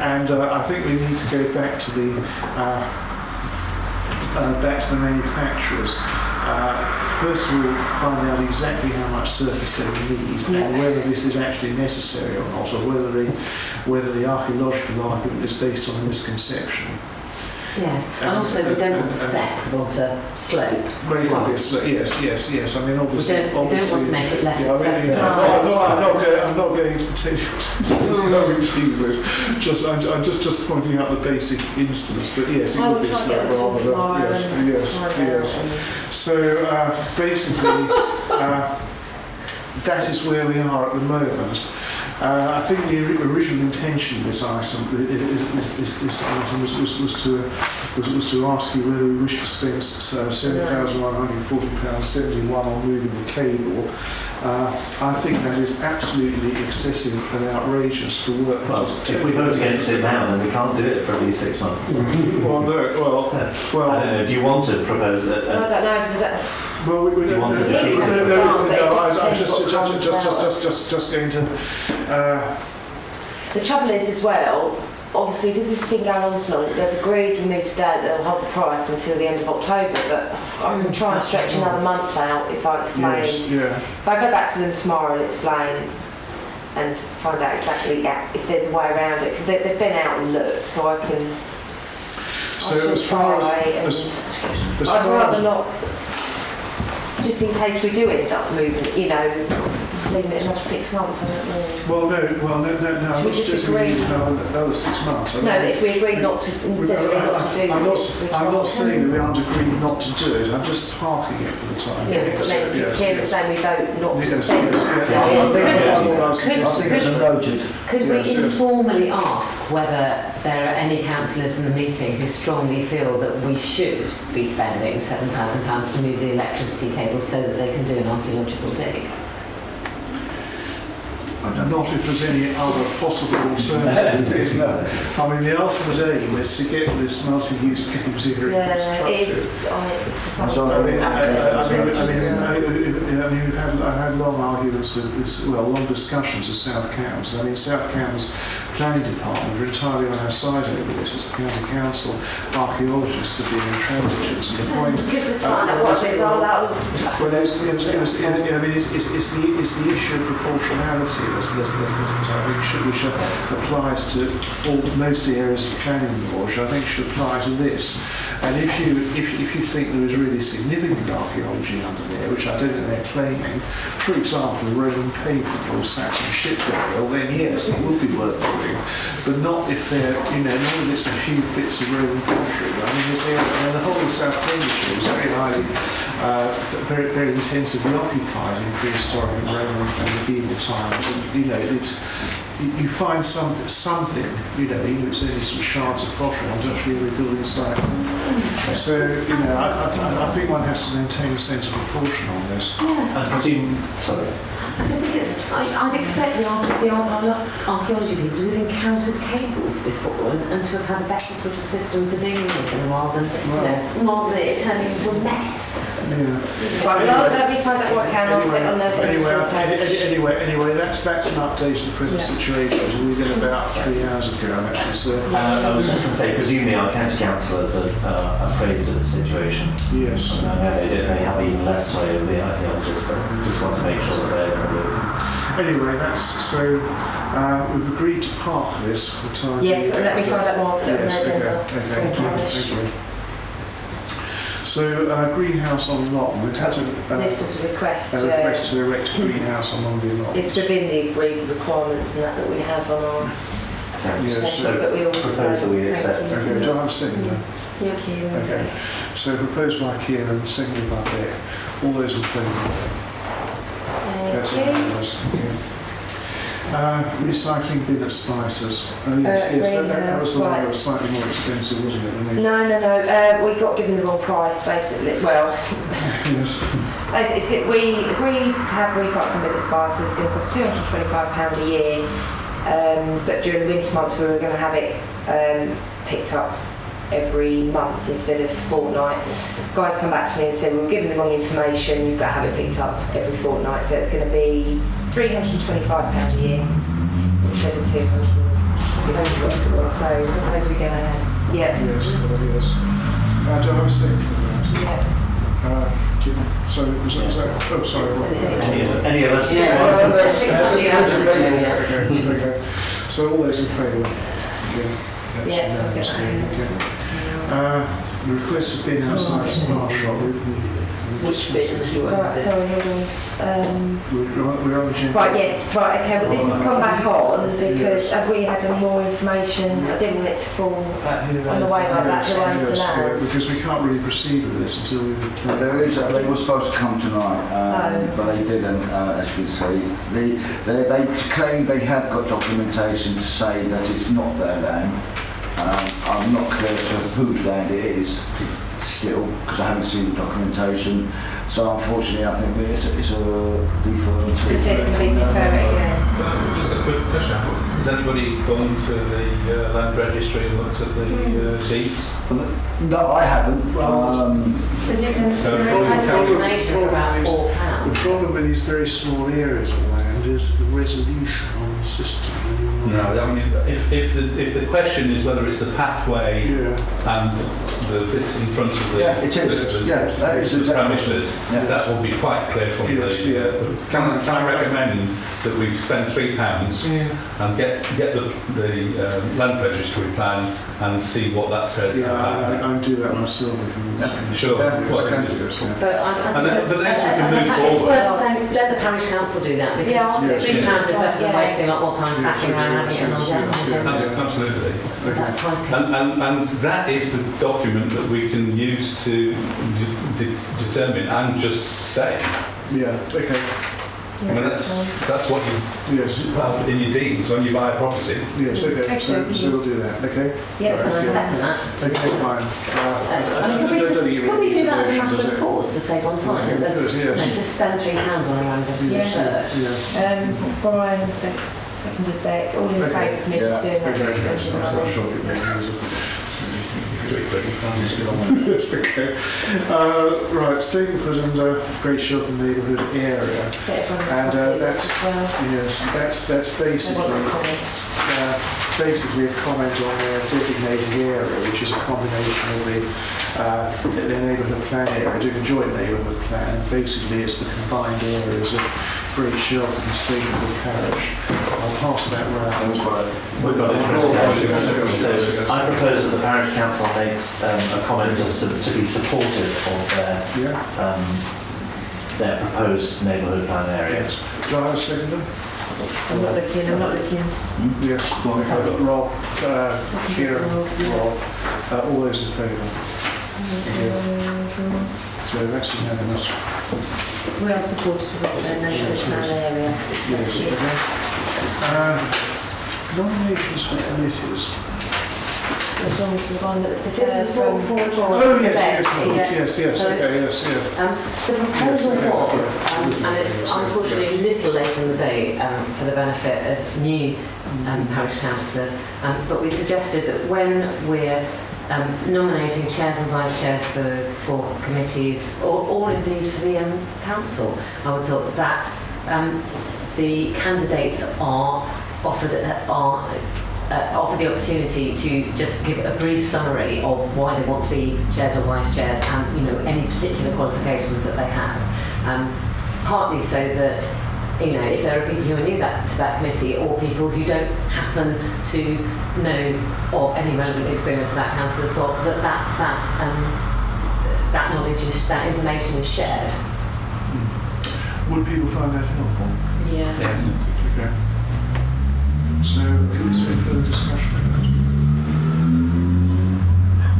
and I think we need to go back to the manufacturers. First of all, find out exactly how much surface they need and whether this is actually necessary or not, or whether the archaeological argument is based on a misconception. Yes, and also we don't want to step, we want a slope. Very obviously, yes. I mean, obviously, we don't want to make it less accessible. I'm not going to take this. I'm just pointing out the basic instance. But yes, it would be a slope rather than yes. So basically, that is where we are at the moment. I think the original intention of this item, was to ask you whether we wish to spend £7,140.71 on moving the cable. I think that is absolutely excessive and outrageous for work. Well, if we vote against it now, then we can't do it for at least 6 months. Well, I don't know. Do you want to propose that? I don't know, because I don't... Well, we do you want to defeat it? I'm just going to... The trouble is as well, obviously because this has been going on so long, they've agreed with me today that they'll hold the price until the end of October, but I can try and stretch another month out if I explain. If I go back to them tomorrow and explain and find out exactly if there's a way around it, because they've been out and looked, so I can... So as far as I'd rather not, just in case we do end up moving, you know, leaving it another 6 months, I don't know. Well, no, I'm not suggesting we need another 6 months. No, if we agree not to, definitely not to do this. I'm not saying that we aren't agreeing not to do it, I'm just parking it for the time. Yeah, so then if Kieran's saying we vote not to spend Could we informally ask whether there are any councillors in the meeting who strongly feel that we should be spending £7,000 to move the electricity cables so that they can do an archaeological dig? Not if there's any other possible alternative. I mean, the ultimate aim is to get this multi-use games area constructed. I've had long arguments with this, long discussions with South Cambs. I mean, South Cambs planning department are entirely on our side over this. It's the county council archaeologists that are being intransigent. And the point, it's the issue of proportionality which applies to most areas of planning law, which I think should apply to this. And if you think there is really significant archaeology under there, which I don't think they're claiming, for example, Roman pavement or Saxon ship burial, then yes, it would be worth doing. But not if they're, not if it's a few bits of Roman pottery. I mean, this area, the whole of South Cambridgeshire is very highly, very intensively occupied in prehistoric and Roman and medieval times. And, you find something, even if it's only some shards of pottery, on actually a rebuilding site. So, I think one has to maintain a sense of proportion on this. I think I'd expect the archaeology people to have encountered cables before and to have had a better sort of system for dealing with them rather than it turning into a mess. Let me find out what I can on Anyway, that's an update of the present situation. We did about 3 hours ago, actually. So I was just going to say, presumably our county councillors are appraised of the situation. Yes. They have even less sway over the archaeologists, but just want to make sure that they're. Anyway, we've agreed to park this for time. Yes, and let me find out more. Yes, okay. Thank you. So greenhouse on lot. We've had This was a request. a request to erect a greenhouse on one of the lots. It's within the agreed requirements and that we have on our Yes. sessions, but we always propose that we accept. thank Okay, you. do I have a seconder? Thank you. Okay. So proposed by Kieran, seconded by Beck. All those in favour? That's Thank you. unanimous. Recycling bin at Spices. Oh yes, yes, that was the one that was slightly more expensive, wasn't it? than the- No. We got given the wrong price, basically. Well, Yes. we agreed to have recycling bin at Spices. It's going to cost £225 a year. But during the winter months, we were going to have it picked up every month instead of fortnight. Guys come back to me and said, we were given the wrong information, you've got to have it picked up every fortnight, so it's going to be £325 a year instead of £250. So Suppose we go ahead. yeah, Yes, yes. Do I have a second? yeah. So, was that, oh, sorry. what- Any of us? Okay. So all those in favour? Yeah, so I'll get that. The request has been outside Smart Shop. Which bit is it? Right, sorry, hold on. We're on the agenda. Right, yes, right, okay, well this has come back on because have we had any more information? I didn't want it to fall on the way like that, the ones to land. Because we can't really proceed with this until we've... They were supposed to come tonight, but they didn't, as you can see. They claim they have got documentation to say that it's not their land. I'm not clear to whose land it is still, because I haven't seen the documentation. So unfortunately, I think it's a deferred. It says complete deferment, yeah. Just a quick question. Has anybody gone to the land registry and looked at the deeds? No, I haven't. Because you can request information for about £4. The problem with these very small areas of land is the resolution on the system. No, I mean, if the question is whether it's the pathway and the bits in front of the, Yeah, it is. Yes, that is the exactly. premises, Yeah. that will be quite clear from the. Can I recommend that we spend £3 and get the land registry plan and see what that says? I do that myself. Sure. Yeah, Quite okay. good. But then we can move it's forward. worth saying, let the parish council do that because Yeah, £3 is better than yeah. wasting a lot more time faffing around having it on Absolutely. that type. And that is the document that we can use to determine and just say. Yeah, okay. I mean, that's what you Yes. have in your deeds when you buy a property. Yes, okay. So we'll do that, okay? Yeah, Right, And I yeah. second that. Okay, fine. Can we do that as a matter of course to save on time? Yes, There's- yes. no, just spend £3 on a land registry Yeah. search. Yeah. Brian seconded Beck, all in Okay. favour of me just doing that Okay, suspension I'm money. sure it makes Sweet, Yes, okay. Right, statement was under Great Shelton neighbourhood area. So everyone And can do this that's, as well. yes, that's I want basically, comments. basically a comment on their designated area, which is a combination of the neighbourhood plan area, doing a joint neighbourhood plan. Basically, it's the combined areas of Great Shelton and Stapleford Parish. I'll pass that round. We've got it. So I propose that the parish council makes a comment to be supportive of Yeah. their proposed neighbourhood plan area. Do I have a seconder? I'm not looking. Yes. Okay. Rob, Kieran, Rob. All those in favour? So that's unanimous. We are supportive of their neighbourhood plan area. Yes, okay. Nominations for committees. This one's the one that was This deferred is from... Oh, yes, Beck, yes, So- okay, yes, yeah. The proposal Yes, okay. was, and it's unfortunately a little late in the day for the benefit of new parish councillors, but we suggested that when we're nominating chairs and vice chairs for committees, or indeed for the council, I would thought that the candidates are offered the opportunity to just give a brief summary of why they want to be chairs or vice chairs and any particular qualifications that they have. Partly so that if there are people who are new to that committee or people who don't happen to know of any relevant experience that council has got, that that knowledge is, that information is shared. Would people find that helpful? Yeah. Yes. Okay. So, is there any further discussion?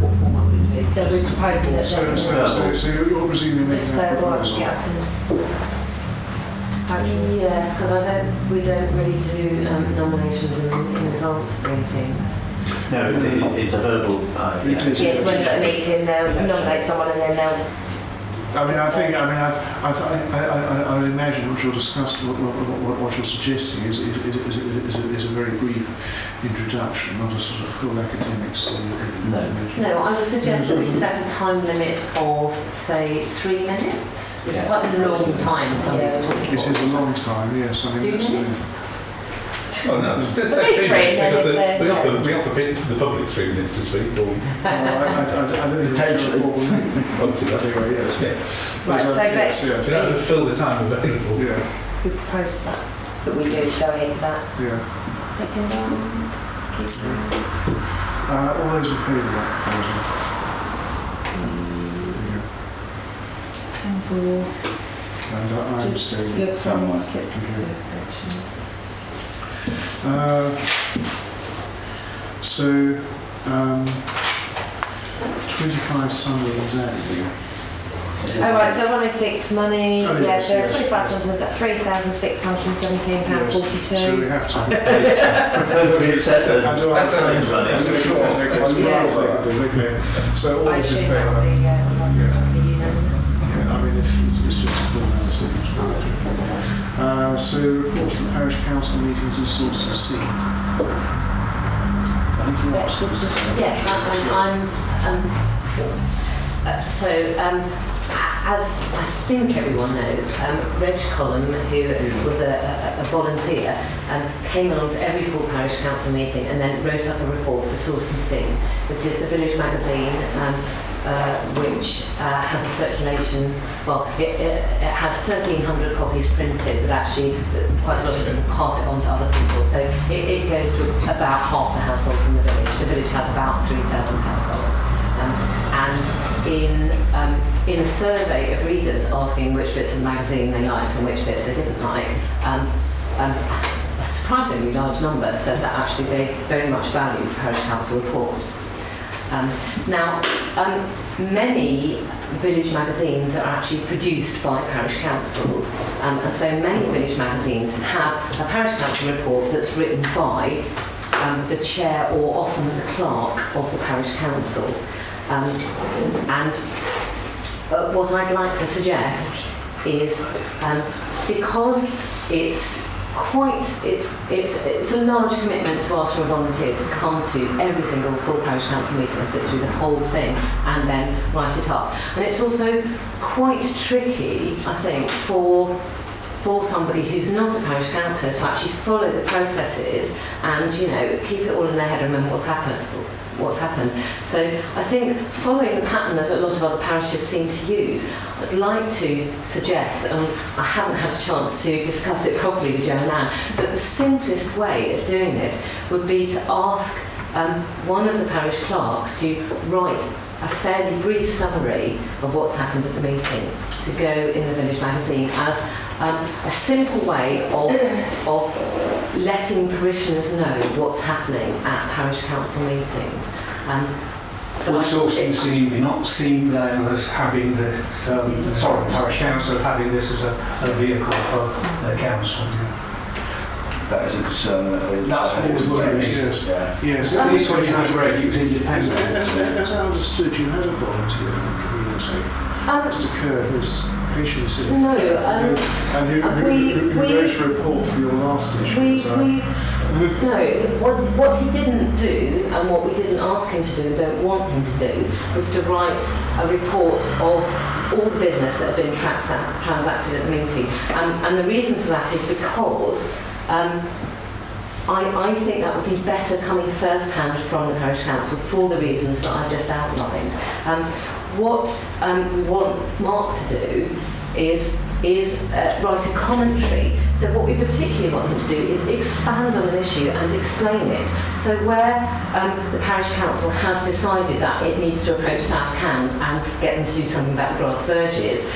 What format would it take? So we're proposing that So you're presuming Just making that verbal, proposal? yeah. Yes, because we don't really do nominations in advance meetings. No, it's a verbal. Yes, when at a meeting, they'll nominate someone and then they'll. I imagine what you're discussing, what you're suggesting is a very brief introduction, not a sort of full academics. No, I would suggest that we set a time limit of, say, 3 minutes, which is quite a long time. It is a long time, yes. I mean, 2 minutes? Oh no, just say 3 minutes because we offer the public 3 minutes to speak. Or I don't think Potentially. anyway, yes. yeah. Right, so Yes, You don't have to fill the time available. yeah, we propose that we do show ahead of that. yeah. Second one. All those in favour of that proposal? And I abstain. You abstain, Someone. Kit, two abstentions. So, 25 Sunderland's Avenue. Oh right, so 106 money, Oh, yeah, yes, so yes. 25 Sunderland's at £3,617.42. So we have to. Propose we accept And do I That's say? money. Okay. So all I those in assume that favour? will be, unanimous. Yeah, I mean, it's just a formality. So reports from parish council meetings and Sawston Sea. I think you asked us to. Yes, as I think everyone knows, Reg Collum, who was a volunteer, came along to every full parish council meeting and then wrote up a report for Sawston Sea, which is the village magazine, which has a circulation. Well, it has 1,300 copies printed, but actually quite a lot of people pass it on to other people. So it goes to about half the households in the village. The village has about 3,000 households. And in a survey of readers asking which bits of the magazine they liked and which bits they didn't like, a surprisingly large number said that actually they very much valued parish council reports. Many village magazines are actually produced by parish councils, and so many village magazines have a parish council report that's written by the chair or often the clerk of the parish council. What I'd like to suggest is, because it's a large commitment to ask for a volunteer to come to every single full parish council meeting and sit through the whole thing and then write it up. And it's also quite tricky, I think, for somebody who's not a parish councillor to actually follow the processes and, keep it all in their head and remember what's happened. So I think following the pattern that a lot of other parishes seem to use, I'd like to suggest, and I haven't had a chance to discuss it properly with Jo and Anne, that the simplest way of doing this would be to ask one of the parish clerks to write a fairly brief summary of what's happened at the meeting to go in the village magazine as a simple way of letting parishioners know what's happening at parish council meetings. Would Sawston Sea be not seen then as having parish council having this as a vehicle for the council? That is a concern. That's always what it is. Yes. At least when you had Reg, it was independent. As I understood, you had a volunteer in the community, Mr. Kerr, who's patients in No, and who wrote a report for your last issue. What he didn't do, and what we didn't ask him to do and don't want him to do, was to write a report of all the business that had been transacted at the meeting. And the reason for that is because I think that would be better coming first-hand from the parish council for the reasons that I just outlined. What we want Mark to do is is write a commentary. So what we particularly want him to do is expand on an issue and explain it. So where the parish council has decided that it needs to approach South Cans and get them to do something about the grass verges,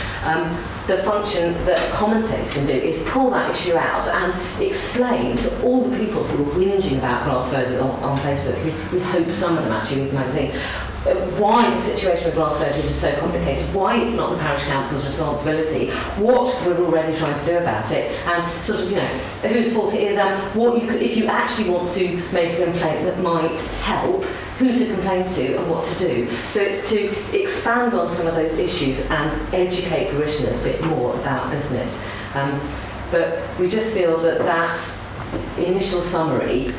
the function that a commentator can do is pull that issue out and explain to all the people who are whinging about grass verges on Facebook, we hope some of them actually read the magazine, why the situation with grass verges is so complicated, why it's not the parish council's responsibility, what we're already trying to do about it, and sort of, whose fault it is, and what you could, if you actually want to make a complaint that might help, who to complain to and what to do. So it's to expand on some of those issues and educate parishioners a bit more about business. But we just feel that that initial summary,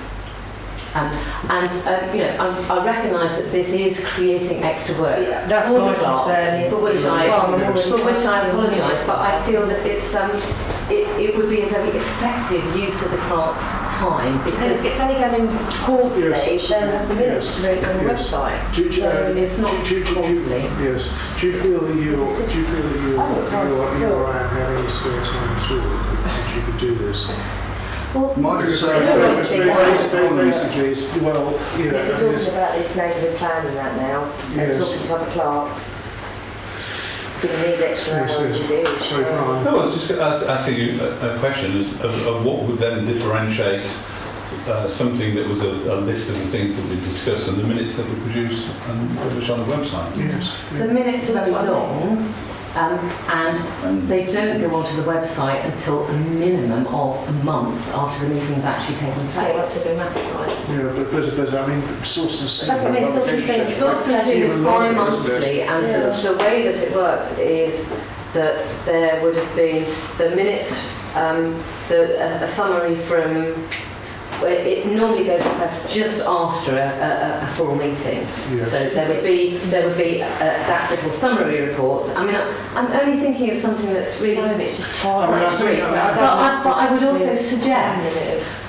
I recognise that this is creating extra work. Yeah, that's my concern. For which I apologise, but I feel that it would be a very effective use of the clerk's time, because it's only going quarterly, Yes. they'll have the minutes to read on the Yes. website. it's not quarterly. Yes. Do you feel that you are having any spare time at all that you could do this? Well, My concern Basically, If it's, well, we're talking about this neighbourhood plan and that now, and Yes. talking to other clerks, going to need extra hours as it is. Sorry, Brian. No, I was just asking you a question of what would then differentiate something that was a list of the things that we discussed and the minutes that we produce and publish on the website. Yes. The minutes are too long, and they don't go onto the website until a minimum of a month after the meeting's actually taken Yeah, that's place. a bit right. Yeah, but I mean, Sawston. That's what I mean, Sawston Street. Sawston Street is bi-monthly, and Yeah. the way that it works is that there would have been the minutes, a summary from. It normally goes to press just after a full meeting. Yes. So there would be that little summary report. I mean, I'm only thinking of something that's really. It's just I mean, I think- But I would also Yeah. suggest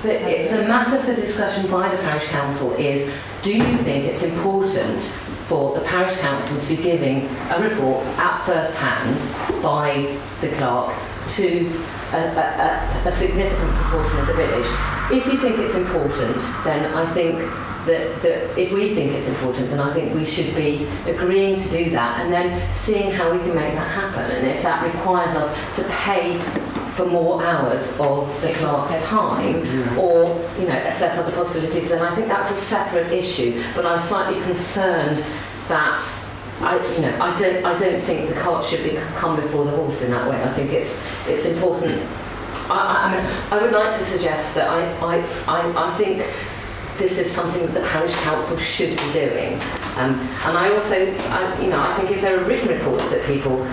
that the matter for discussion by the parish council is: do you think it's important for the parish council to be giving a report at first hand by the clerk to a significant proportion of the village? If you think it's important, then I think that if we think it's important, then I think we should be agreeing to do that and then seeing how we can make that happen. And if that requires us to pay for more hours of the clerk's time, or assess other possibilities, then I think that's a separate issue. But I'm slightly concerned that I don't think the cart should come before the horse in that way. I think it's important. I would like to suggest that I think this is something that the parish council should be doing. And I also, I think if there are written reports that people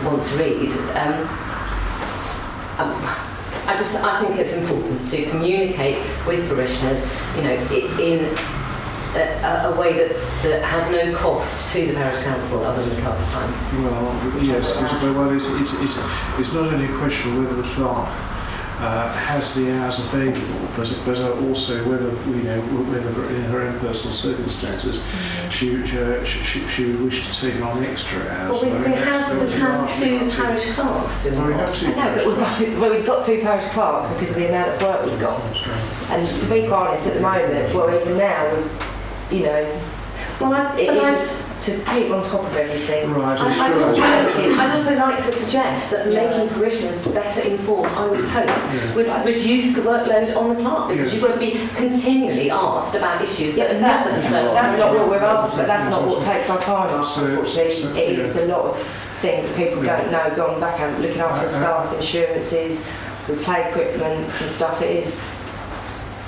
want to read, I think it's important to communicate with parishioners, in a way that has no cost to the parish council other than the clerk's time. Well, yes, it's not only a question of whether the clerk has the hours available, but also whether whether in her own personal circumstances she would wish to take on extra hours. Well, we have two parish clerks, do we We not? have two. I know, but we've got two parish clerks because of the amount of work we've got. And to be quite honest, at the moment, well, even now, it is to keep on top of everything. Right. I'd also like to suggest that making parishioners better informed, I would hope, would reduce the workload on the clerk, because you won't be continually asked about issues that are not concerned. That's not what we've asked, but that's not what takes our time up, So- unfortunately. It is a lot of things that people don't know, going back and looking after staff, insurances, with play equipment and stuff. It is,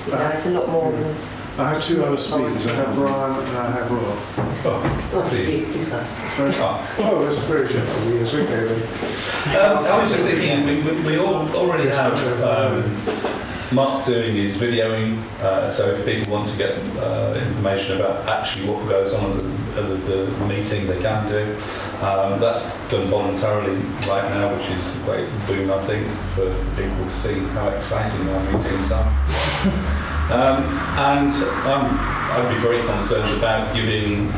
it's a lot more than... I have two other speakers. I have Brian and I have Rob. Sorry. Oh, that's very gentle. Yes, okay then. I was just thinking, we already have Mark doing his videoing, so if people want to get information about actually what goes on at the meeting, they can do. That's done voluntarily right now, which is a great boon, I think, for people to see how exciting our meetings are. And I'd be very concerned about giving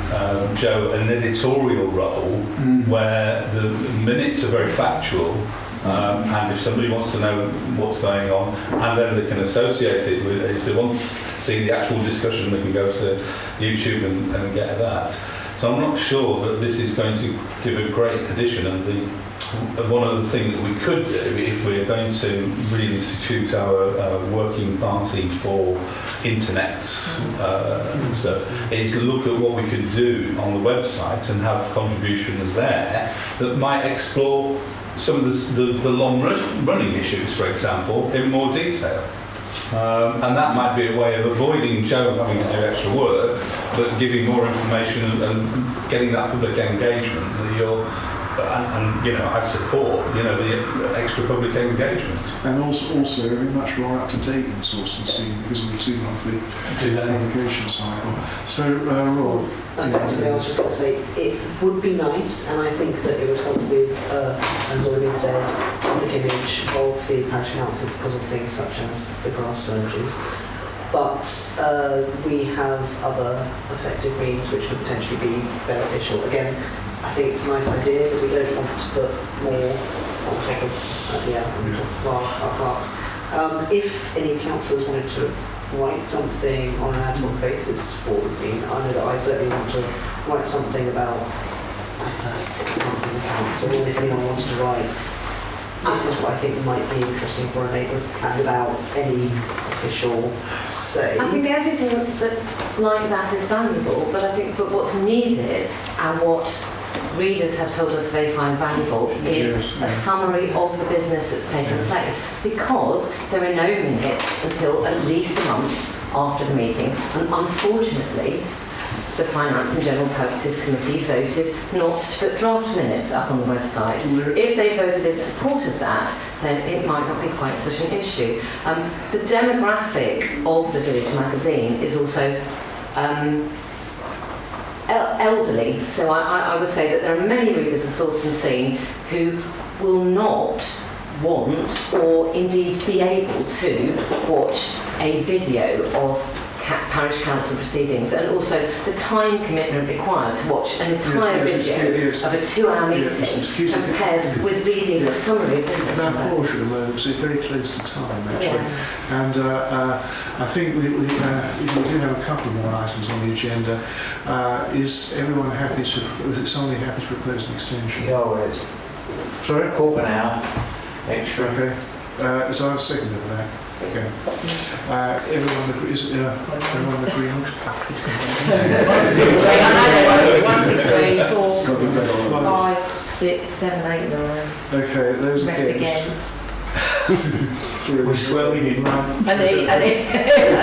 Joe an editorial role where the minutes are very factual, And if somebody wants to know what's going on, and then they can associate it with, if they want to see the actual discussion, they can go to YouTube and get that. So I'm not sure that this is going to give a great addition. And one other thing that we could do, if we're going to reinstitute our working party for internet and stuff, is look at what we could do on the website and have contributions there that might explore some of the long running issues, for example, in more detail. And that might be a way of avoiding Joe having to do extra work, but giving more information and getting that public engagement that you're, and you know, I support, you know, the extra public engagement. And also very much more up to date in Sawston scene because of the 2 monthly publication cycle. So, Rob. Effectively, I was just going to say, it would be nice, and I think that it would help with, as already been said, public image of the parish council because of things such as the grass verges. But we have other effective means which could potentially be beneficial. Again, I think it's a nice idea, but we don't want to put more on top of our clerks. If any councillors wanted to write something on an ad hoc basis for the scene, I know that I certainly want to write something about my first 6 months in the council, and if anyone wanted to write, this is what I think might be interesting for a neighbour, and without any official say. I think everything that like that is valuable, but I think what's needed and what readers have told us they find valuable is a summary of the business that's taken place, because there are no minutes until at least a month after the meeting, and unfortunately the Finance and General Purposes Committee voted not to put draft minutes up on the website. If they voted in support of that, then it might not be quite such an issue. The demographic of the Village magazine is also elderly, so I would say that there are many readers of Sawston Scene who will not want or indeed be able to watch a video of parish council proceedings, and also the time commitment required to watch an entire video of a 2-hour meeting compared with reading a summary of business. Unfortunately, at the moment, so very close to time actually. Yes. And I think we do have a couple more items on the agenda. Is everyone happy to, is it somebody happy to propose an extension? Yeah, alright. Sorry? Quarter of an hour extra. Okay. So I've seconded that. Okay. Everyone agrees? Everyone agreement? 1, 2, 3, 4, 5, 6, 7, 8, 9. Okay, those rest against. We swear we didn't. I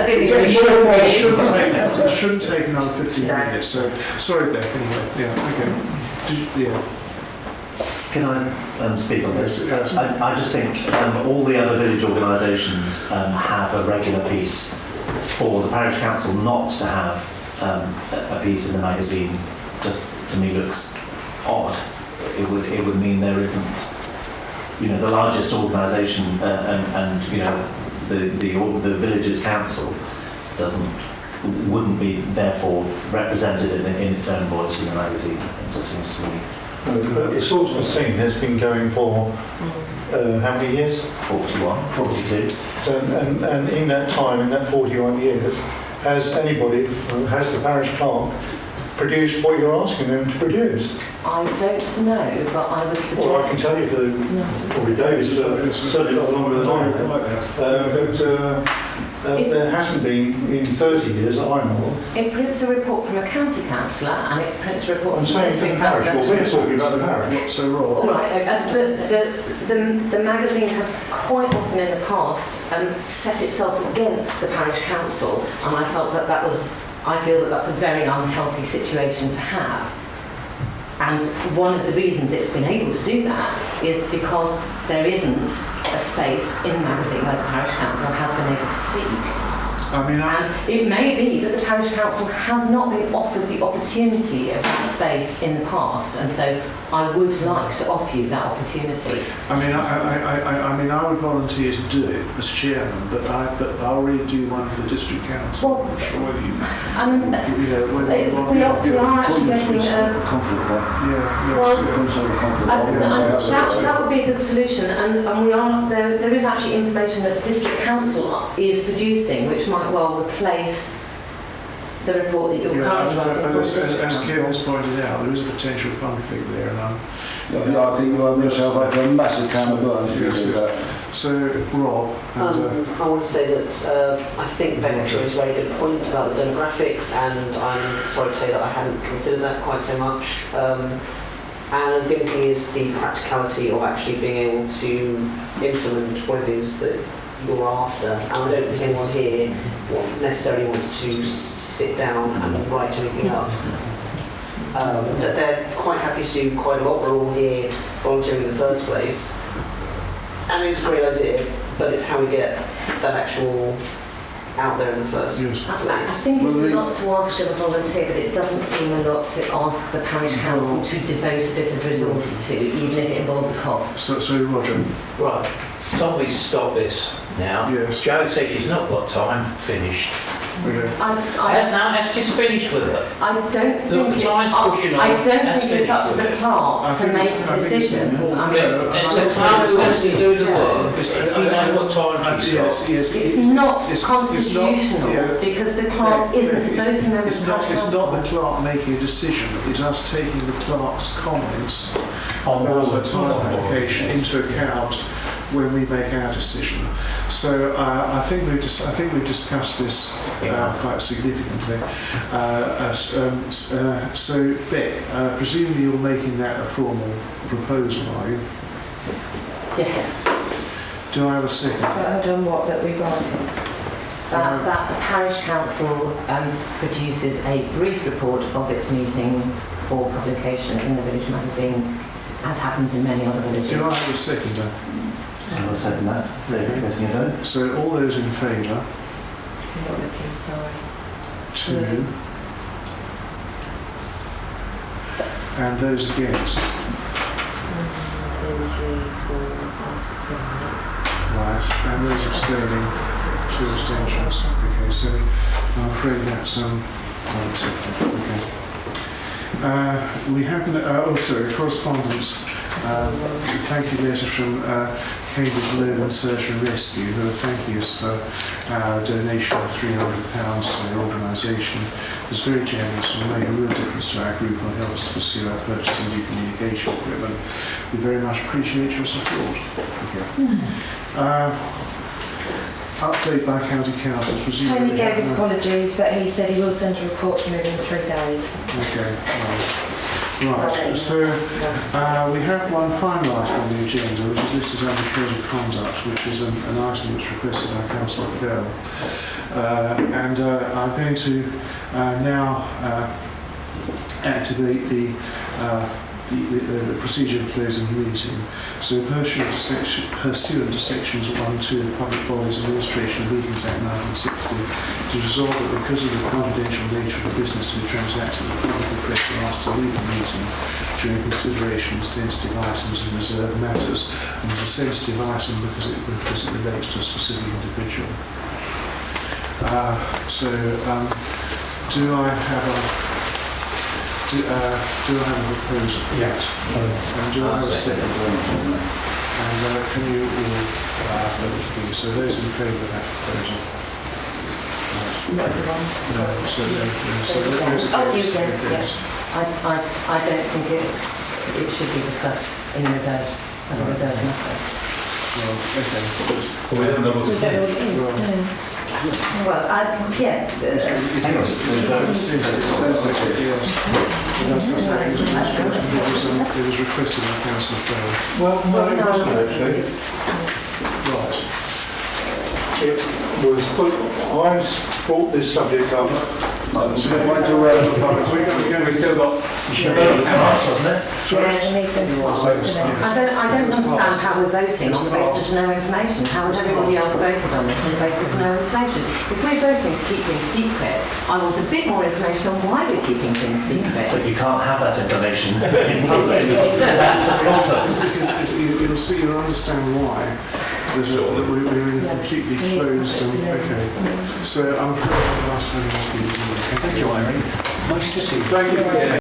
didn't even It shouldn't take another 15 minutes. So sorry, Beck. Anyway, yeah. Okay. Can I speak on this? Yes. I just think all the other village organisations have a regular piece. For the parish council not to have a piece in the magazine, just to me looks odd. It would mean there isn't, you know, the largest organisation and you know the village's council wouldn't be therefore represented in its own voice in the magazine. It just seems to me. But the Sawston Scene has been going for how many years? 41, 42. So, and in that time, in that 41 years, has the parish clerk produced what you're asking them to produce? I don't know, but I would suggest... Well, I can tell you for probably David's certainly not longer than I have. But there hasn't been in 30 years that I know of. It prints a report from a county councillor, and it prints a report I'm from a saying for the district parish, councillor. well, we're talking about the parish. So Rob. All right, but the magazine has quite often in the past set itself against the parish council, and I feel that that's a very unhealthy situation to have. And one of the reasons it's been able to do that is because there isn't a space in the magazine where the parish council has been able to speak. I mean, And it may be that the parish council has not been offered the opportunity of that space in the past, and so I would like to offer you that opportunity. I mean, I would volunteer to do it as chairman, but I already do one for the district council. Well, I'm not sure whether you, we are actually getting conflict there. yeah, well, yes. that would be a good solution, and we are there is actually information that the district council is producing, which might well replace the report that you're currently writing. But as Kevin's pointed out, there is a potential conflict there, and I think you open yourself up to a massive can of worms if you do that. So, Rob, I want to say that I think Becca has made a good point about the demographics, and I'm sorry to say that I hadn't considered that quite so much. And the other thing is the practicality of actually being able to implement what it is that you're after. And I don't think anyone here necessarily wants to sit down and write anything up. That they're quite happy to do quite a lot. We're all here volunteering in the first place. And it's a great idea, but it's how we get that actual out there in the first place. I think it's a lot to ask of a volunteer, but it doesn't seem a lot to ask the parish council to devote a bit of resource to, even if it involves a cost. So Roger. Right. Told me to stop this now. Yes. Jo said she's not got time. Finished. Okay. Let's just finish with it. I don't think The time's pushing on. I don't Let's think it's up to finish the with it. clerk to make decisions. I mean, It's the clerk who has to do the work. She knows what time she's got. it's not constitutional because the clerk isn't a voting member of the parish It's council. not the clerk making a decision, it's us taking the clerk's comments On about board. the time allocation into account when we make our decision. So I think we've discussed this quite significantly. So Beck, presumably you're making that a formal proposal, are you? Yes. Do I have a second? Hold on, what, that we writing? That the parish council produces a brief report of its meetings for publication in the village magazine, as happens in many other villages. Do I have a seconder? I'll second that. So, letting you vote. So all those in favour? I'm not looking, sorry. 2. And those against? 1, 2, 3, 4, 5, 6, 7, 8. Right. And those abstaining? 2 abstentions. Okay, so I'm afraid that's unacceptable. Okay. We have correspondence. Thank you letter from Cambridge Loan and Search and Rescue, who are thanking us for our donation of £300 to the organisation. It was very generous and made a real difference to our group and helped us to pursue our purchase of new communication equipment. We very much appreciate your support. Okay. Update by County Council. Tony gave his apologies, but he said he will send a report to me in 3 days. Okay. Right, so we have one final item on the agenda, which is listed under Code of Conduct, which is an item which requested by Councillor Bell. And I'm going to now activate the procedure of closing the meeting. So pursuant to sections 1 and 2 of the Public Bodies Administration of Meetings Act 1960, to resolve that because of the confidential nature of the business to be transacted, the public press are asked to leave the meeting during consideration of sensitive items and reserved matters. And it's a sensitive item because it relates to a specific individual. Do I have a proposal? Yes. And do I have a second? And can you all vote for me? So those in favour of that proposal? Not everyone. No, so those Oh, you against? against, I don't think it should be discussed in reserve as a reserved matter. Well, okay. Well, we don't know what We it don't know is. what it is, no. Well, yes. It was requested by Councillor Bell. Well, no, it wasn't actually. Right. It was put, I brought this subject up. So we'd like to We've still got should vote as March, wasn't it? Yeah, they need them to ask, isn't it? I don't understand how we're voting on the basis of no information. How has everybody else voted on this on the basis of no information? If we're voting to keep things secret, I want a bit more information on why we're keeping things secret. But you can't have that information in public. That's the problem. You'll see, you'll understand why. We're in a completely closed. Okay. So I'm afraid the last one has been. Thank you, Irene. Nice to see you. Thank you.